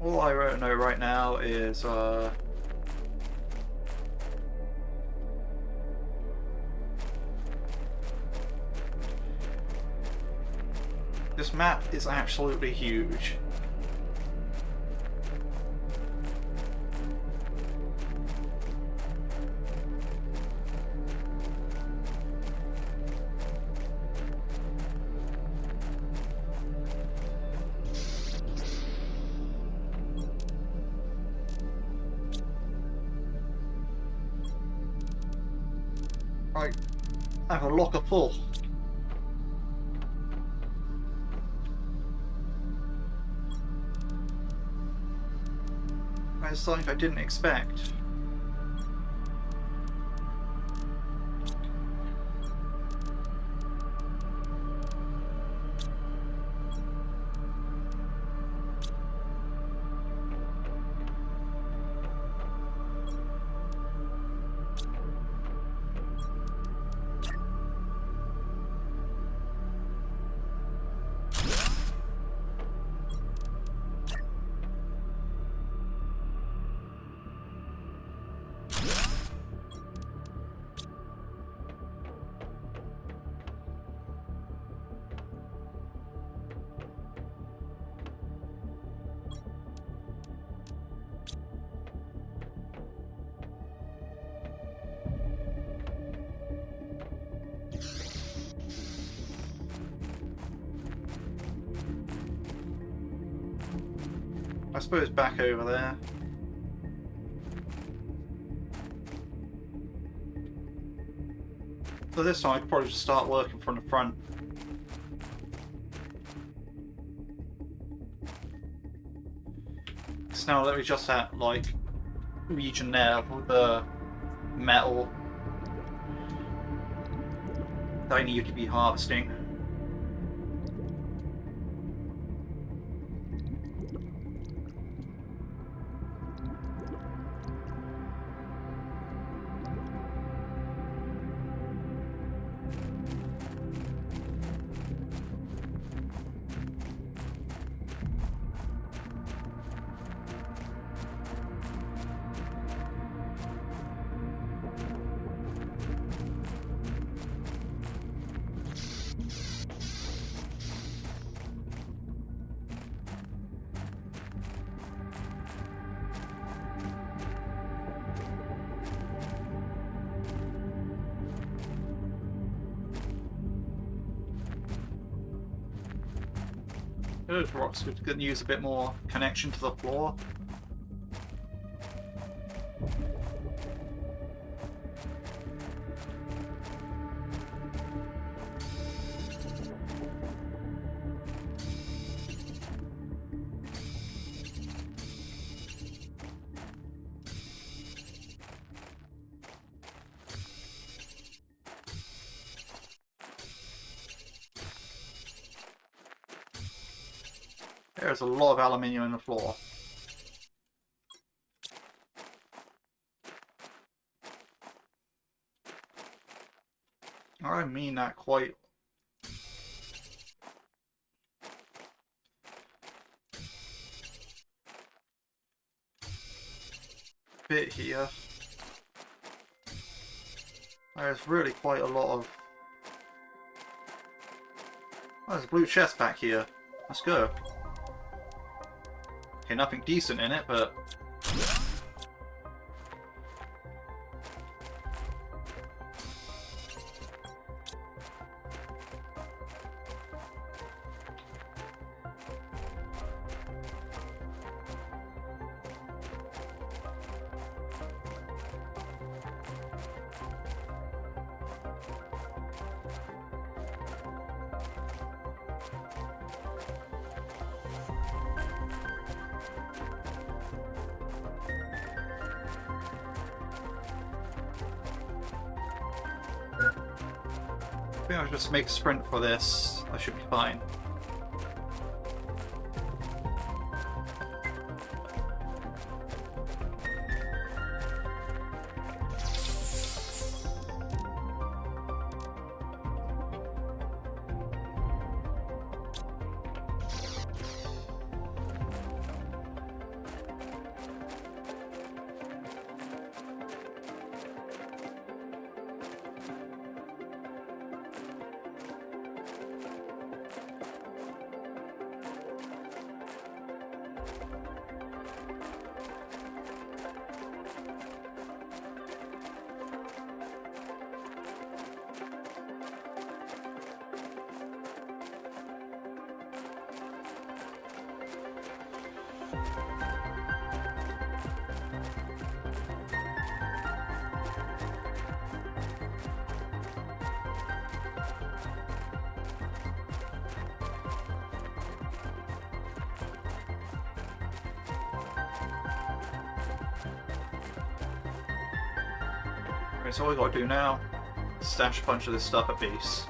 all I know right now is this map is absolutely huge. Right, I have a locker full. That's something I didn't expect. I suppose back over there. So this time I could probably just start working from the front. So now that we just at like region there with the metal that I need to be harvesting. Those rocks could use a bit more connection to the floor. There's a lot of aluminium in the floor. I don't mean that quite. Bit here. There's really quite a lot of Oh, there's a blue chest back here. Let's go. Okay, nothing decent in it, but... I think I'll just make a sprint for this. I should be fine. Okay, so all we gotta do now is stash a bunch of this stuff at base.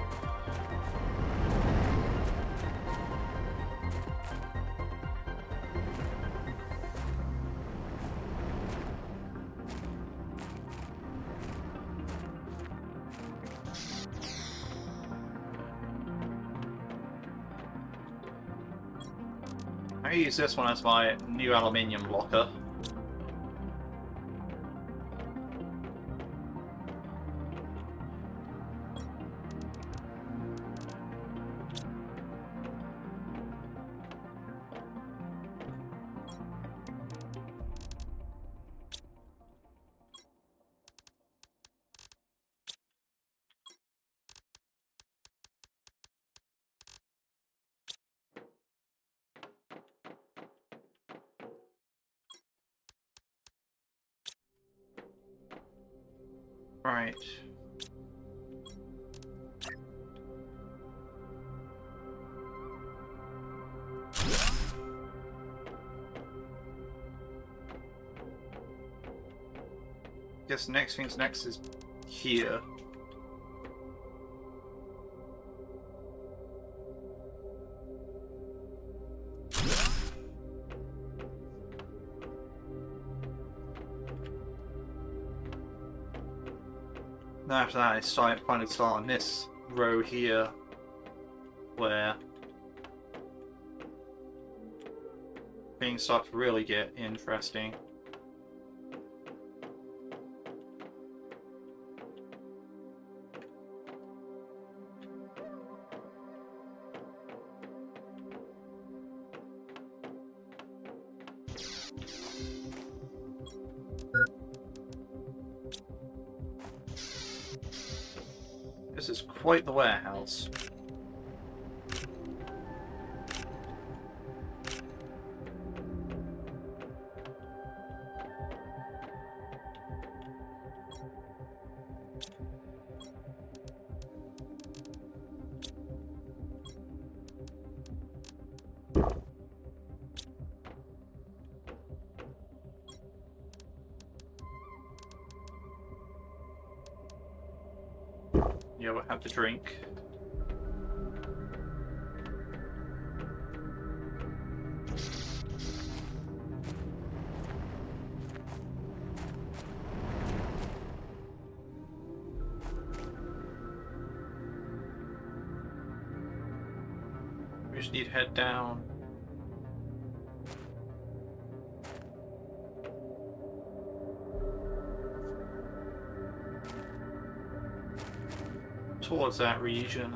I use this one as my new aluminium blocker. Right. Guess next thing's next is here. Then after that, I finally start on this road here, where things start to really get interesting. This is quite the warehouse. Yeah, we'll have to drink. We just need to head down. Towards that region.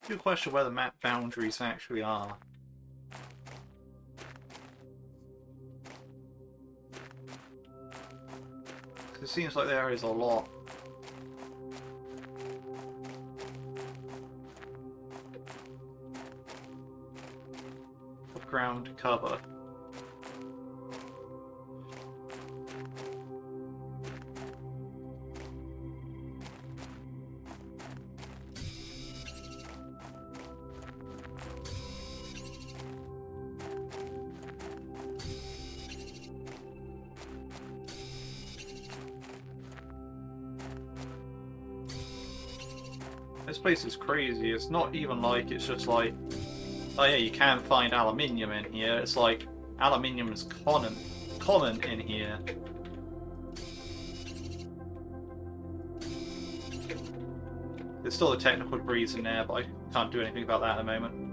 Good question where the map boundaries actually are. It seems like there is a lot of ground to cover. This place is crazy. It's not even like it's just like, oh yeah, you can find aluminium in here. It's like aluminium is common in here. There's still a technical debris in there, but I can't do anything about that at the moment.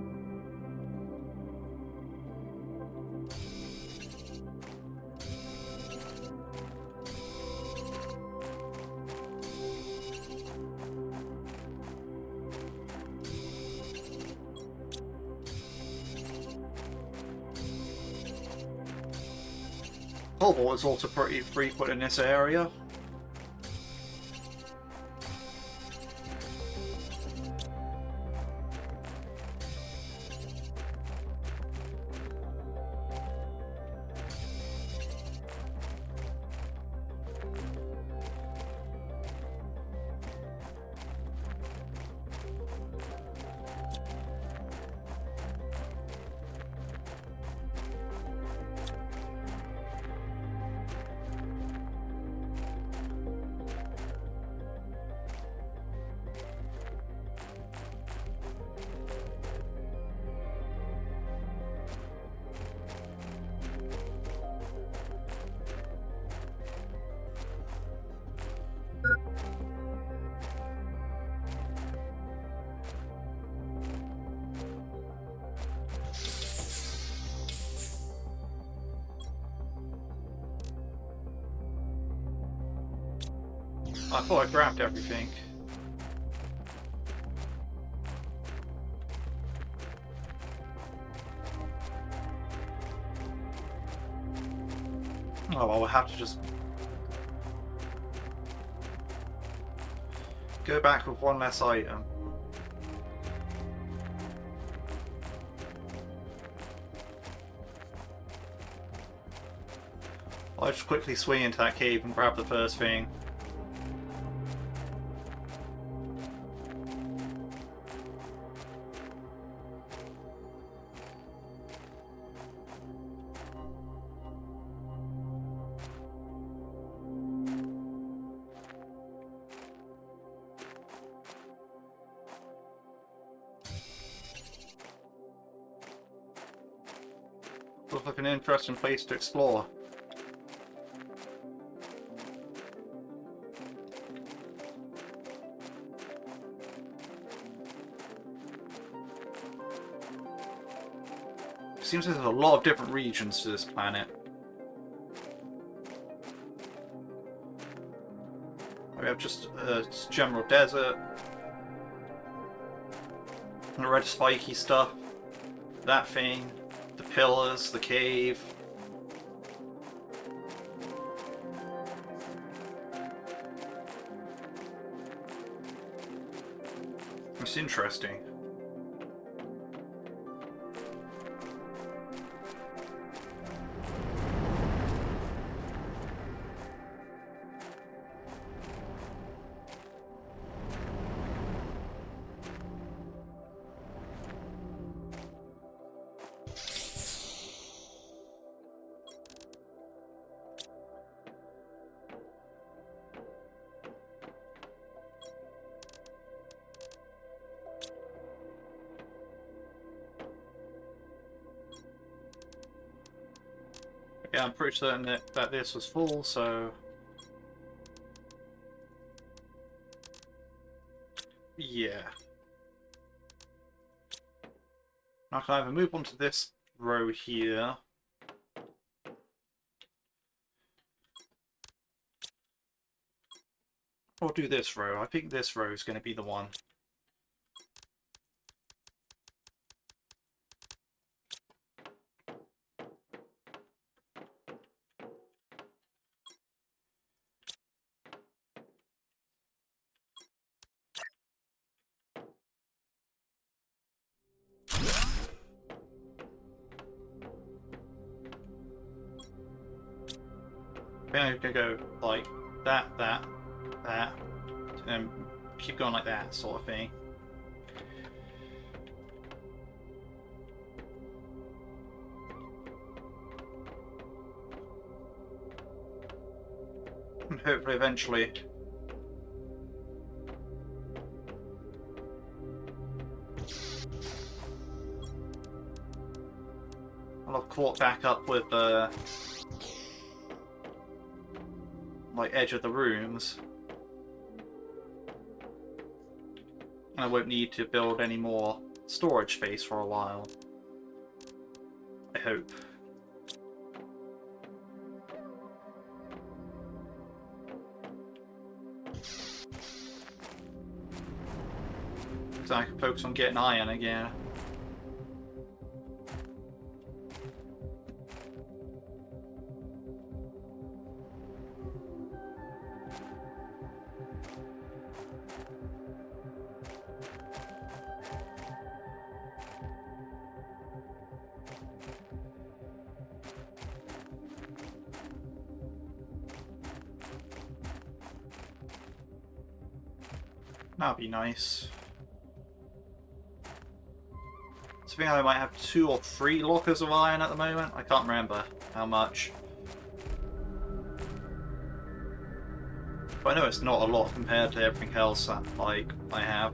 Cobalt is also pretty frequent in this area. I thought I grabbed everything. Oh well, we'll have to just go back with one less item. I'll just quickly swing into that cave and grab the first thing. Looks like an interesting place to explore. Seems there's a lot of different regions to this planet. We have just general desert, the red spiky stuff, that thing, the pillars, the cave. It's interesting. Yeah, I'm pretty certain that this was full, so... yeah. I can either move on to this row here, or do this row. I think this row is going to be the one. think I'm gonna go like that, that, and keep going like that sort of thing. And hopefully eventually I'll have caught back up with the like edge of the rooms. And I won't need to build any more storage space for a while. I hope. So I can focus on getting iron again. That'd be nice. So I think I might have 2 or 3 lockers of iron at the moment. I can't remember how much. But I know it's not a lot compared to everything else that like I have.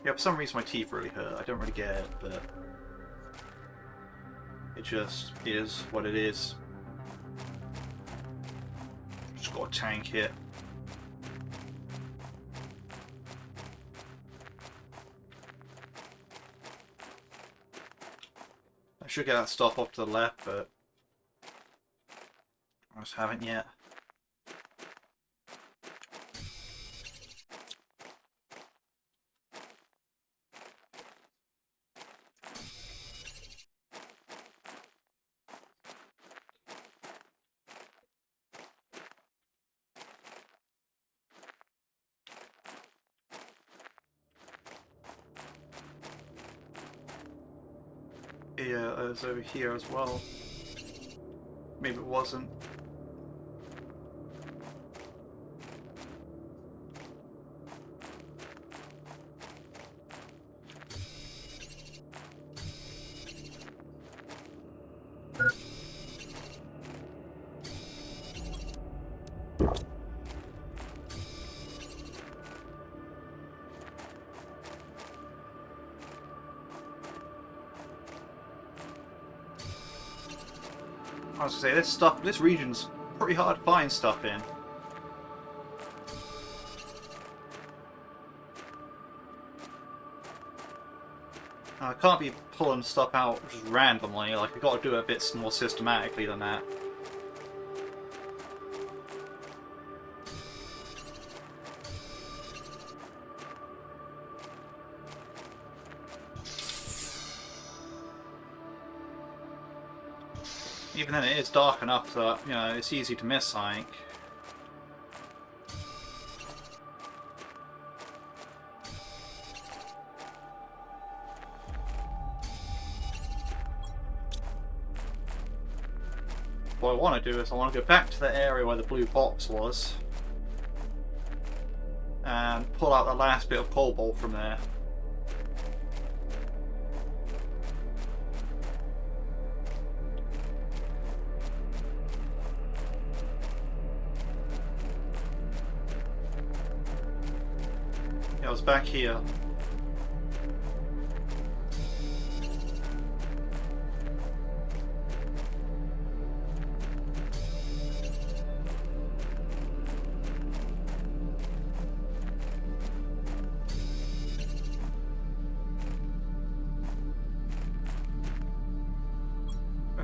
Yeah, for some reason my teeth really hurt. I don't really get it, but it just is what it is. Just got a tank hit. I should get that stuff off to the left, but I just haven't yet. Yeah, it was over here as well. Maybe it wasn't. I was gonna say, this region's pretty hard to find stuff in. I can't be pulling stuff out just randomly, like I've got to do it a bit more systematically than that. Even then, it is dark enough that, you know, it's easy to miss, I think. What I want to do is I want to go back to the area where the blue box was and pull out the last bit of cobalt from there. Yeah, I was back here.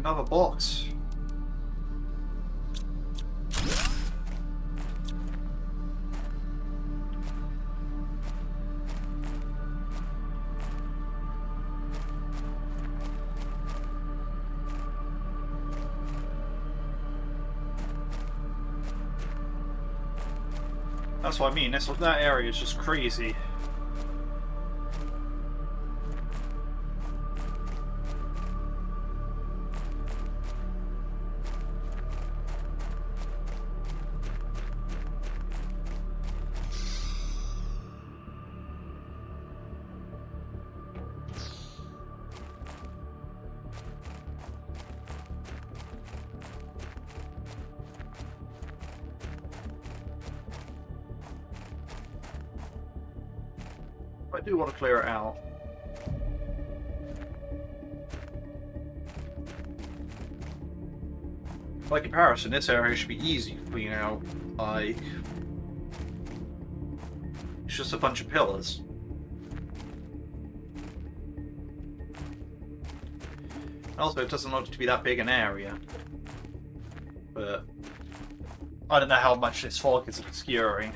Another box. That's what I mean. That area is just crazy. I do want to clear it out. By comparison, this area should be easy to clean out. Like, it's just a bunch of pillars. Also, it doesn't look to be that big an area. But I don't know how much this fog is obscuring.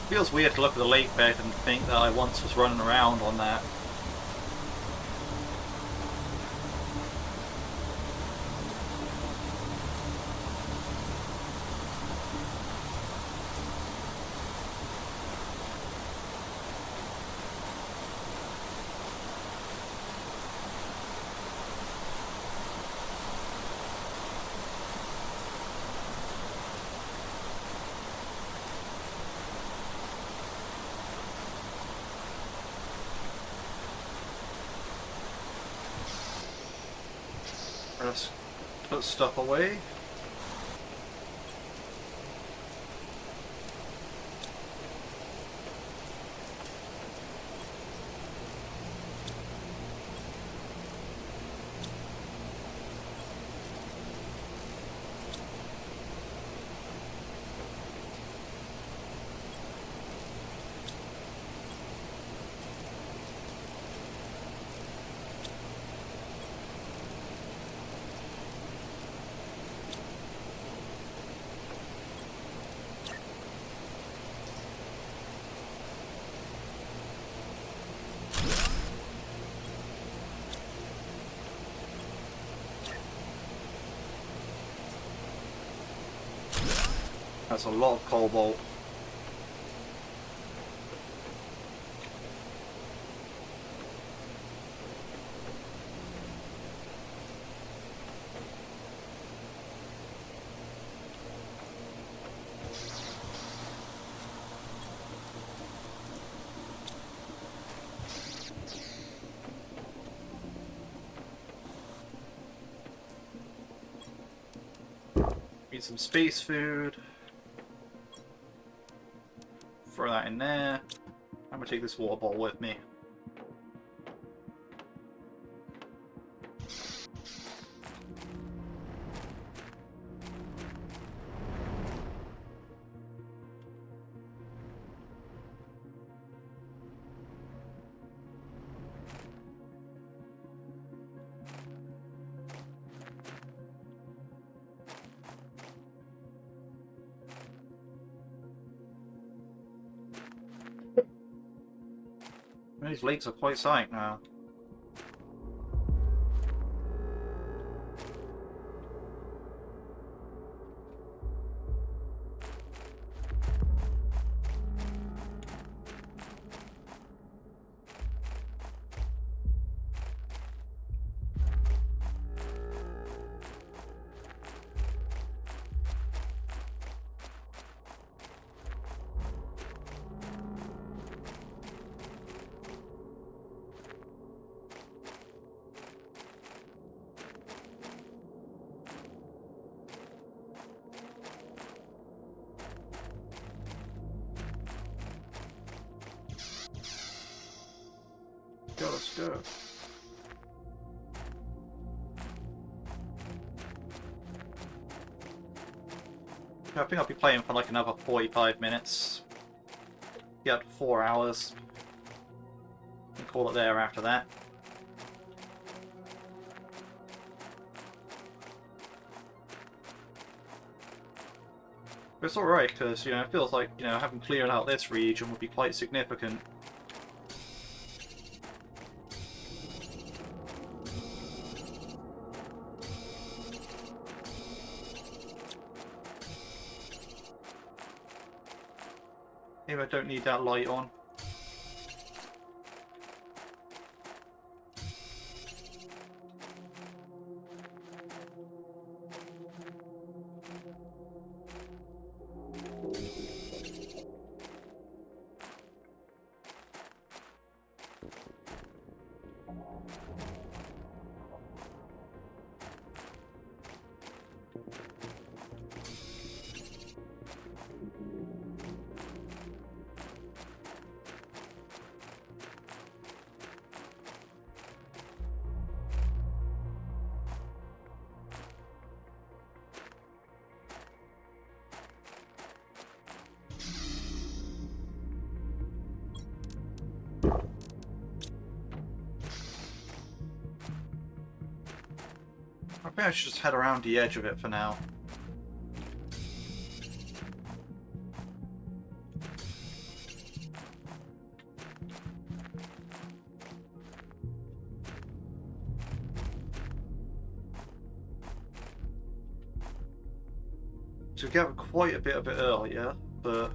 Feels weird to look at the lake bed and think that I once was running around on that. Let's put stuff away. That's a lot of cobalt. Need some space food. Throw that in there. I'm gonna take this water bottle with me. These lakes are quite sight now. let's go. I think I'll be playing for like another 45 minutes. Yeah, up to 4 hours. And call it there after that. But it's alright, because, you know, it feels like, you know, having cleared out this region would be quite significant. Maybe I don't need that light on. I think I should just head around the edge of it for now. So we gathered quite a bit of it earlier, but...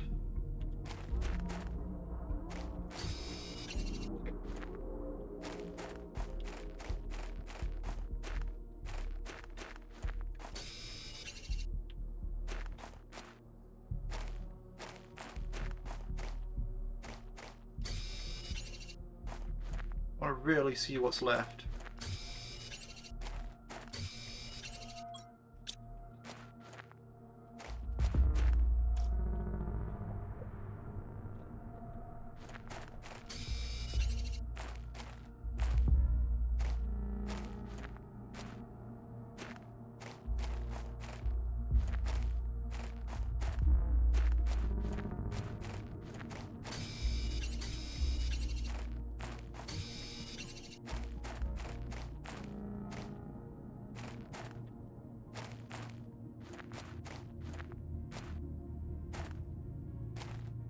I want to really see what's left.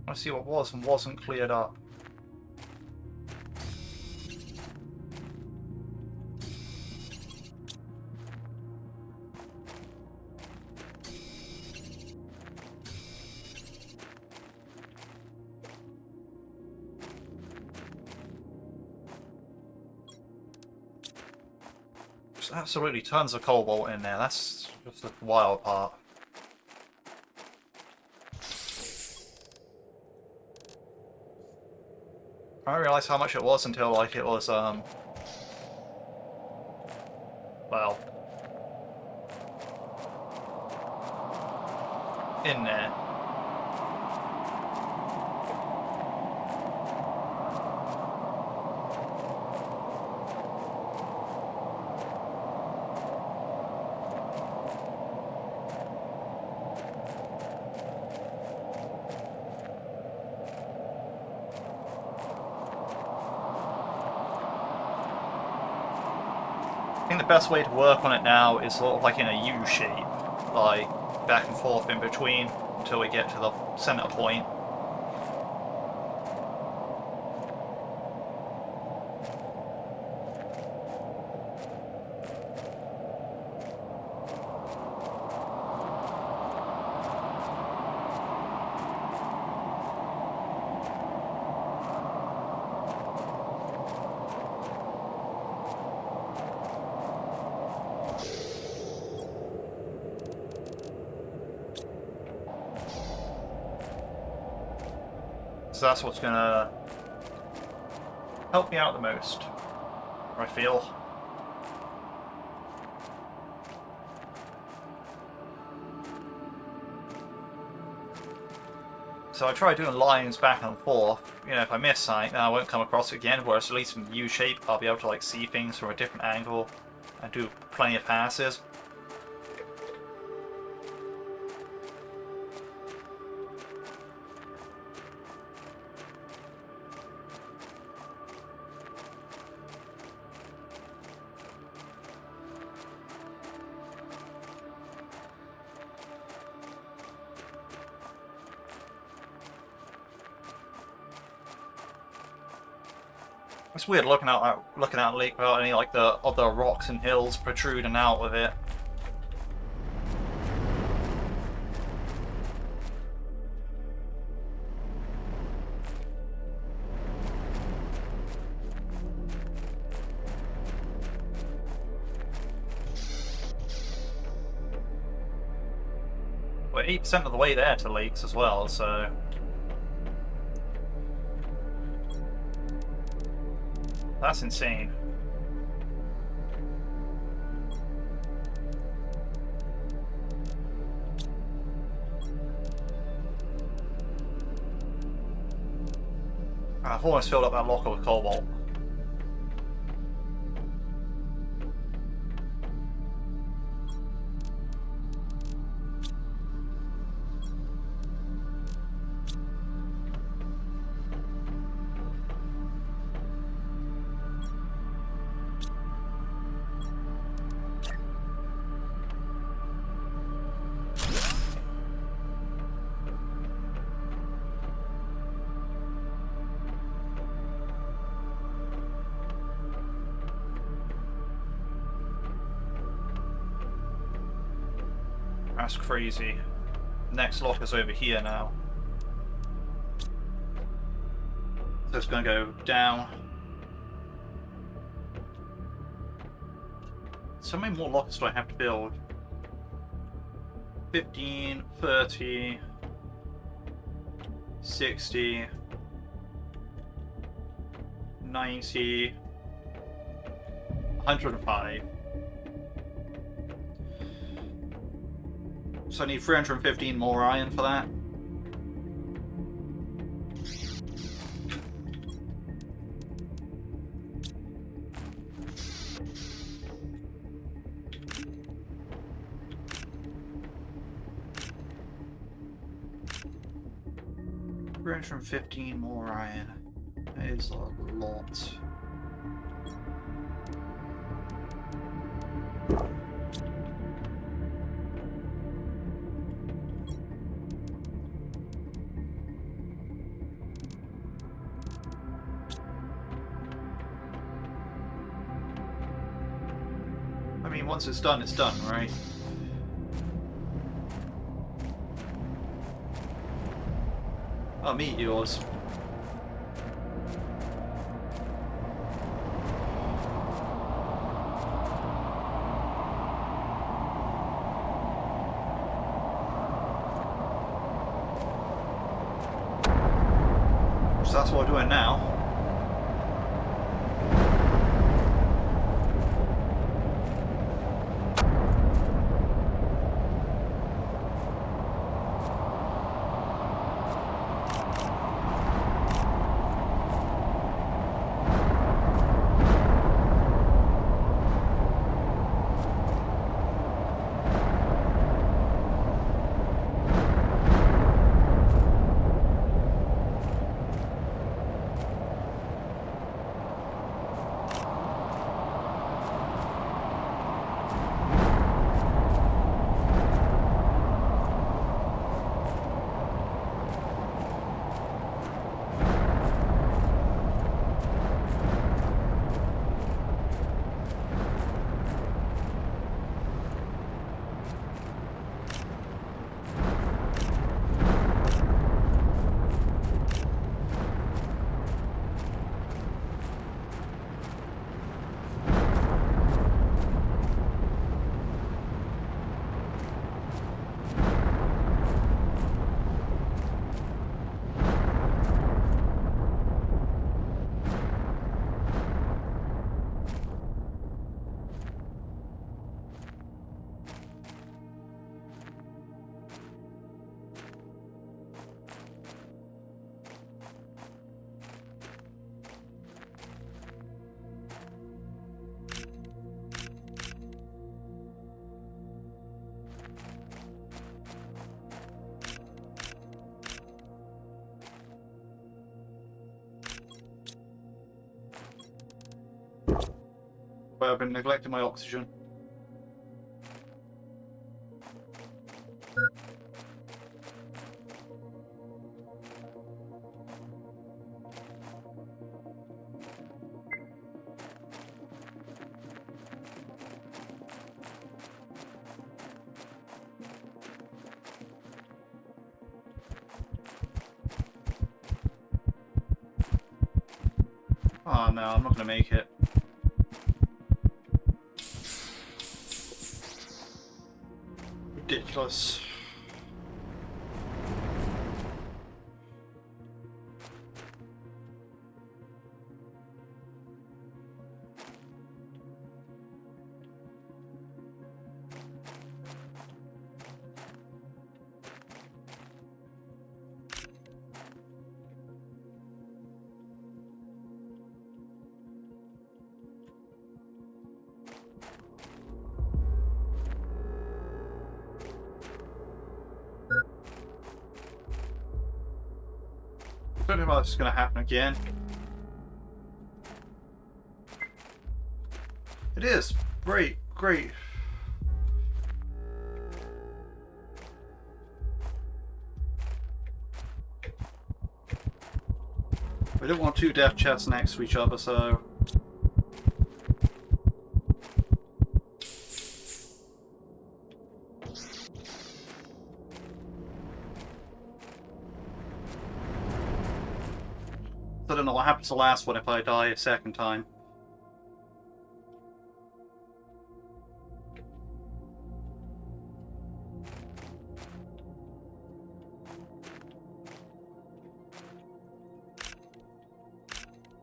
I want to see what was and wasn't cleared up. There's absolutely tons of cobalt in there. That's just the wild part. I didn't realise how much it was until, like, it was, well, in there. I think the best way to work on it now is sort of like in a U shape, like back and forth in between until we get to the center point. So that's what's gonna help me out the most, I feel. So I try doing lines back and forth. You know, if I miss something, then I won't come across it again. Whereas at least in the U shape, I'll be able to like see things from a different angle and do plenty of passes. It's weird looking at a lake without any like the other rocks and hills protruding out of it. We're 8% of the way there to lakes as well, so. That's insane. I've almost filled up that locker with cobalt. That's crazy. Next locker's over here now. So it's going to go down. So many more lockers do I have to build? 15, 30, 60, 90, 105. So I need 315 more iron for that. $315 more iron. That is a lot. I mean, once it's done, right? I'll meet yours. So that's what we're doing now. where I've been neglecting my oxygen. Oh no, I'm not gonna make it. Ridiculous. I don't know if that's going to happen again. It is. Great, great. We don't want two death chests next to each other, so... I don't know what happens to the last one if I die a second time.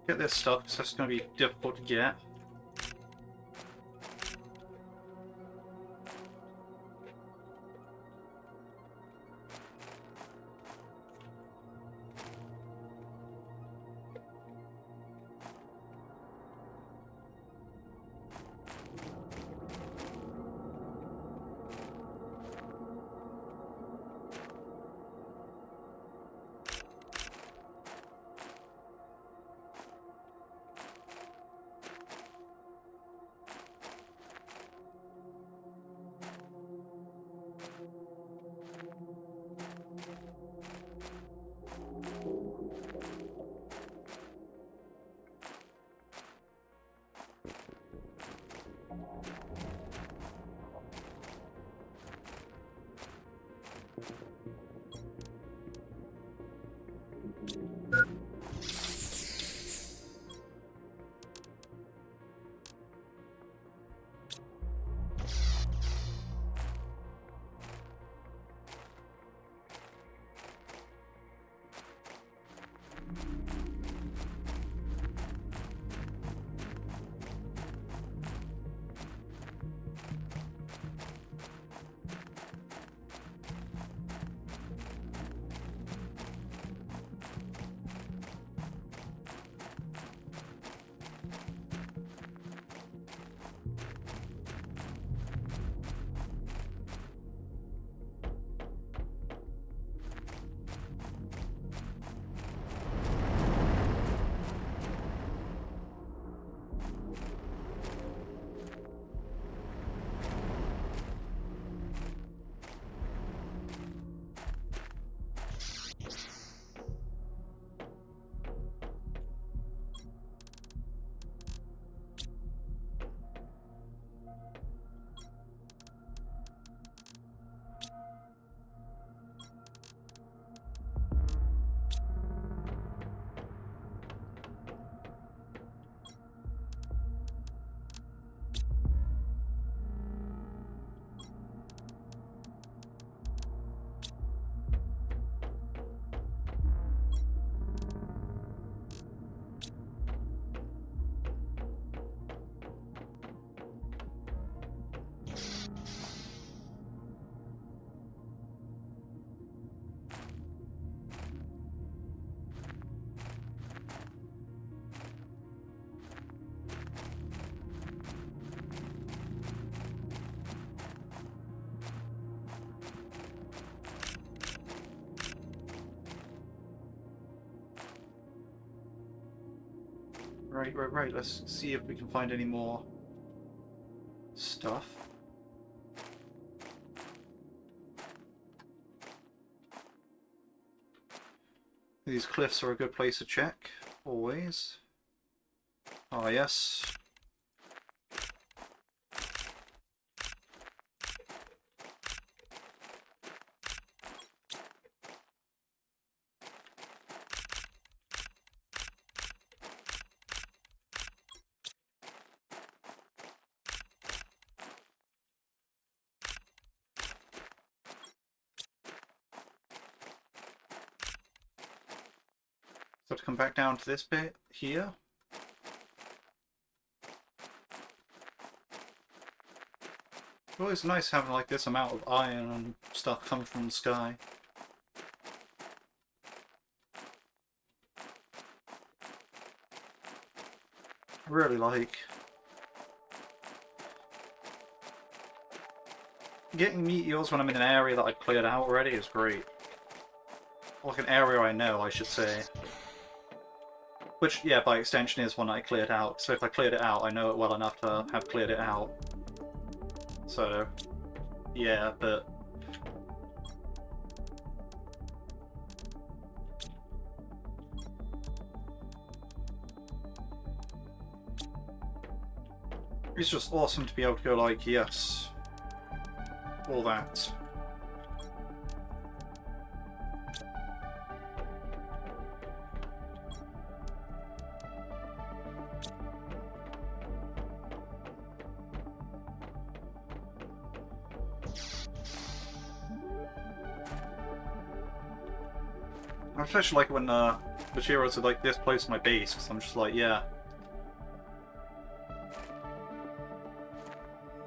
Get this stuff, because that's going to be difficult to get. Right. Let's see if we can find any more. stuff. These cliffs are a good place to check, always. Ah, yes. So to come back down to this bit here. It's always nice having like this amount of iron and stuff coming from the sky. I really like getting meteors when I'm in an area that I've cleared out already is great. Like an area I know, I should say. Which, yeah, by extension is one I cleared out. So if I cleared it out, I know it well enough to have cleared it out. So, yeah, but... it's just awesome to be able to go like, yes, all that. I especially like when materials are like this close to my base, because I'm just like, yeah.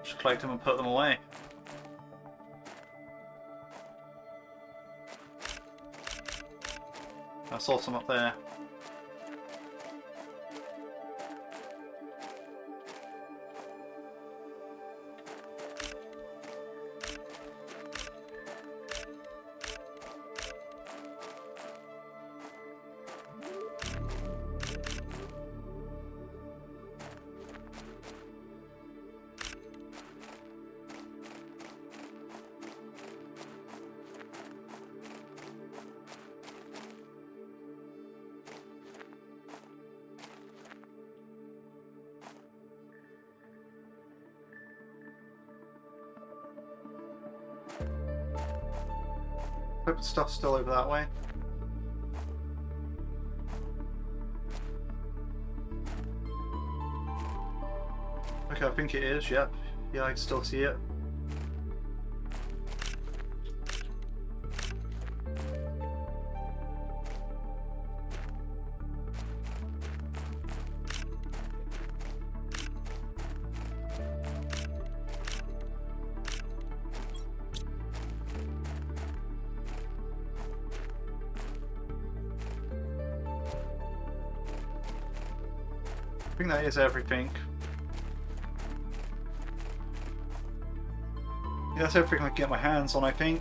Just collect them and put them away. I saw some up there. Hope the stuff's still over that way. Okay, I think it is, yep. Yeah, I can still see it. I think that is everything. Yeah, that's everything I can get my hands on, I think.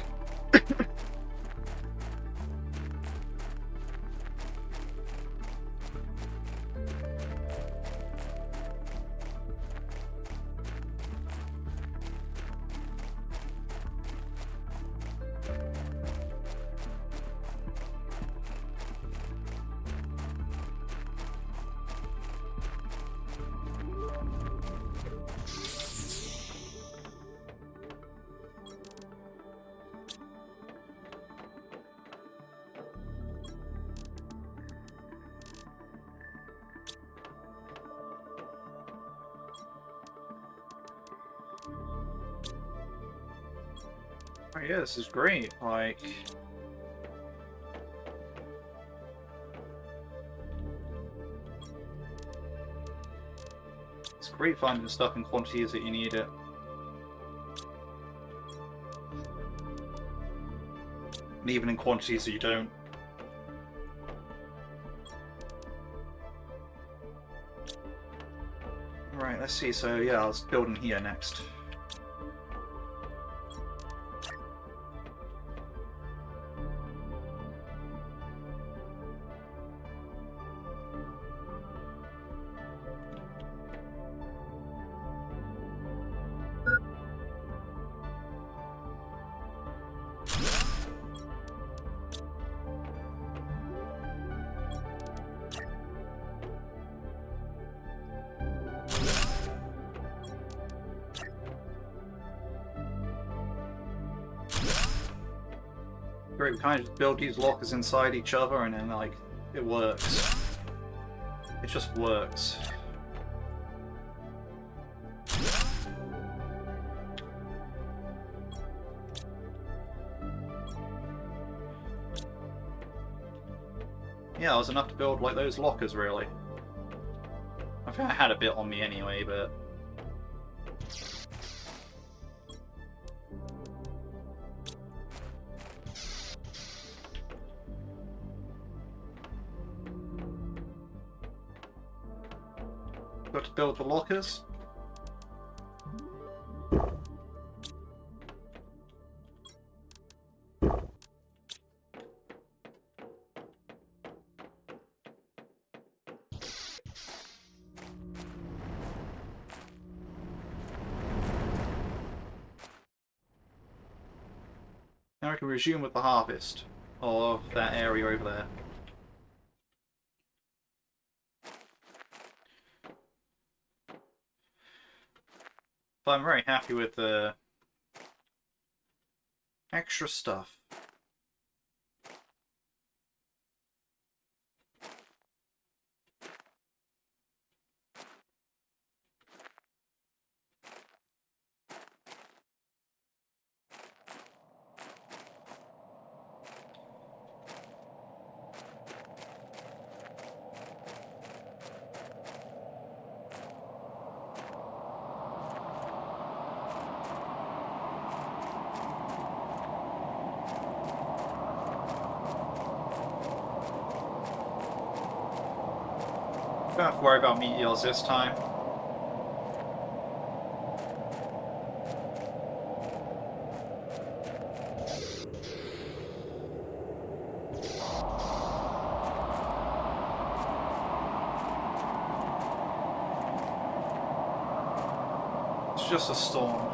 Oh yeah, this is great, like... it's great finding stuff in quantities that you need it. And even in quantities that you don't. Right, let's see, so yeah, let's build in here next. great. We kind of just build these lockers inside each other, and then like it works. It just works. Yeah, it was enough to build like those lockers, really. I think I had a bit on me anyway, but. Got to build the lockers. Now we can resume with the harvest of that area over there. But I'm very happy with the extra stuff. Don't have to worry about meteors this time. It's just a storm.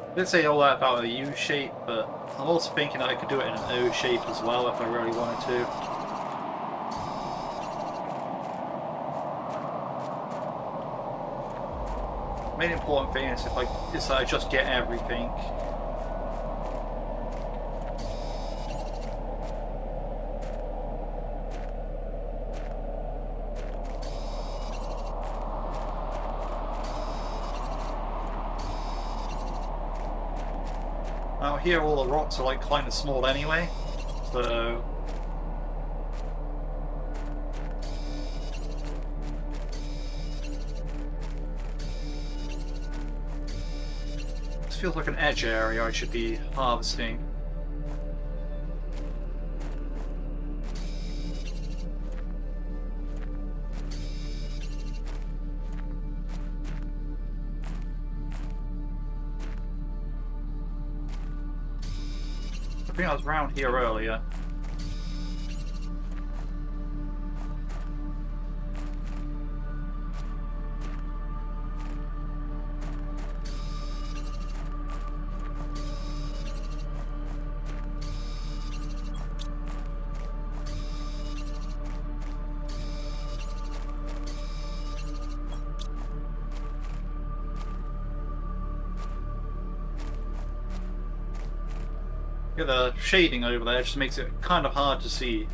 I did say all that about a U shape, but I'm also thinking that I could do it in an O shape as well if I really wanted to. The main important thing is that I just get everything. Out here all the rocks are like kind of small anyway, so this feels like an edge area I should be harvesting. I think I was around here earlier. Yeah, the shading over there just makes it kind of hard to see.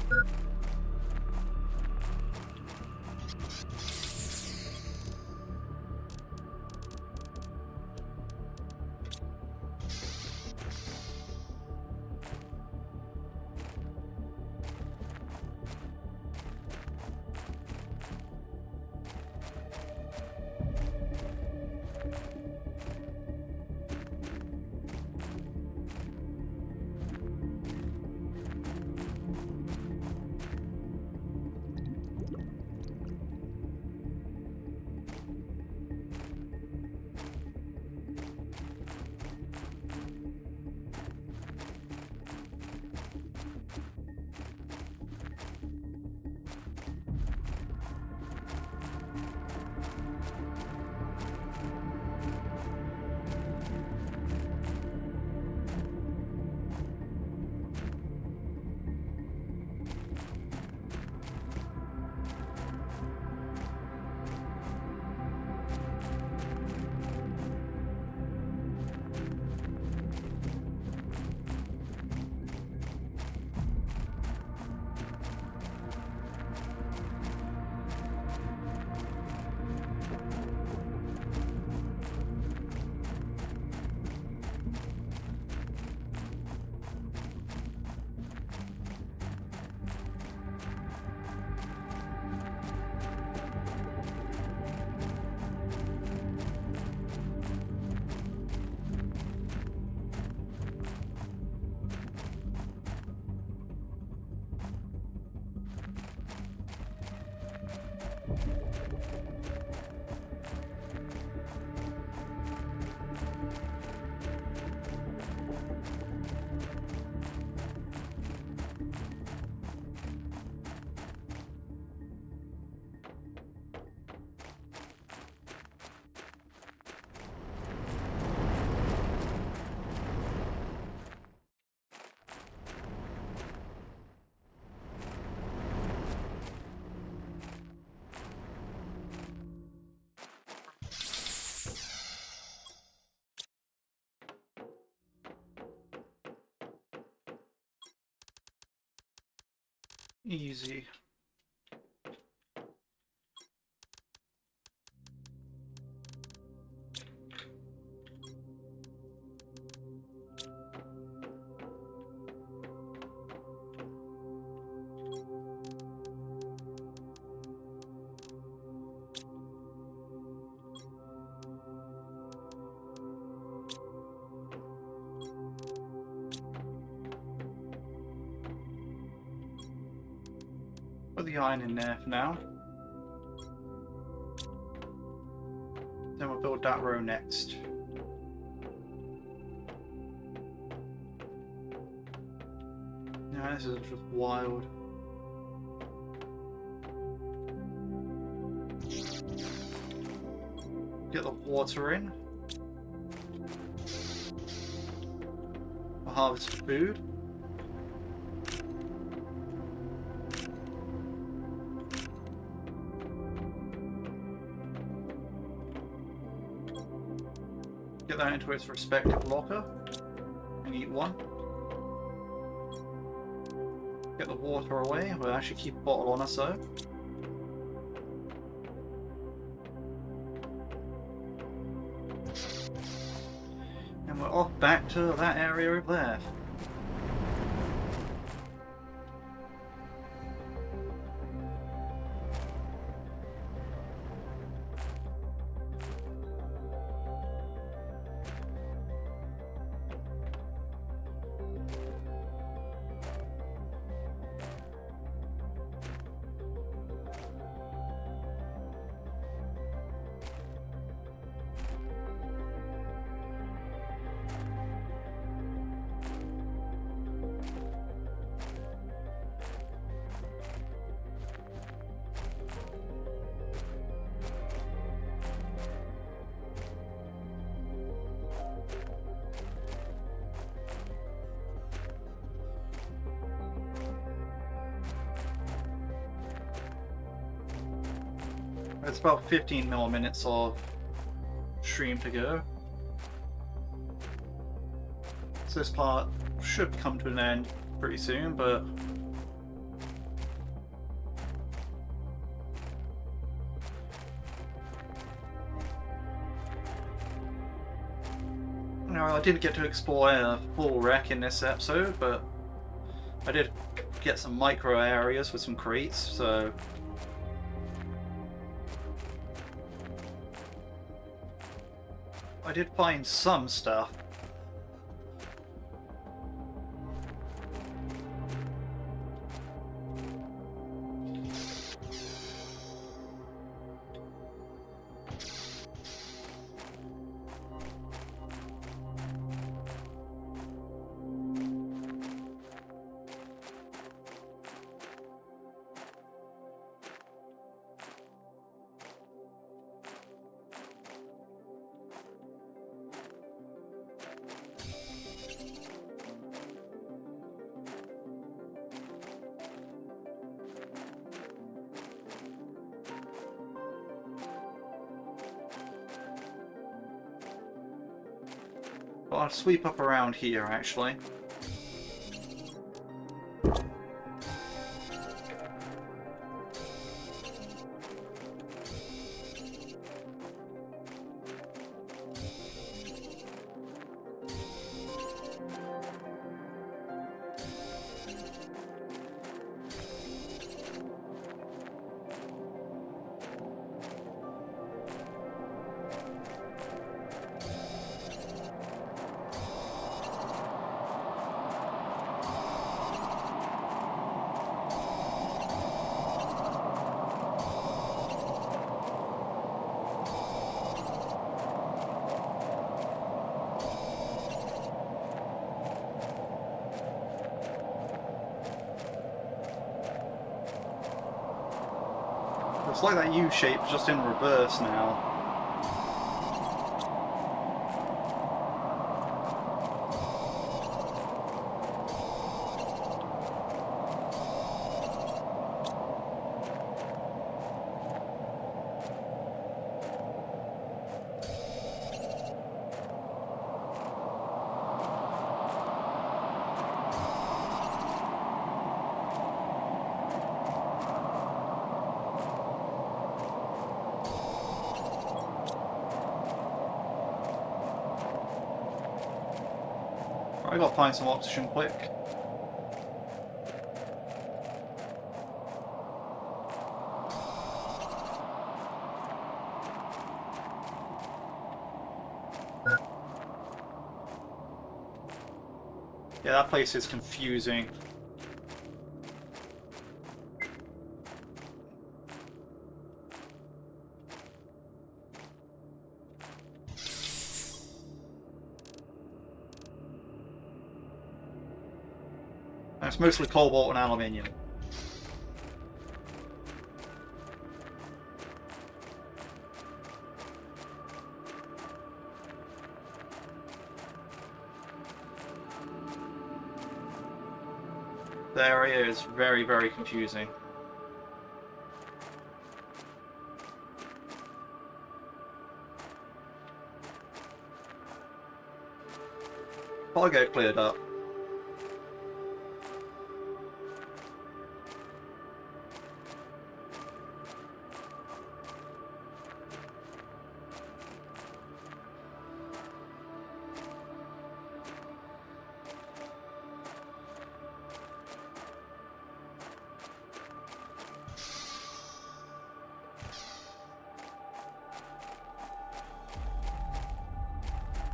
Easy. Put the iron in there for now. Then we'll build that row next. Yeah, this is just wild. Get the water in. We'll harvest food. Get that into its respective locker and eat one. Get the water away. We'll actually keep a bottle on us though. And we're off back to that area over there. It's about 15 more minutes of stream to go. So this part should come to an end pretty soon, but no, I didn't get to explore a full wreck in this episode, but I did get some micro areas with some crates, so I did find some stuff. But I'll sweep up around here actually. It's like that U shape just in reverse now. I gotta find some oxygen quick. Yeah, that place is confusing. And it's mostly cobalt and aluminium. The area is very, very confusing. But I'll get it cleared up.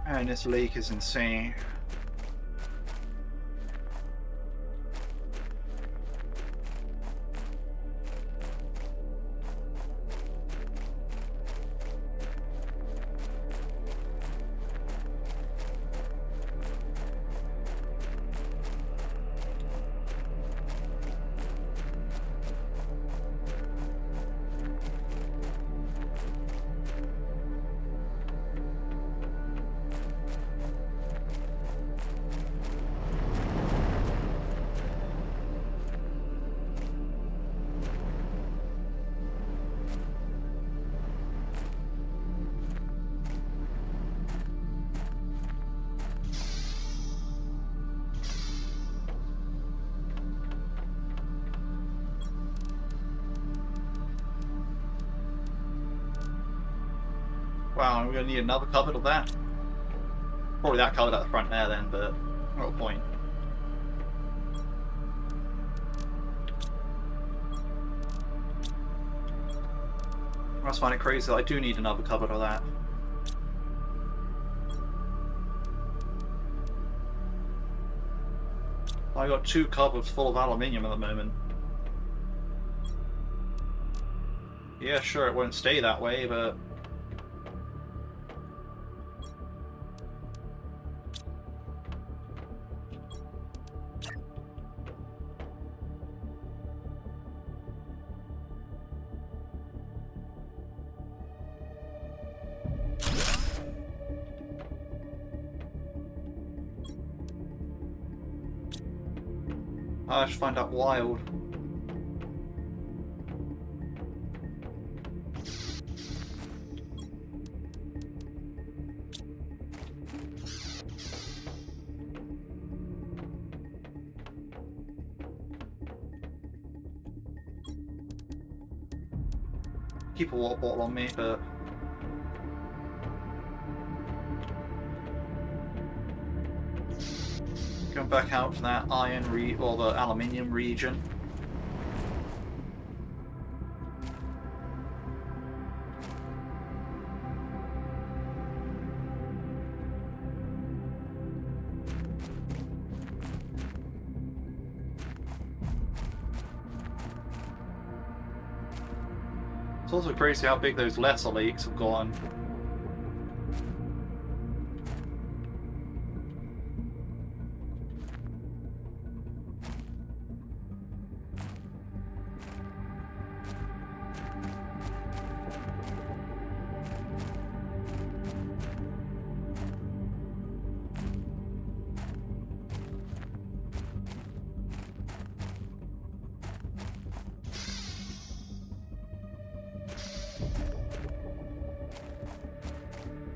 And this leak is insane. Wow, we're gonna need another cupboard of that. Probably that cupboard at the front there then, but what a point. I must find it crazy that I do need another cupboard of that. I got 2 cupboards full of aluminium at the moment. Yeah, sure, it won't stay that way, but I just find that wild. Keep a water bottle on me, but going back out to that iron or the aluminium region. It's also crazy how big those lesser leaks have gone.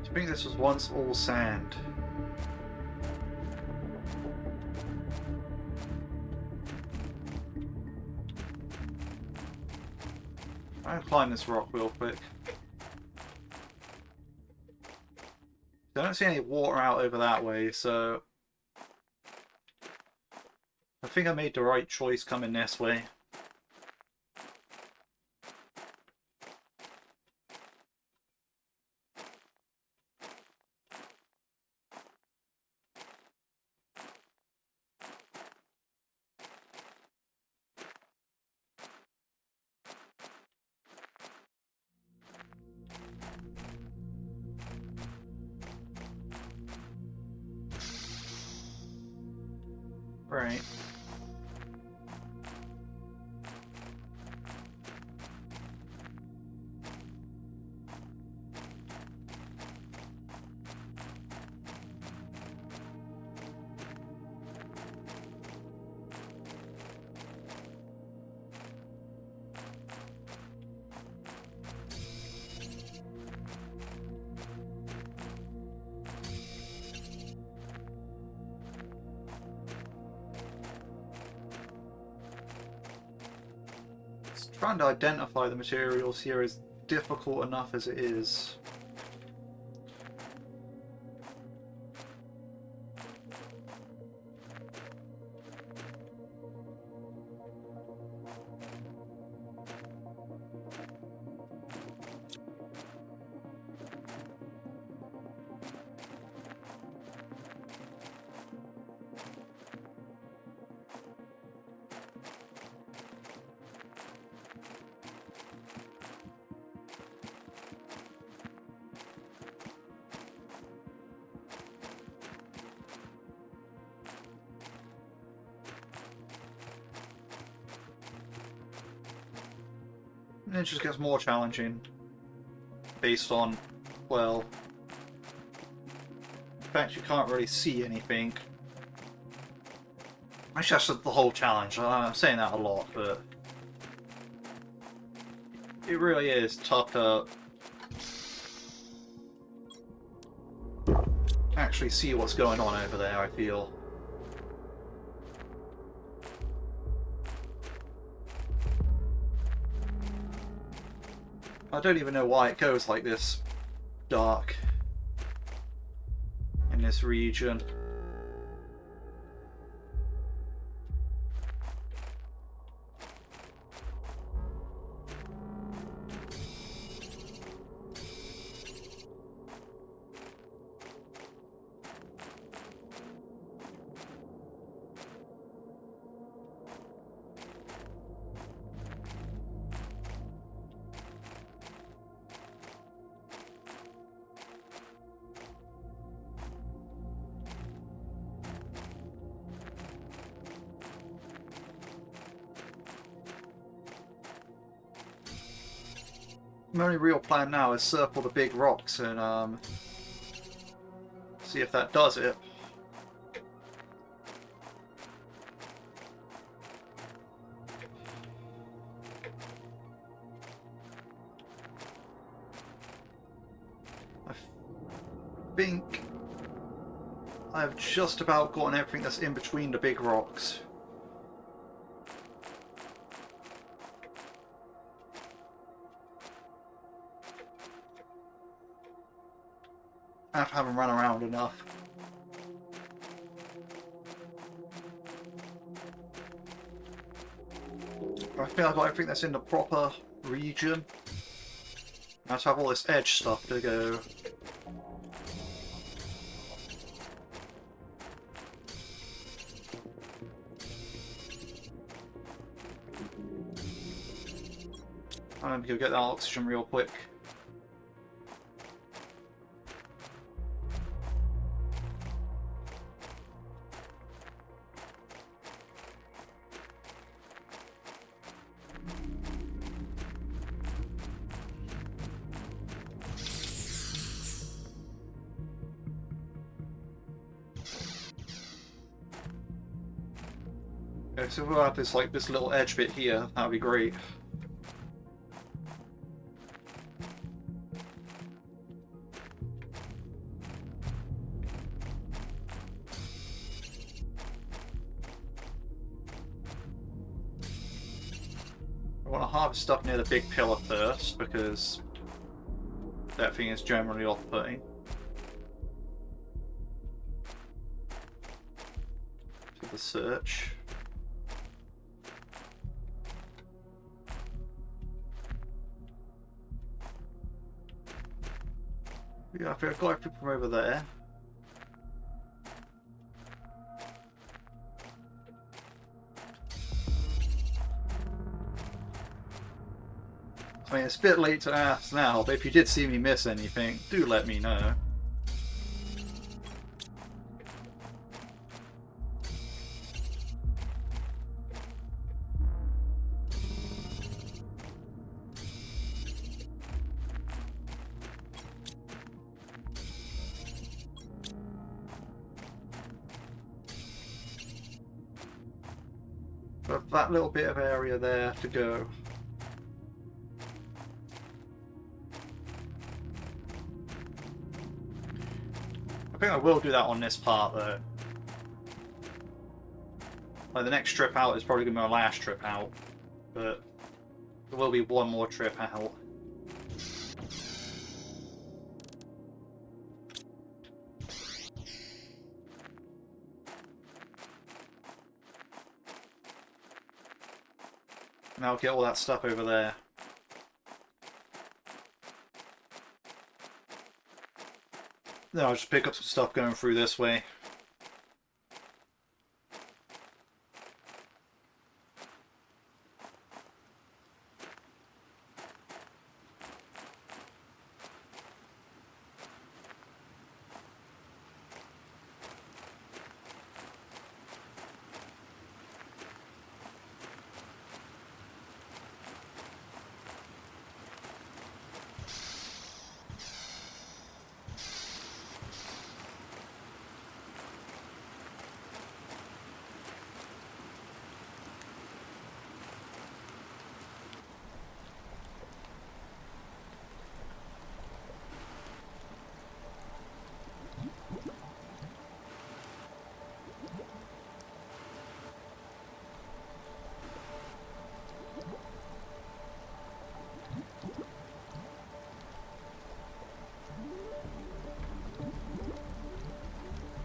I think this was once all sand. I'll climb this rock real quick. I don't see any water out over that way, so I think I made the right choice coming this way. Right. Trying to identify the materials here is difficult enough as it is. It just gets more challenging based on, well, in fact you can't really see anything. Actually, that's the whole challenge. I'm saying that a lot, but it really is tough to actually see what's going on over there, I feel. I don't even know why it goes like this dark in this region. My only real plan now is circle the big rocks and see if that does it. I think I've just about gotten everything that's in between the big rocks. I haven't run around enough. I think I've got everything that's in the proper region. I have to have all this edge stuff to go. I'm gonna go get that oxygen real quick. Okay, so we'll have this like this little edge bit here. That'd be great. I want to harvest stuff near the big pillar first because that thing is generally off-putting. To the search. Yeah, I think I've got everything from over there. I mean, it's a bit late to ask now, but if you did see me miss anything, do let me know. But that little bit of area there to go. I think I will do that on this part though. Like the next trip out is probably going to be my last trip out, but there will be one more trip out. And I'll get all that stuff over there. Then I'll just pick up some stuff going through this way.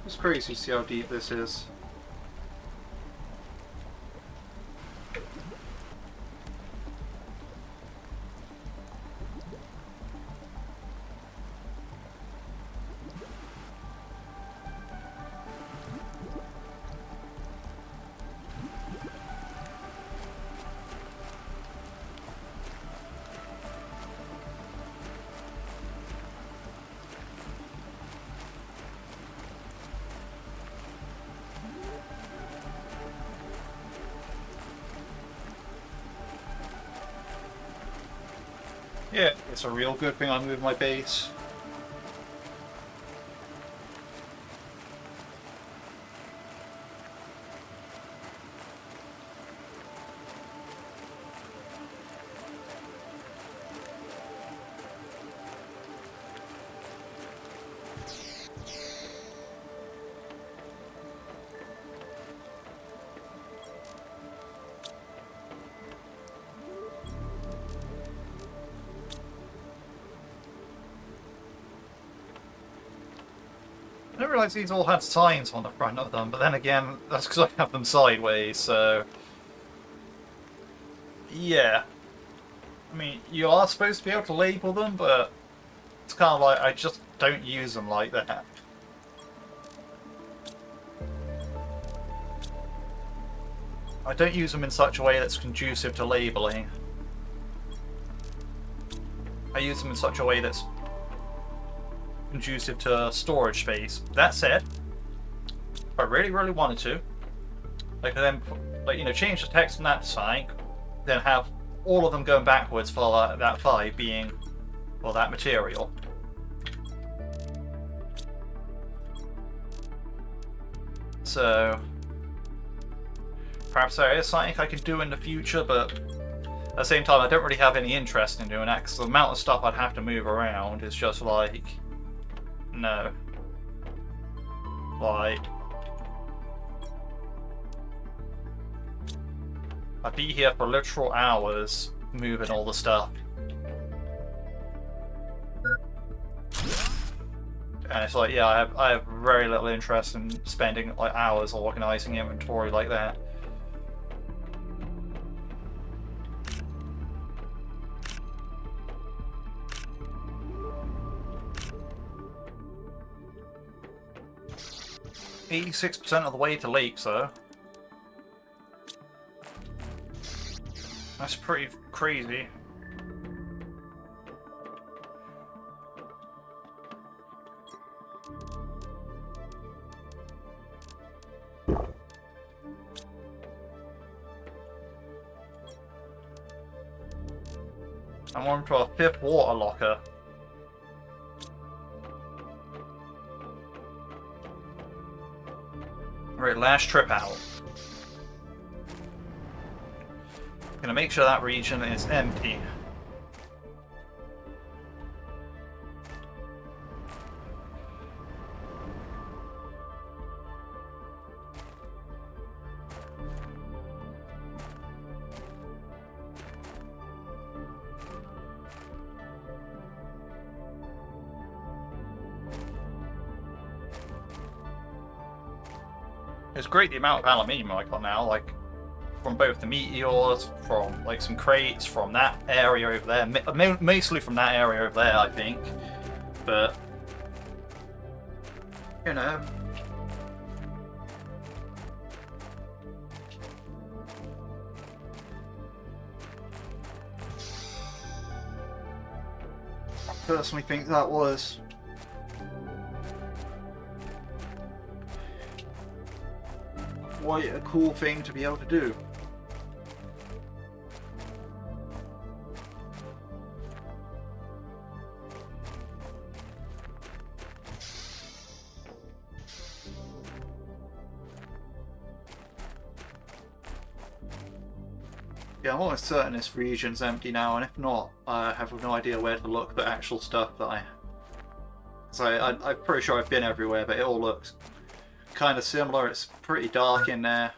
It's crazy to see how deep this is. Yeah, it's a real good thing I moved my base. I didn't realise these all had signs on the front of them, but then again, that's because I have them sideways, so... Yeah. I mean, you are supposed to be able to label them, but it's kind of like, I just don't use them like that. I don't use them in such a way that's conducive to labeling. I use them in such a way that's conducive to storage space. That said, if I really, really wanted to, I could then, like, you know, change the text on that side, then have all of them going backwards for that 5 being, well, that material. So, perhaps there is something I could do in the future, but at the same time, I don't really have any interest in doing that because the amount of stuff I'd have to move around is just like, no. Like, I'd be here for literal hours moving all the stuff. And it's like, yeah, I have very little interest in spending like hours organising inventory like that. 86% of the way to lakes, though. That's pretty crazy. I'm on to our 5th water locker. Right, last trip out. Gonna make sure that region is empty. It's great the amount of aluminium I got now, like from both the meteors, from like some crates, from that area over there, mostly from that area over there, I think. But you know, I personally think that was quite a cool thing to be able to do. Yeah, I'm almost certain this region's empty now, and if not, I have no idea where to look for actual stuff that I'm pretty sure I've been everywhere, but it all looks kind of similar. It's pretty dark in there.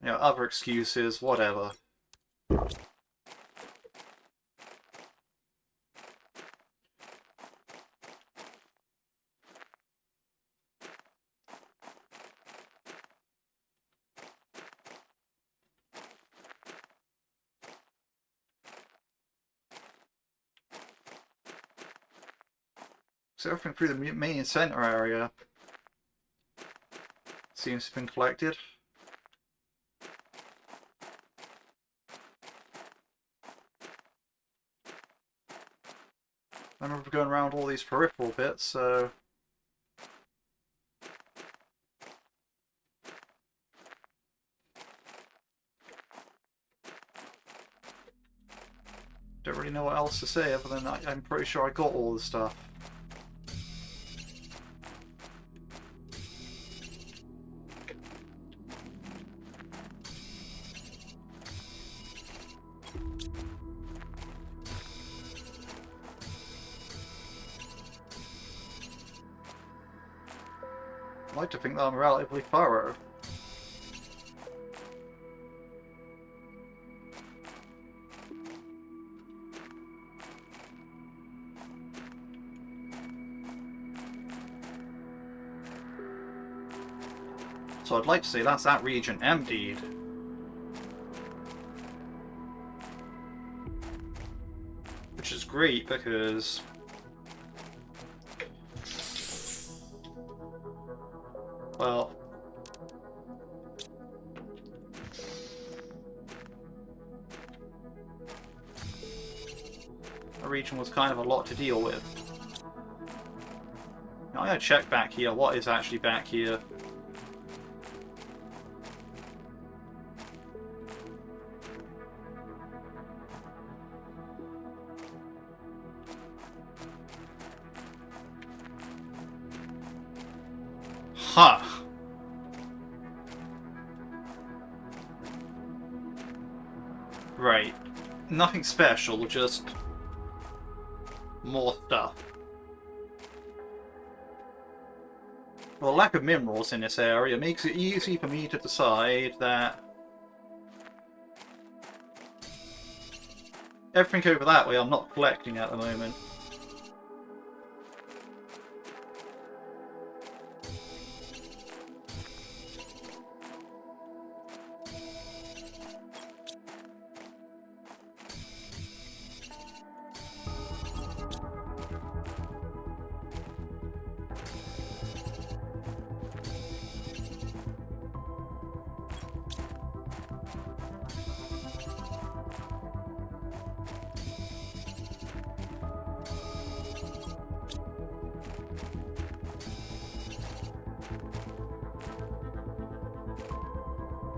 You know, other excuses, whatever. So everything through the main center area seems to have been collected. I remember going around all these peripheral bits, so don't really know what else to say other than I'm pretty sure I got all the stuff. I like to think that I'm relatively thorough. So I'd like to say that's that region emptied. Which is great because well, the region was kind of a lot to deal with. Now I gotta check back here what is actually back here. Huh. Right. Nothing special, just more stuff. Well, the lack of minerals in this area makes it easy for me to decide that everything over that way I'm not collecting at the moment.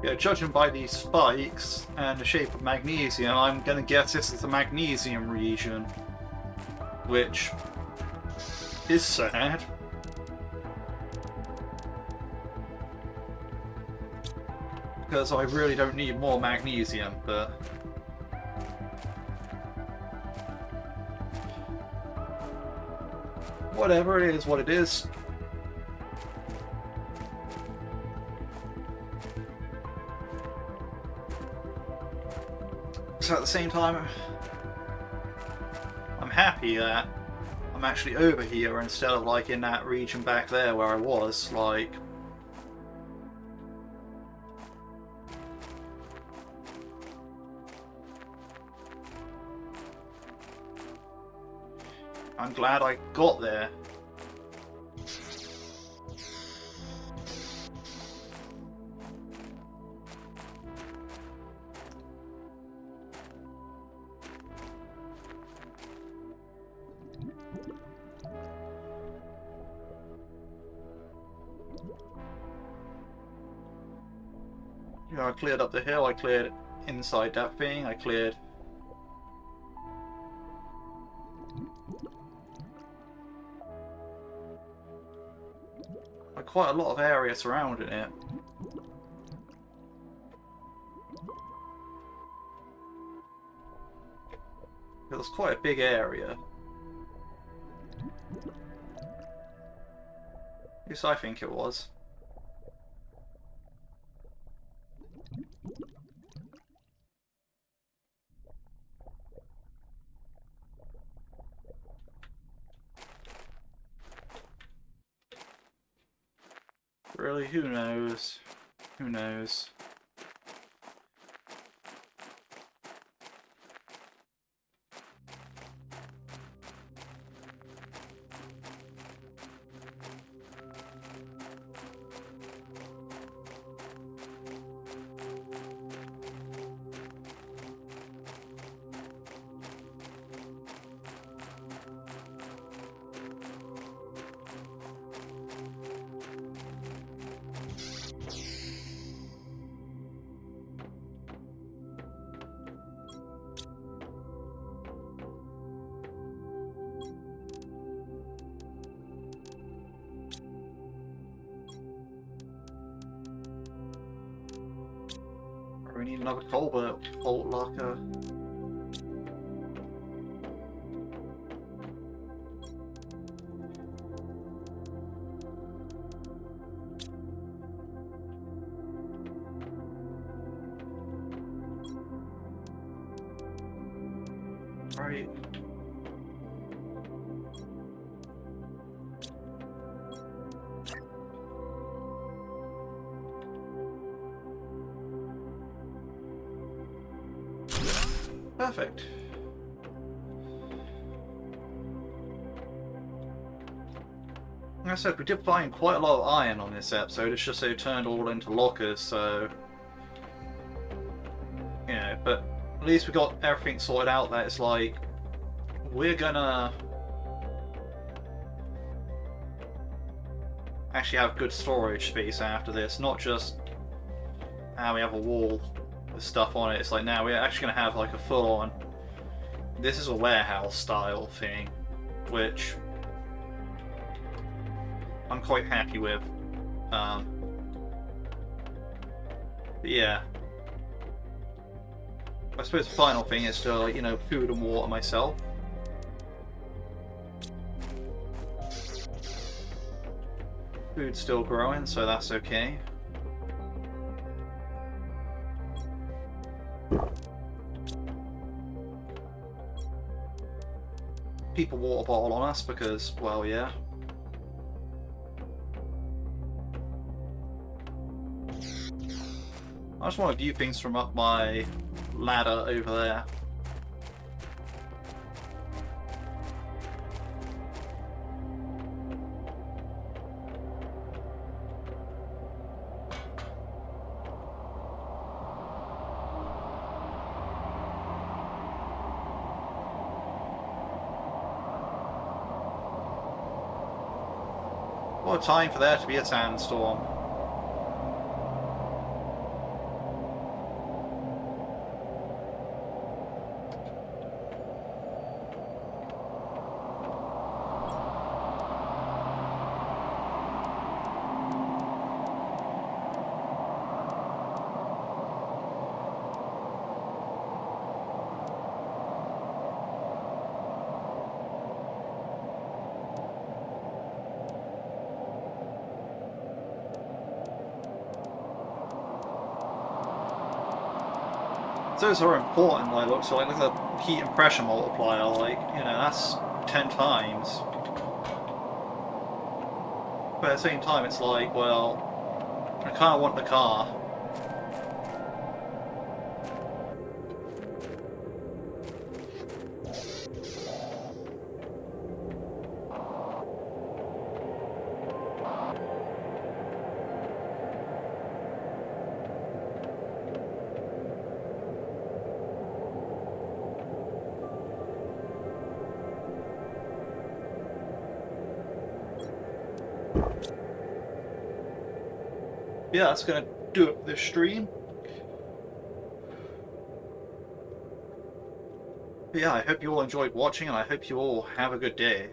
Yeah, judging by these spikes and the shape of magnesium, I'm gonna guess this is the magnesium region, which is sad. Because I really don't need more magnesium, but whatever, it is what it is. So at the same time, I'm happy that I'm actually over here instead of like in that region back there where I was, like... I'm glad I got there. You know, I cleared up the hill, I cleared inside that thing, I cleared... quite a lot of area surrounding it. It was quite a big area. At least I think it was. Really, who knows? Who knows? We need another culvert bolt locker. Right. Perfect. Like I said, we did find quite a lot of iron on this episode, it's just they turned all into lockers, so... You know, but at least we got everything sorted out that it's like... We're gonna... actually have good storage space after this, not just... we have a wall with stuff on it. It's like now we're actually going to have like a full-on... This is a warehouse style thing, which I'm quite happy with. But yeah. I suppose the final thing is to, you know, food and water myself. Food's still growing, so that's okay. Keep a water bottle on us because, well, yeah. I just want to view things from up my ladder over there. What a time for there to be a sandstorm. those are important, like, look, so like, look at the heat and pressure multiplier, like, you know, that's 10 times. But at the same time, it's like, well, I kind of want the car. Yeah, that's gonna do it for this stream. But yeah, I hope you all enjoyed watching, and I hope you all have a good day.